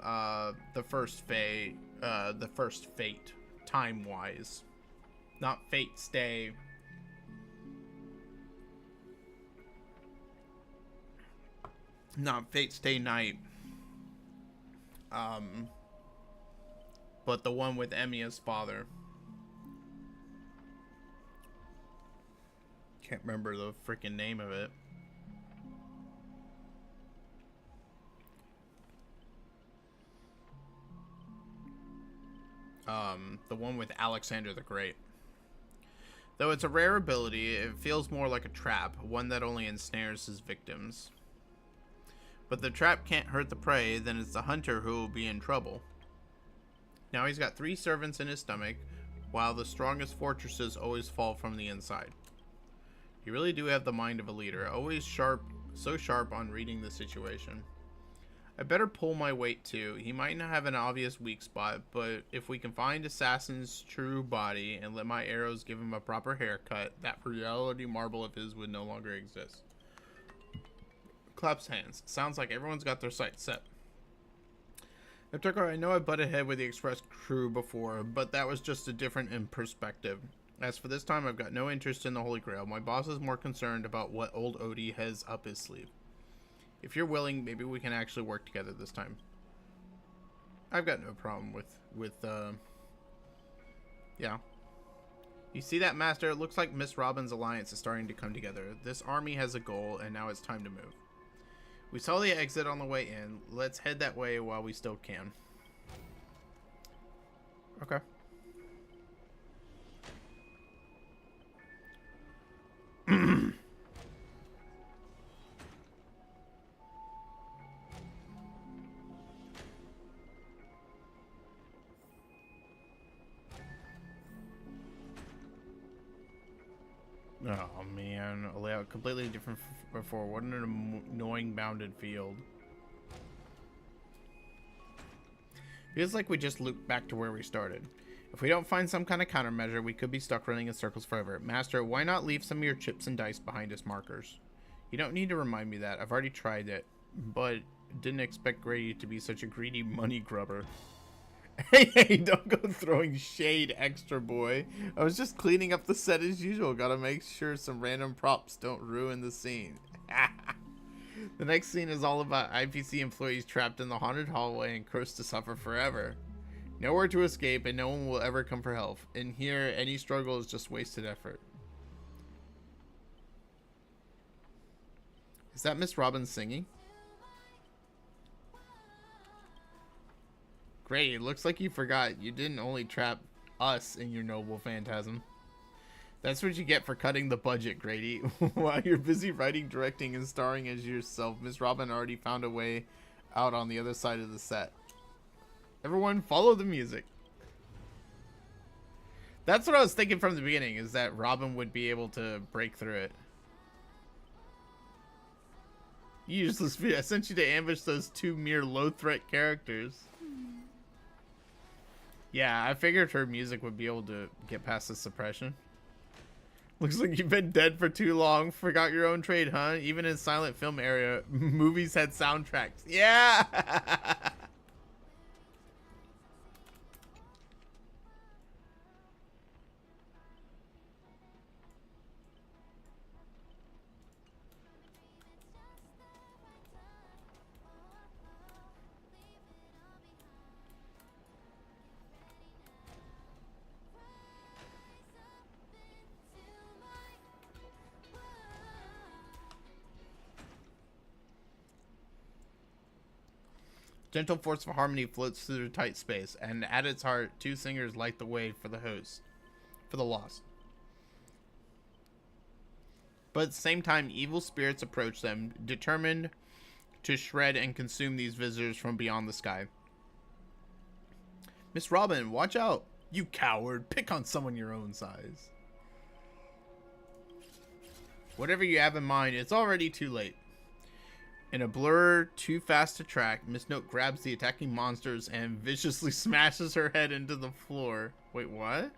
[SPEAKER 1] the first Fate, time-wise. Not Fate Stay. Not Fate Stay Night. But the one with Emiya's father. Can't remember the freaking name of it. The one with Alexander the Great. Though it's a rare ability, it feels more like a trap, one that only ensnares his victims. But the trap can't hurt the prey, then it's the hunter who will be in trouble. Now he's got 3 servants in his stomach, while the strongest fortresses always fall from the inside. You really do have the mind of a leader, always sharp, so sharp on reading the situation. I better pull my weight too. He might not have an obvious weak spot, but if we can find Assassin's true body and let my arrows give him a proper haircut, that reality marble of his would no longer exist. Claps hands. Sounds like everyone's got their sights set. I know I butted head with the Express crew before, but that was just a different in perspective. As for this time, I've got no interest in the Holy Grail. My boss is more concerned about what old Odie has up his sleeve. If you're willing, maybe we can actually work together this time. I've got no problem yeah. You see that, Master? It looks like Miss Robin's alliance is starting to come together. This army has a goal, and now it's time to move. We saw the exit on the way in. Let's head that way while we still can. Okay. Oh man, a layout completely different before. What an annoying bounded field. Feels like we just looped back to where we started. If we don't find some kind of countermeasure, we could be stuck running in circles forever. Master, why not leave some of your chips and dice behind as markers? You don't need to remind me that. I've already tried it, but didn't expect Grady to be such a greedy money grubber. Hey, don't go throwing shade, extra boy. I was just cleaning up the set as usual. Gotta make sure some random props don't ruin the scene. The next scene is all about IPC employees trapped in the haunted hallway and cursed to suffer forever. Nowhere to escape and no one will ever come for help. In here, any struggle is just wasted effort. Is that Miss Robin singing? Great, it looks like you forgot. You didn't only trap us in your noble phantasm. That's what you get for cutting the budget, Grady. While you're busy writing, directing, and starring as yourself, Miss Robin already found a way out on the other side of the set. Everyone, follow the music. That's what I was thinking from the beginning, is that Robin would be able to break through it. Useless feat. I sent you to ambush those 2 mere low-threat characters. Yeah, I figured her music would be able to get past the suppression. Looks like you've been dead for too long. Forgot your own trade, huh? Even in silent film area, movies had soundtracks. Yeah! Gentle force of harmony floats through the tight space, and at its heart, two singers light the way for the host, for the lost. But at the same time, evil spirits approach them, determined to shred and consume these visitors from beyond the sky. Miss Robin, watch out! You coward! Pick on someone your own size. Whatever you have in mind, it's already too late. In a blur too fast to track, Miss Note grabs the attacking monsters and viciously smashes her head into the floor. Wait, what?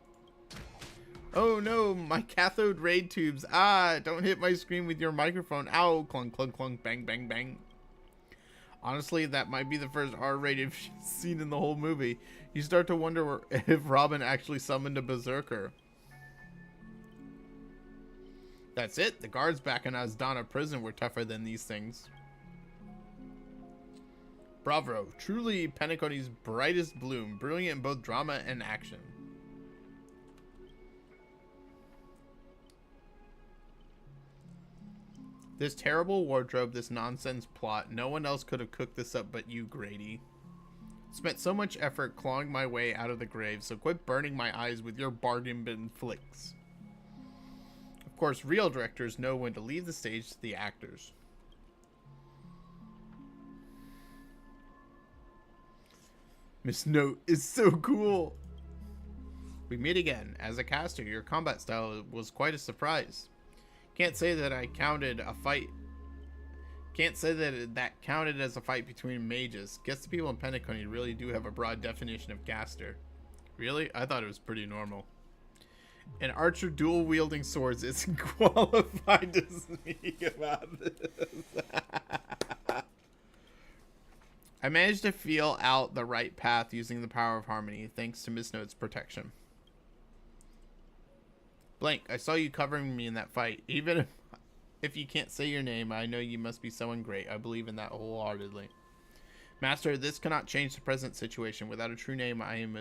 [SPEAKER 1] Oh no, my cathode ray tubes. Ah, don't hit my screen with your microphone. Ow, clunk, clunk, clunk, bang, bang, bang. Honestly, that might be the first R-rated scene in the whole movie. You start to wonder if Robin actually summoned a berserker. That's it. The guards back in Asdana prison were tougher than these things. Bravo. Truly Penacony's brightest bloom. Brilliant in both drama and action. This terrible wardrobe, this nonsense plot, no one else could have cooked this up but you, Grady. Spent so much effort clawing my way out of the grave, so quit burning my eyes with your bargain bin flicks. Of course, real directors know when to leave the stage to the actors. Miss Note is so cool! We meet again. As a caster, your combat style was quite a surprise. Can't say that I counted a fight. Can't say that counted as a fight between mages. Guess the people in Penacony really do have a broad definition of caster. Really? I thought it was pretty normal. An archer dual wielding swords isn't qualified to speak about this. I managed to feel out the right path using the power of harmony, thanks to Miss Note's protection. Blank, I saw you covering me in that fight. Even if you can't say your name, I know you must be someone great. I believe in that wholeheartedly. Master, this cannot change the present situation. Without a true name, I am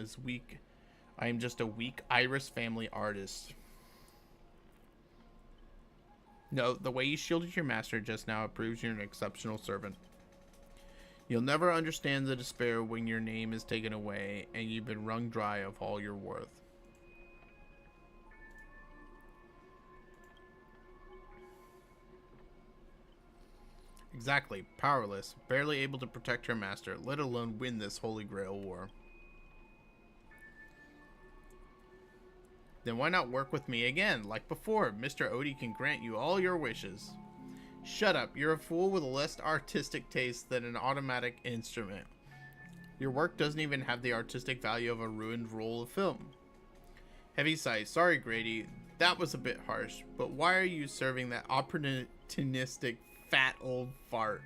[SPEAKER 1] just a weak Iris family artist. No, the way you shielded your master just now proves you're an exceptional servant. You'll never understand the despair when your name is taken away and you've been wrung dry of all your worth. Exactly, powerless, barely able to protect her master, let alone win this Holy Grail war. Then why not work with me again, like before? Mr. Odie can grant you all your wishes. Shut up, you're a fool with a less artistic taste than an automatic instrument. Your work doesn't even have the artistic value of a ruined roll of film. Heavy sigh, sorry Grady, that was a bit harsh, but why are you serving that opportunistic fat old fart?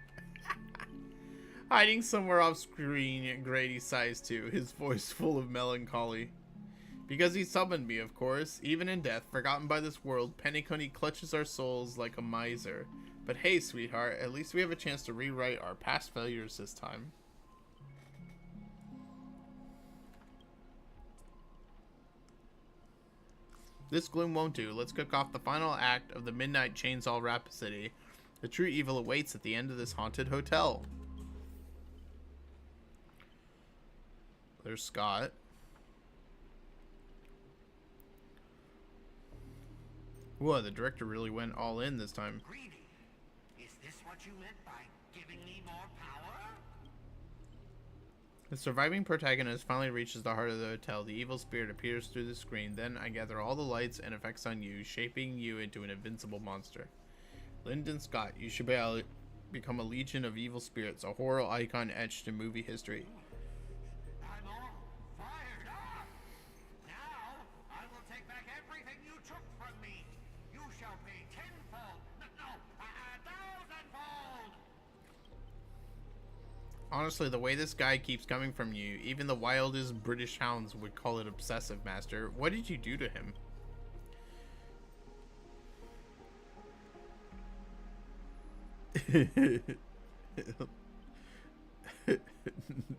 [SPEAKER 1] Hiding somewhere off screen, Grady sighs too, his voice full of melancholy. Because he summoned me, of course. Even in death, forgotten by this world, Penacony clutches our souls like a miser. But hey, sweetheart, at least we have a chance to rewrite our past failures this time. This gloom won't do. Let's cook off the final act of the Midnight Chainsaw Rhapsody. The true evil awaits at the end of this haunted hotel. There's Scott. Whoa, the director really went all in this time.
[SPEAKER 9] Greedy, is this what you meant by giving me more power?
[SPEAKER 1] The surviving protagonist finally reaches the heart of the hotel. The evil spirit appears through the screen. Then I gather all the lights and effects on you, shaping you into an invincible monster. Lyndon Scott, you should become a legion of evil spirits, a horror icon etched in movie history.
[SPEAKER 9] I'm all fired up. Now I will take back everything you took from me. You shall pay tenfold. No, 1,000-fold.
[SPEAKER 1] Honestly, the way this guy keeps coming from you, even the wildest British hounds would call it obsessive, Master. What did you do to him?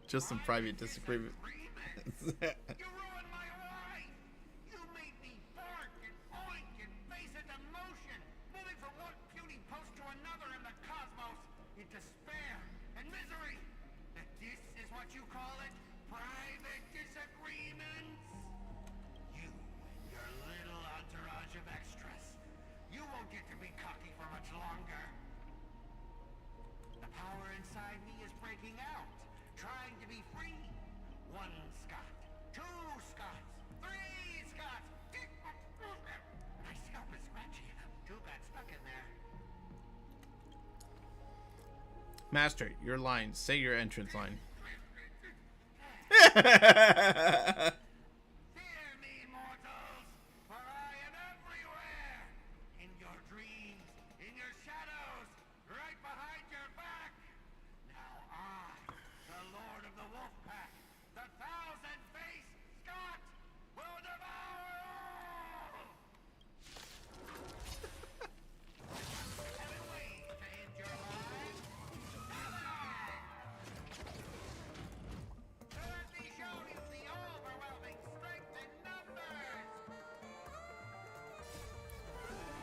[SPEAKER 1] Just some private disagreement.
[SPEAKER 9] You ruined my life. You made me bark and oink and face into motion, moving from one puny post to another in the cosmos, in despair and misery. And this is
[SPEAKER 1] Master, your line. Say your entrance line.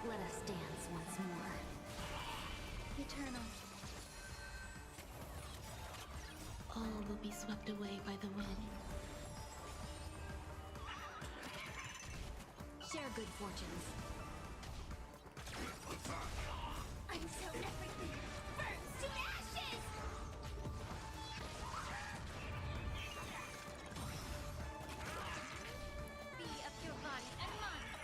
[SPEAKER 2] Let us dance once more.
[SPEAKER 19] Eternal. All will be swept away by the wind.
[SPEAKER 2] Share good fortunes. Until everything burns to ashes! Be of your body and mind.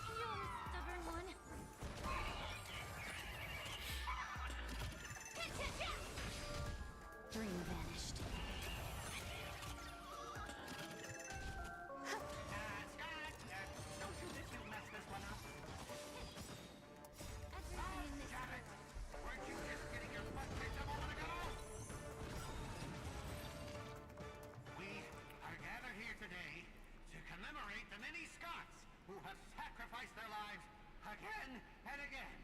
[SPEAKER 2] You're a stubborn one. Dream vanished.
[SPEAKER 7] Again and again.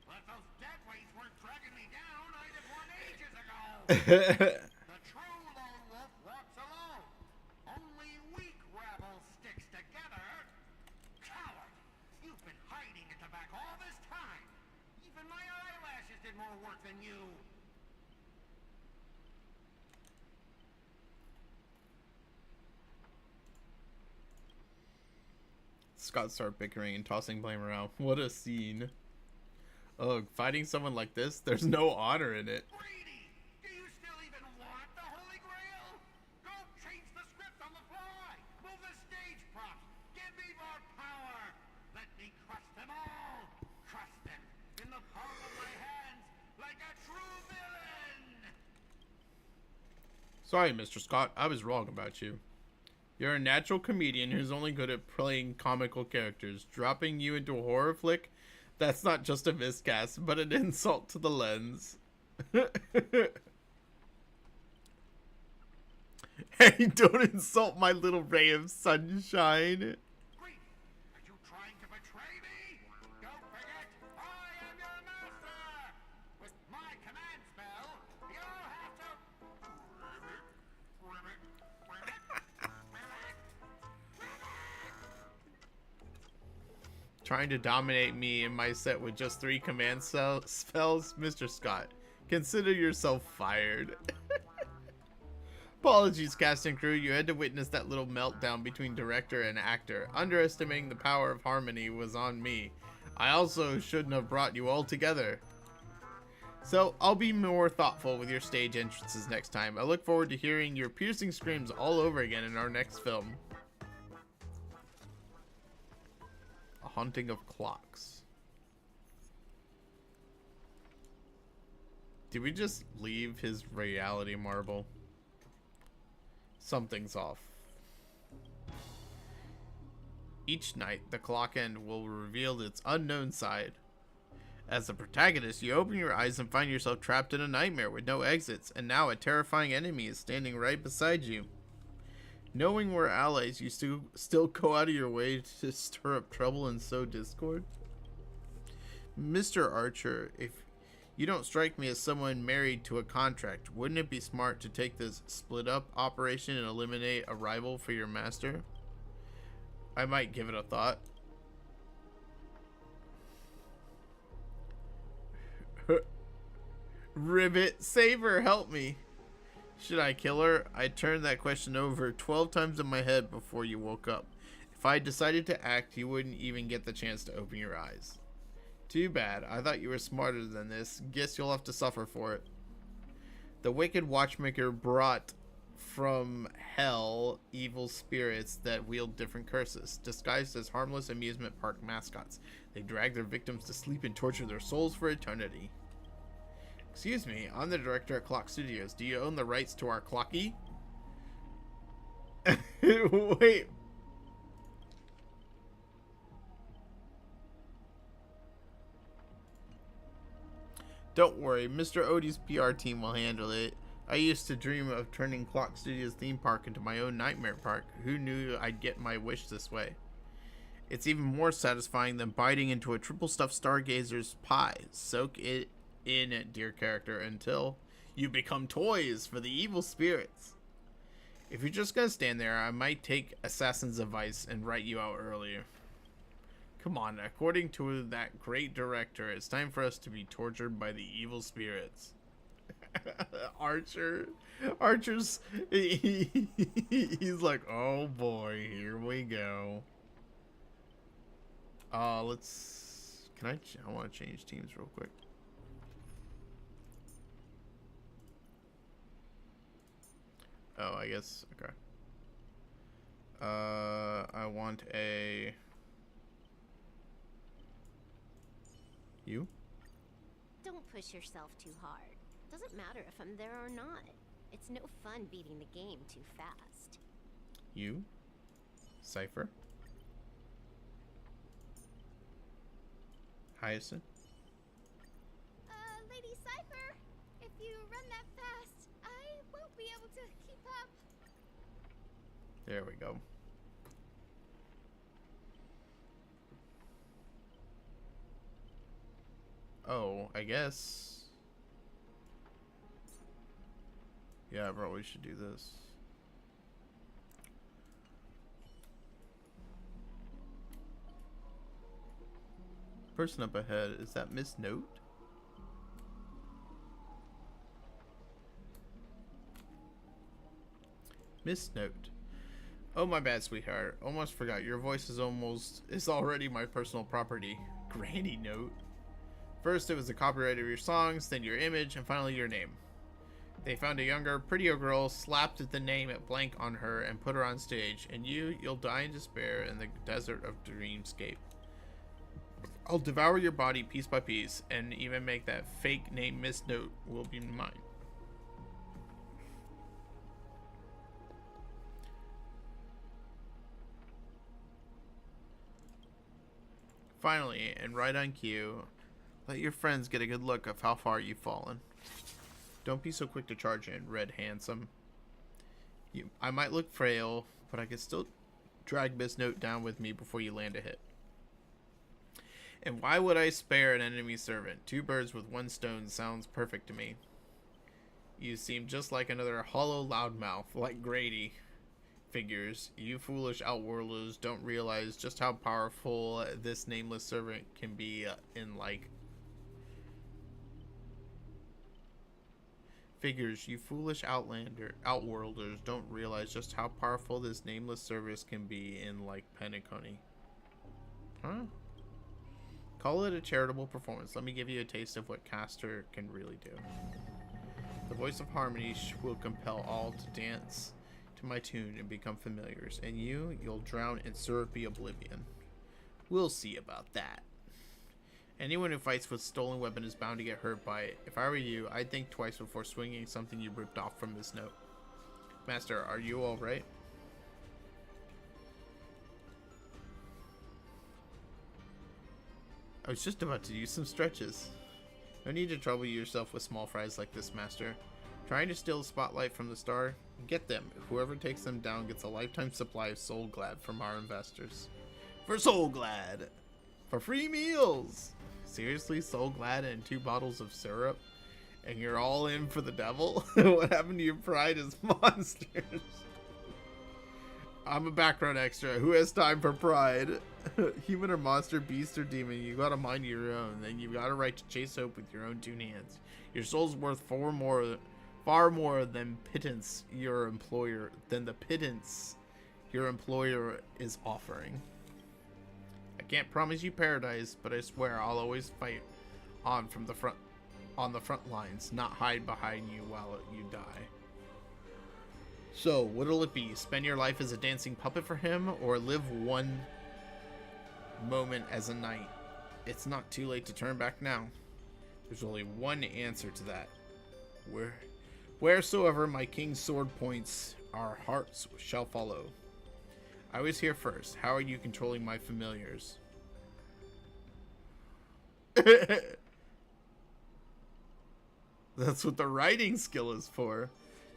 [SPEAKER 7] But those dead weights weren't dragging me down. I'd have won ages ago. The true lone wolf walks alone. Only weak rabble sticks together. Coward! You've been hiding at the back all this time. Even my eyelashes did more work than you.
[SPEAKER 1] Scott start bickering and tossing blame around. What a scene. Ugh, fighting someone like this, there's no honor in it.
[SPEAKER 7] Brady, do you still even want the Holy Grail? Go change the script on the fly. Move the stage props. Give me more power. Let me crush them all. Crush them in the palm of my hands like a true villain.
[SPEAKER 1] Sorry, Mr. Scott, I was wrong about you. You're a natural comedian who's only good at playing comical characters. Dropping you into a horror flick? That's not just a miscast, but an insult to the lens. Hey, don't insult my little ray of sunshine.
[SPEAKER 7] Are you trying to betray me? Don't forget, I am your master. With my command spell, you have to...
[SPEAKER 1] Trying to dominate me in my set with just 3 command spells? Mr. Scott, consider yourself fired. Apologies, cast and crew. You had to witness that little meltdown between director and actor. Underestimating the power of harmony was on me. I also shouldn't have brought you all together. So, I'll be more thoughtful with your stage entrances next time. I look forward to hearing your piercing screams all over again in our next film. A Haunting of Clocks. Did we just leave his reality marble? Something's off. Each night, the clock end will reveal its unknown side. As the protagonist, you open your eyes and find yourself trapped in a nightmare with no exits, and now a terrifying enemy is standing right beside you. Knowing we're allies, you still go out of your way to stir up trouble and sow discord? Mr. Archer, if you don't strike me as someone married to a contract, wouldn't it be smart to take this split-up operation and eliminate a rival for your master? I might give it a thought. Ribbit, save her, help me. Should I kill her? I turned that question over 12 times in my head before you woke up. If I decided to act, you wouldn't even get the chance to open your eyes. Too bad. I thought you were smarter than this. Guess you'll have to suffer for it. The wicked watchmaker brought from hell evil spirits that wield different curses, disguised as harmless amusement park mascots. They drag their victims to sleep and torture their souls for eternity. Excuse me, I'm the director at Clock Studios. Do you own the rights to our Clocky? Wait. Don't worry, Mr. Odie's PR team will handle it. I used to dream of turning Clock Studios theme park into my own nightmare park. Who knew I'd get my wish this way? It's even more satisfying than biting into a triple stuffed Stargazer's pie. Soak it in, dear character, until you become toys for the evil spirits. If you're just gonna stand there, I might take Assassin's advice and write you out earlier. Come on, according to that great director, it's time for us to be tortured by the evil spirits. Archer's, he's like, oh boy, here we go. I want to change teams real quick. Oh, I guess, okay. I want a... You?
[SPEAKER 20] Don't push yourself too hard. Doesn't matter if I'm there or not. It's no fun beating the game too fast.
[SPEAKER 1] You? Cypher? Hyacinth?
[SPEAKER 2] Lady Cypher, if you run that fast, I won't be able to keep up.
[SPEAKER 1] There we go. Oh, I guess. Yeah, I probably should do this. Person up ahead, is that Miss Note? Miss Note. Oh, my bad, sweetheart. Almost forgot. Your voice is already my personal property. Granny Note. First, it was the copyright of your songs, then your image, and finally your name. They found a younger, prettier girl, slapped the name at blank on her, and put her on stage. And you'll die in despair in the desert of Dreamscape. I'll devour your body piece by piece, and even make that fake name Miss Note will be mine. Finally, and right on cue, let your friends get a good look of how far you've fallen. Don't be so quick to charge in, Red Handsome. I might look frail, but I can still drag Miss Note down with me before you land a hit. And why would I spare an enemy servant? 2 birds with 1 stone sounds perfect to me. You seem just like another hollow loudmouth, like Grady. Figures, you foolish outworlders don't realize just how powerful this nameless servant can be Figures, you foolish outworlders don't realize just how powerful this nameless service can be in Penacony. Huh? Call it a charitable performance. Let me give you a taste of what Caster can really do. The voice of harmony will compel all to dance to my tune and become familiars, and you'll drown in syrupy oblivion. We'll see about that. Anyone who fights with stolen weapon is bound to get hurt by it. If I were you, I'd think twice before swinging something you ripped off from this note. Master, are you alright? I was just about to use some stretches. No need to trouble yourself with small fries like this, Master. Trying to steal the spotlight from the star? Get them. Whoever takes them down gets a lifetime supply of Soul Glad from our investors. For Soul Glad! For free meals! Seriously, Soul Glad and 2 bottles of syrup? And you're all in for the devil? What happened to your pride as monsters? I'm a background extra. Who has time for pride? Human or monster, beast or demon, you got a mind of your own. Then you got a right to chase hope with your own 2 hands. Your soul's worth far more than pittance your employer is offering. I can't promise you paradise, but I swear I'll always fight on the front lines, not hide behind you while you die. So, what'll it be? Spend your life as a dancing puppet for him, or live one moment as a knight? It's not too late to turn back now. There's only one answer to that. Wheresoever my king's sword points, our hearts shall follow. I was here first. How are you controlling my familiars? That's what the writing skill is for.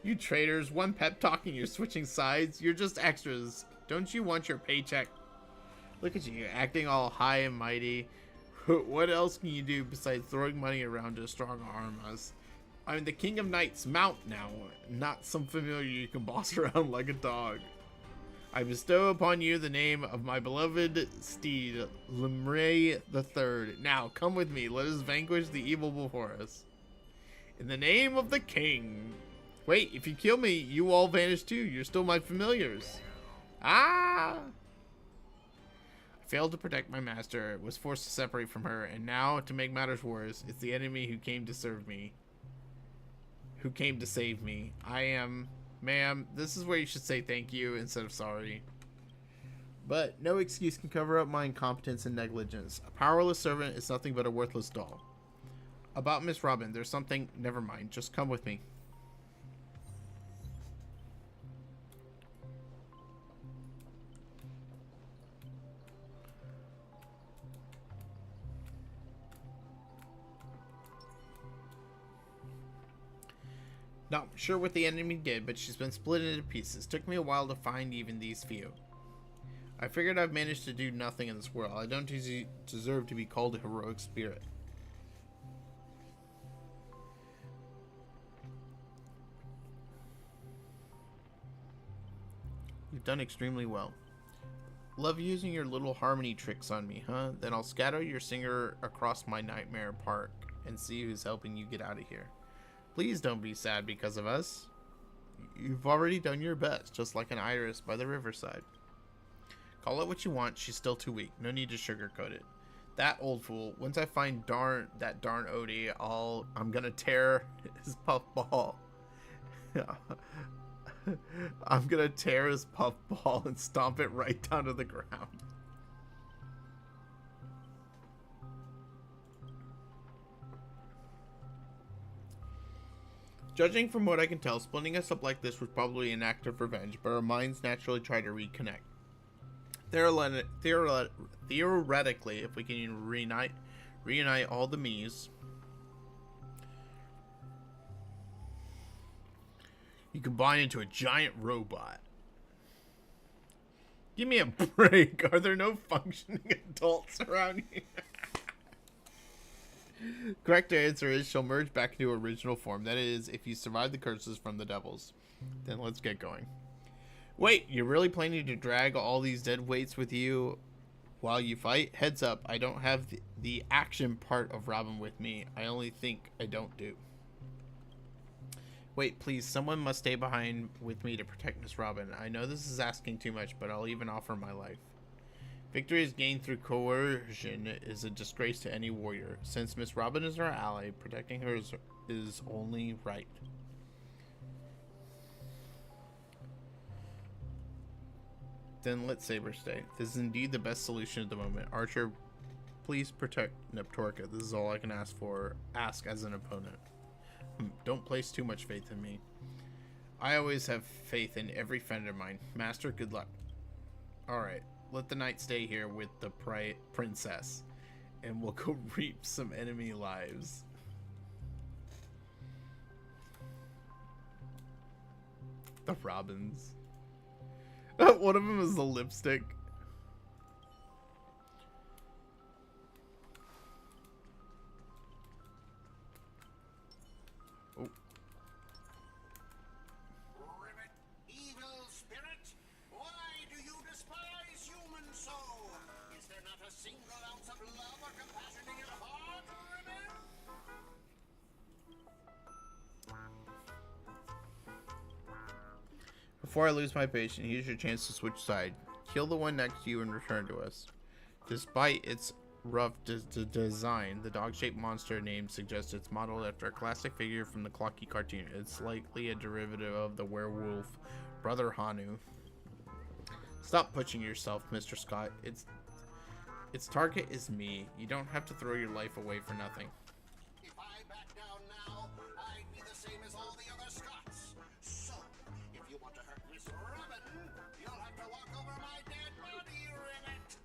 [SPEAKER 1] You traitors, one pep talk and you're switching sides. You're just extras. Don't you want your paycheck? Look at you, acting all high and mighty. What else can you do besides throwing money around to strong-arm us? I'm the king of knights. Mount now, not some familiar you can boss around like a dog. I bestow upon you the name of my beloved steed, Limray III. Now, come with me. Let us vanquish the evil before us. In the name of the king. Wait, if you kill me, you all vanish too. You're still my familiars. Ah! I failed to protect my master, was forced to separate from her, and now, to make matters worse, it's the enemy who came to serve me. Who came to save me. I am... Ma'am, this is where you should say thank you instead of sorry. But no excuse can cover up my incompetence and negligence. A powerless servant is nothing but a worthless doll. About Miss Robin, there's something... Never mind, just come with me. Not sure what the enemy did, but she's been split into pieces. Took me a while to find even these few. I figured I've managed to do nothing in this world. I don't deserve to be called a heroic spirit. You've done extremely well. Love using your little harmony tricks on me, huh? Then I'll scatter your singer across my nightmare park and see who's helping you get out of here. Please don't be sad because of us. You've already done your best, just like an iris by the riverside. Call it what you want, she's still too weak. No need to sugarcoat it. That old fool. Once I find that darn Odie, I'm gonna tear his puffball. I'm gonna tear his puffball and stomp it right down to the ground. Judging from what I can tell, splitting us up like this was probably an act of revenge, but our minds naturally try to reconnect. Theoretically, if we can reunite all the me's, you combine into a giant robot. Give me a break. Are there no functioning adults around here? Correct answer is she'll merge back into original form. That is, if you survive the curses from the devils. Then let's get going. Wait, you're really planning to drag all these dead weights with you while you fight? Heads up, I don't have the action part of Robin with me. I only think I don't do. Wait, please, someone must stay behind with me to protect Miss Robin. I know this is asking too much, but I'll even offer my life. Victory is gained through coercion is a disgrace to any warrior. Since Miss Robin is our ally, protecting her is only right. Then let Saber stay. This is indeed the best solution at the moment. Archer, please protect Neptorka. This is all I can ask as an opponent. Don't place too much faith in me. I always have faith in every friend of mine. Master, good luck. Alright. Let the knight stay here with the princess, and we'll go reap some enemy lives. The Robins. One of them is the lipstick. Oh.
[SPEAKER 7] Evil spirit, why do you despise human soul? Is there not a single ounce of love or compassion in your heart, Ribbit?
[SPEAKER 1] Before I lose my patience, here's your chance to switch side. Kill the one next to you and return to us. Despite its rough design, the dog-shaped monster name suggests it's modeled after a classic figure from the Clocky cartoon. It's likely a derivative of the werewolf Brother Hanu. Stop pushing yourself, Mr. Scott. Its target is me. You don't have to throw your life away for nothing.
[SPEAKER 7] If I back down now, I'd be the same as all the other Scots. So, if you want to hurt Miss Robin, you'll have to walk over my dead body, Ribbit.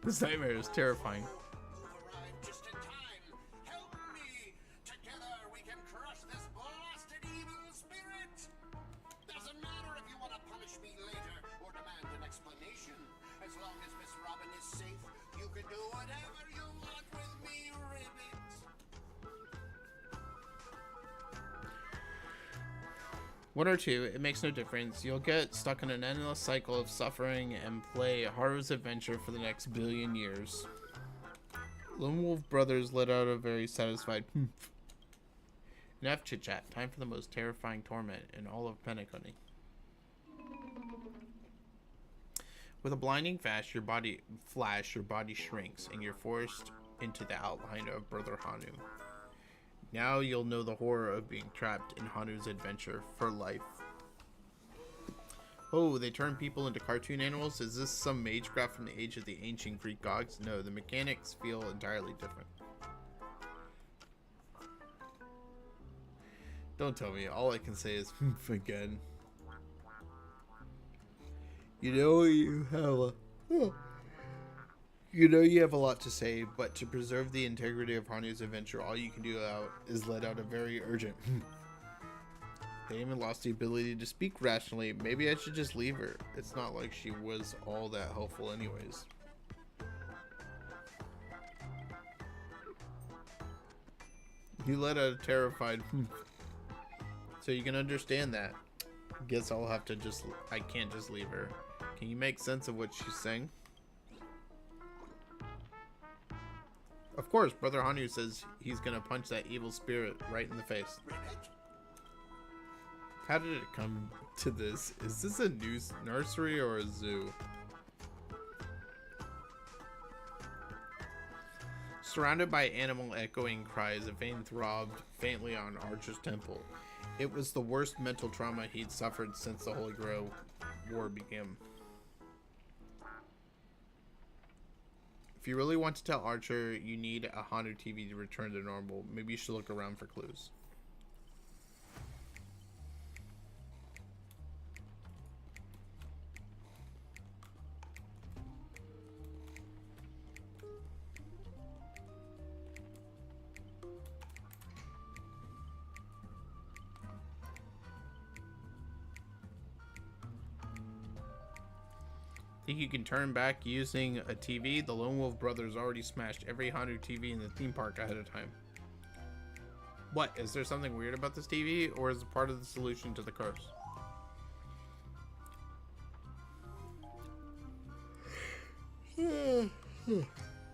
[SPEAKER 1] This nightmare is terrifying.
[SPEAKER 7] You've arrived just in time. Help me. Together we can crush this blasted evil spirit. Doesn't matter if you want to punish me later or demand an explanation. As long as Miss Robin is safe, you can do whatever you want with me, Ribbit.
[SPEAKER 1] One or two, it makes no difference. You'll get stuck in an endless cycle of suffering and play Haru's adventure for the next billion years. Lone Wolf Brothers let out a very satisfied humph. Enough chit-chat. Time for the most terrifying torment in all of Penacony. With a blinding flash, your body shrinks, and you're forced into the outline of Brother Hanu. Now you'll know the horror of being trapped in Hanu's adventure for life. Oh, they turn people into cartoon animals? Is this some magecraft from the age of the ancient Greek gods? No, the mechanics feel entirely different. Don't tell me. All I can say is again. You know you have a lot to say, but to preserve the integrity of Hanu's adventure, all you can do is let out a very urgent. They even lost the ability to speak rationally. Maybe I should just leave her. It's not like she was all that helpful anyways. You let out a terrified. So you can understand that. Guess I'll have to I can't just leave her. Can you make sense of what she's saying? Of course, Brother Hanu says he's gonna punch that evil spirit right in the face. How did it come to this? Is this a new nursery or a zoo? Surrounded by animal echoing cries, a vein throbbed faintly on Archer's temple. It was the worst mental trauma he'd suffered since the Holy Grail War began. If you really want to tell Archer you need a Hanu TV to return to normal, maybe you should look around for clues. Think you can turn back using a TV? The Lone Wolf Brothers already smashed every Hanu TV in the theme park ahead of time. What? Is there something weird about this TV, or is it part of the solution to the curse?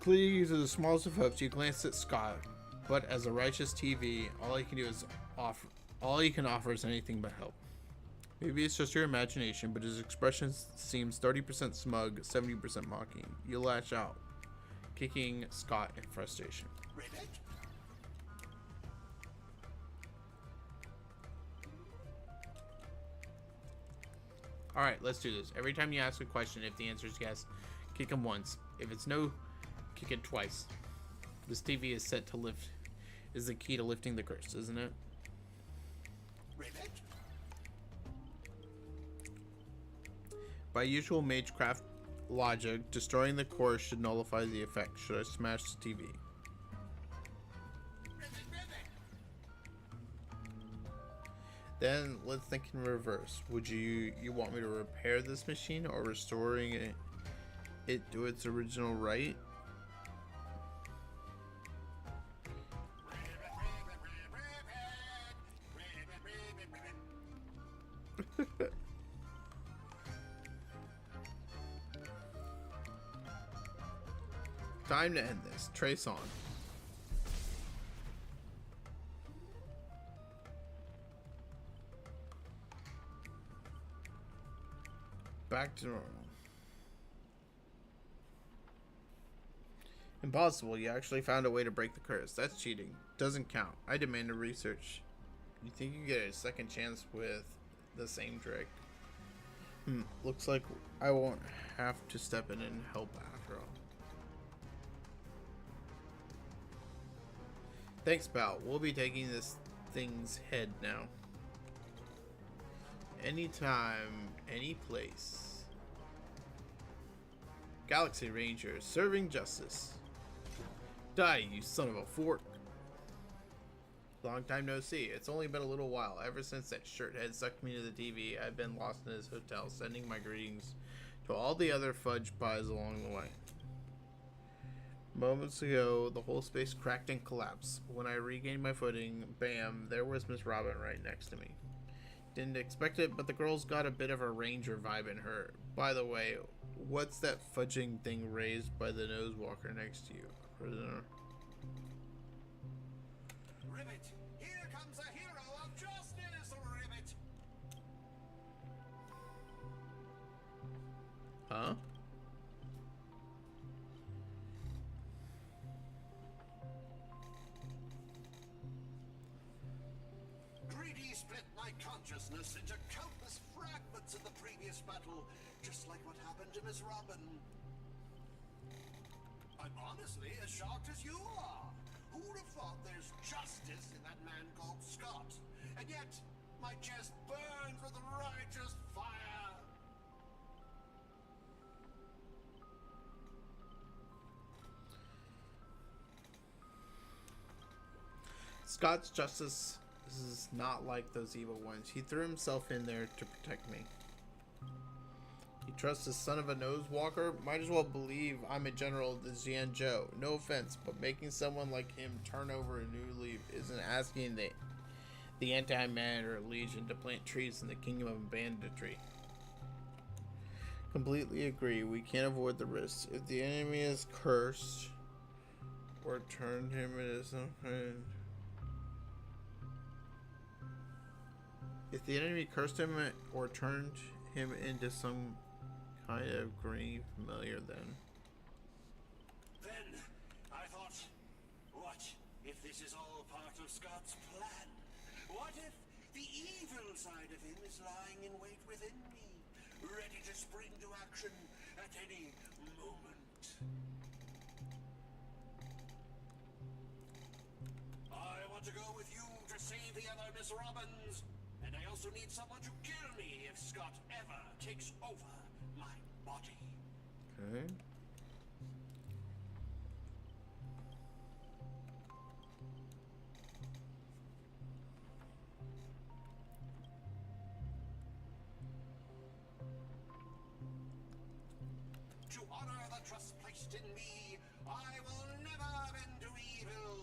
[SPEAKER 1] Clinging to the smallest of hopes, you glance at Scott, but as a righteous TV, all you can offer is anything but help. Maybe it's just your imagination, but his expression seems 30% smug, 70% mocking. You lash out, kicking Scott in frustration. Alright, let's do this. Every time you ask a question, if the answer is yes, kick him once. If it's no, kick it twice. This TV is set to lift, is the key to lifting the curse, isn't it? By usual magecraft logic, destroying the core should nullify the effect. Should I smash the TV? Then let's think in reverse. Would you want me to repair this machine or restoring it to its original right? Time to end this. Trace on. Back to normal. Impossible. You actually found a way to break the curse. That's cheating. Doesn't count. I demand a research. You think you get a second chance with the same trick? Looks like I won't have to step in and help after all. Thanks, pal. We'll be taking this thing's head now. Anytime, any place. Galaxy Ranger, serving justice. Die, you son of a fork. Long time no see. It's only been a little while. Ever since that shirthead sucked me to the TV, I've been lost in his hotel, sending my greetings to all the other fudge pies along the way. Moments ago, the whole space cracked and collapsed. When I regained my footing, bam, there was Miss Robin right next to me. Didn't expect it, but the girl's got a bit of a ranger vibe in her. By the way, what's that fudging thing raised by the nose walker next to you? Prisoner.
[SPEAKER 7] Ribbit! Here comes a hero of justice, Ribbit!
[SPEAKER 1] Huh?
[SPEAKER 7] Greedy split my consciousness into countless fragments in the previous battle, just like what happened to Miss Robin. I'm honestly as shocked as you are. Who would have thought there's justice in that man called Scott? And yet, my chest burns with righteous fire.
[SPEAKER 1] Scott's justice is not like those evil ones. He threw himself in there to protect me. He trusts his son of a nose walker? Might as well believe I'm a general of the Jianzhou. No offense, but making someone like him turn over a new leaf isn't asking the anti-matter legion to plant trees in the kingdom of banditry. Completely agree. We can't avoid the risks. If the enemy is cursed or turned him into some kind... If the enemy cursed him or turned him into some kind of green familiar, then
[SPEAKER 7] I thought, what if this is all part of Scott's plan? What if the evil side of him is lying in wait within me, ready to spring to action at any moment? I want to go with you to save the other Miss Robins. And I also need someone to kill me if Scott ever takes over my body.
[SPEAKER 1] okay.
[SPEAKER 7] To honor the trust placed in me, I will never bend to evil.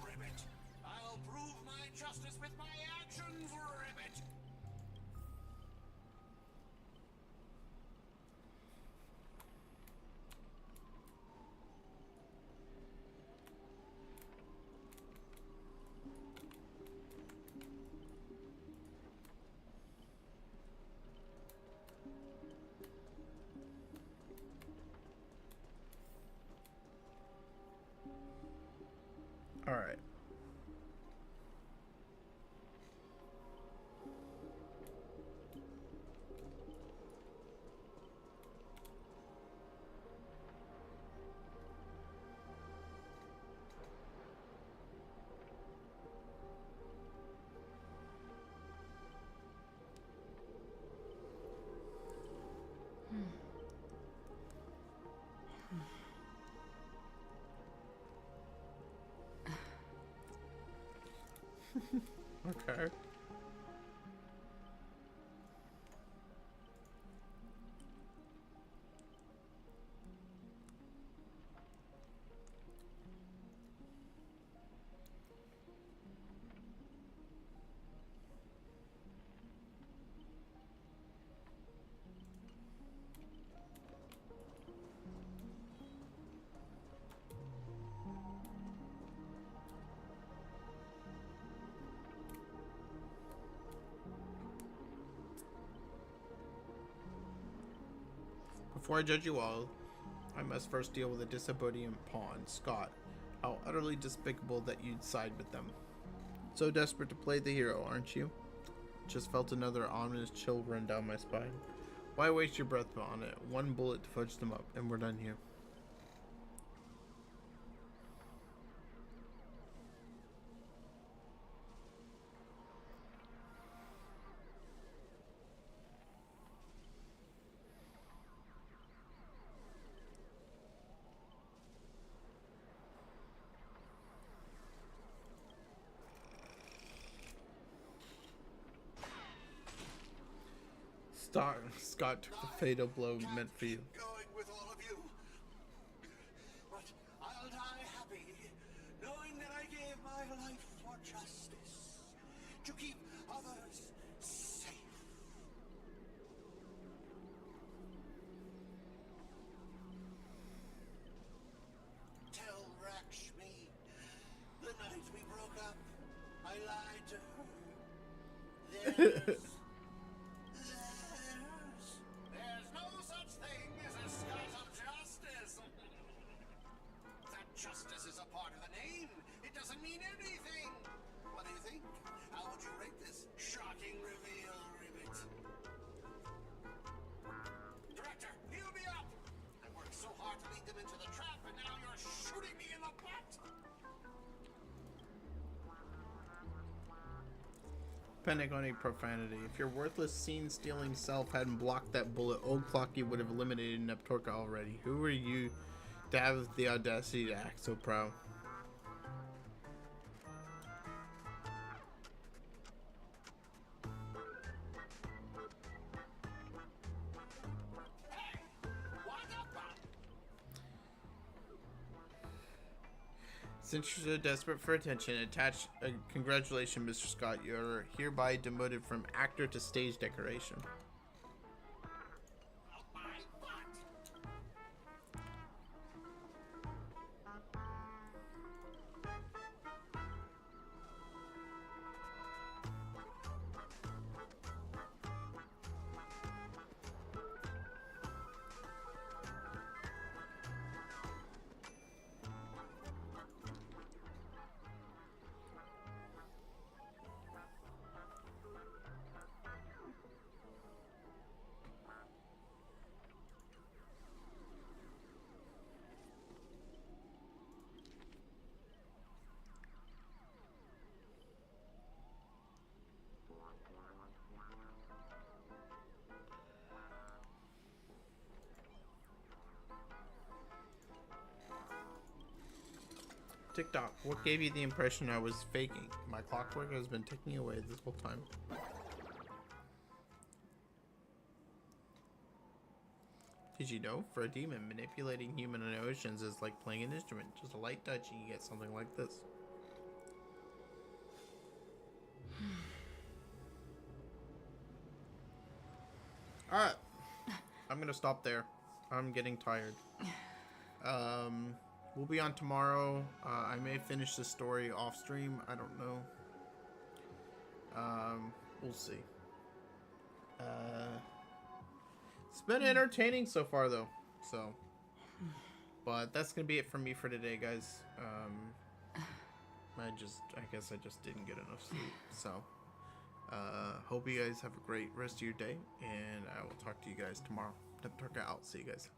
[SPEAKER 7] Ribbit, I'll prove my justice with my actions, Ribbit!
[SPEAKER 1] All right. Okay. Before I judge you all, I must first deal with the disobedient pawn, Scott. How utterly despicable that you'd side with them. So desperate to play the hero, aren't you? Just felt another ominous chill run down my spine. Why waste your breath on it? One bullet to fudge them up, and we're done here. Scott took the fatal blow meant for you.
[SPEAKER 7] Going with all of you. But I'll die happy, knowing that I gave my life for justice, to keep others safe. Tell Rakshmi, the night we broke up, I lied to her. There's no such thing as a Scott of justice. That justice is a part of the name. It doesn't mean anything. What do you think? How would you rate this shocking reveal, Ribbit? Director, heal me up! I worked so hard to lead them into the trap, and now you're shooting me in the butt!
[SPEAKER 1] Pentagon profanity. If your worthless scene-stealing self hadn't blocked that bullet, Old Clocky would have eliminated Neptorka already. Who are you to have the audacity to act so proud? Since you're so desperate for attention, congratulations, Mr. Scott. You're hereby demoted from actor to stage decoration. TikTok, what gave you the impression I was faking? My clockwork has been ticking away this whole time. Did you know, for a demon, manipulating human emotions is like playing an instrument. Just a light touch and you get something like this. Alright. I'm gonna stop there. I'm getting tired. We'll be on tomorrow. I may finish the story off stream. I don't know. We'll see. It's been entertaining so far, though. So, but that's gonna be it for me for today, guys. I guess I just didn't get enough sleep. So, hope you guys have a great rest of your day, and I will talk to you guys tomorrow. Neptorka out. See you guys.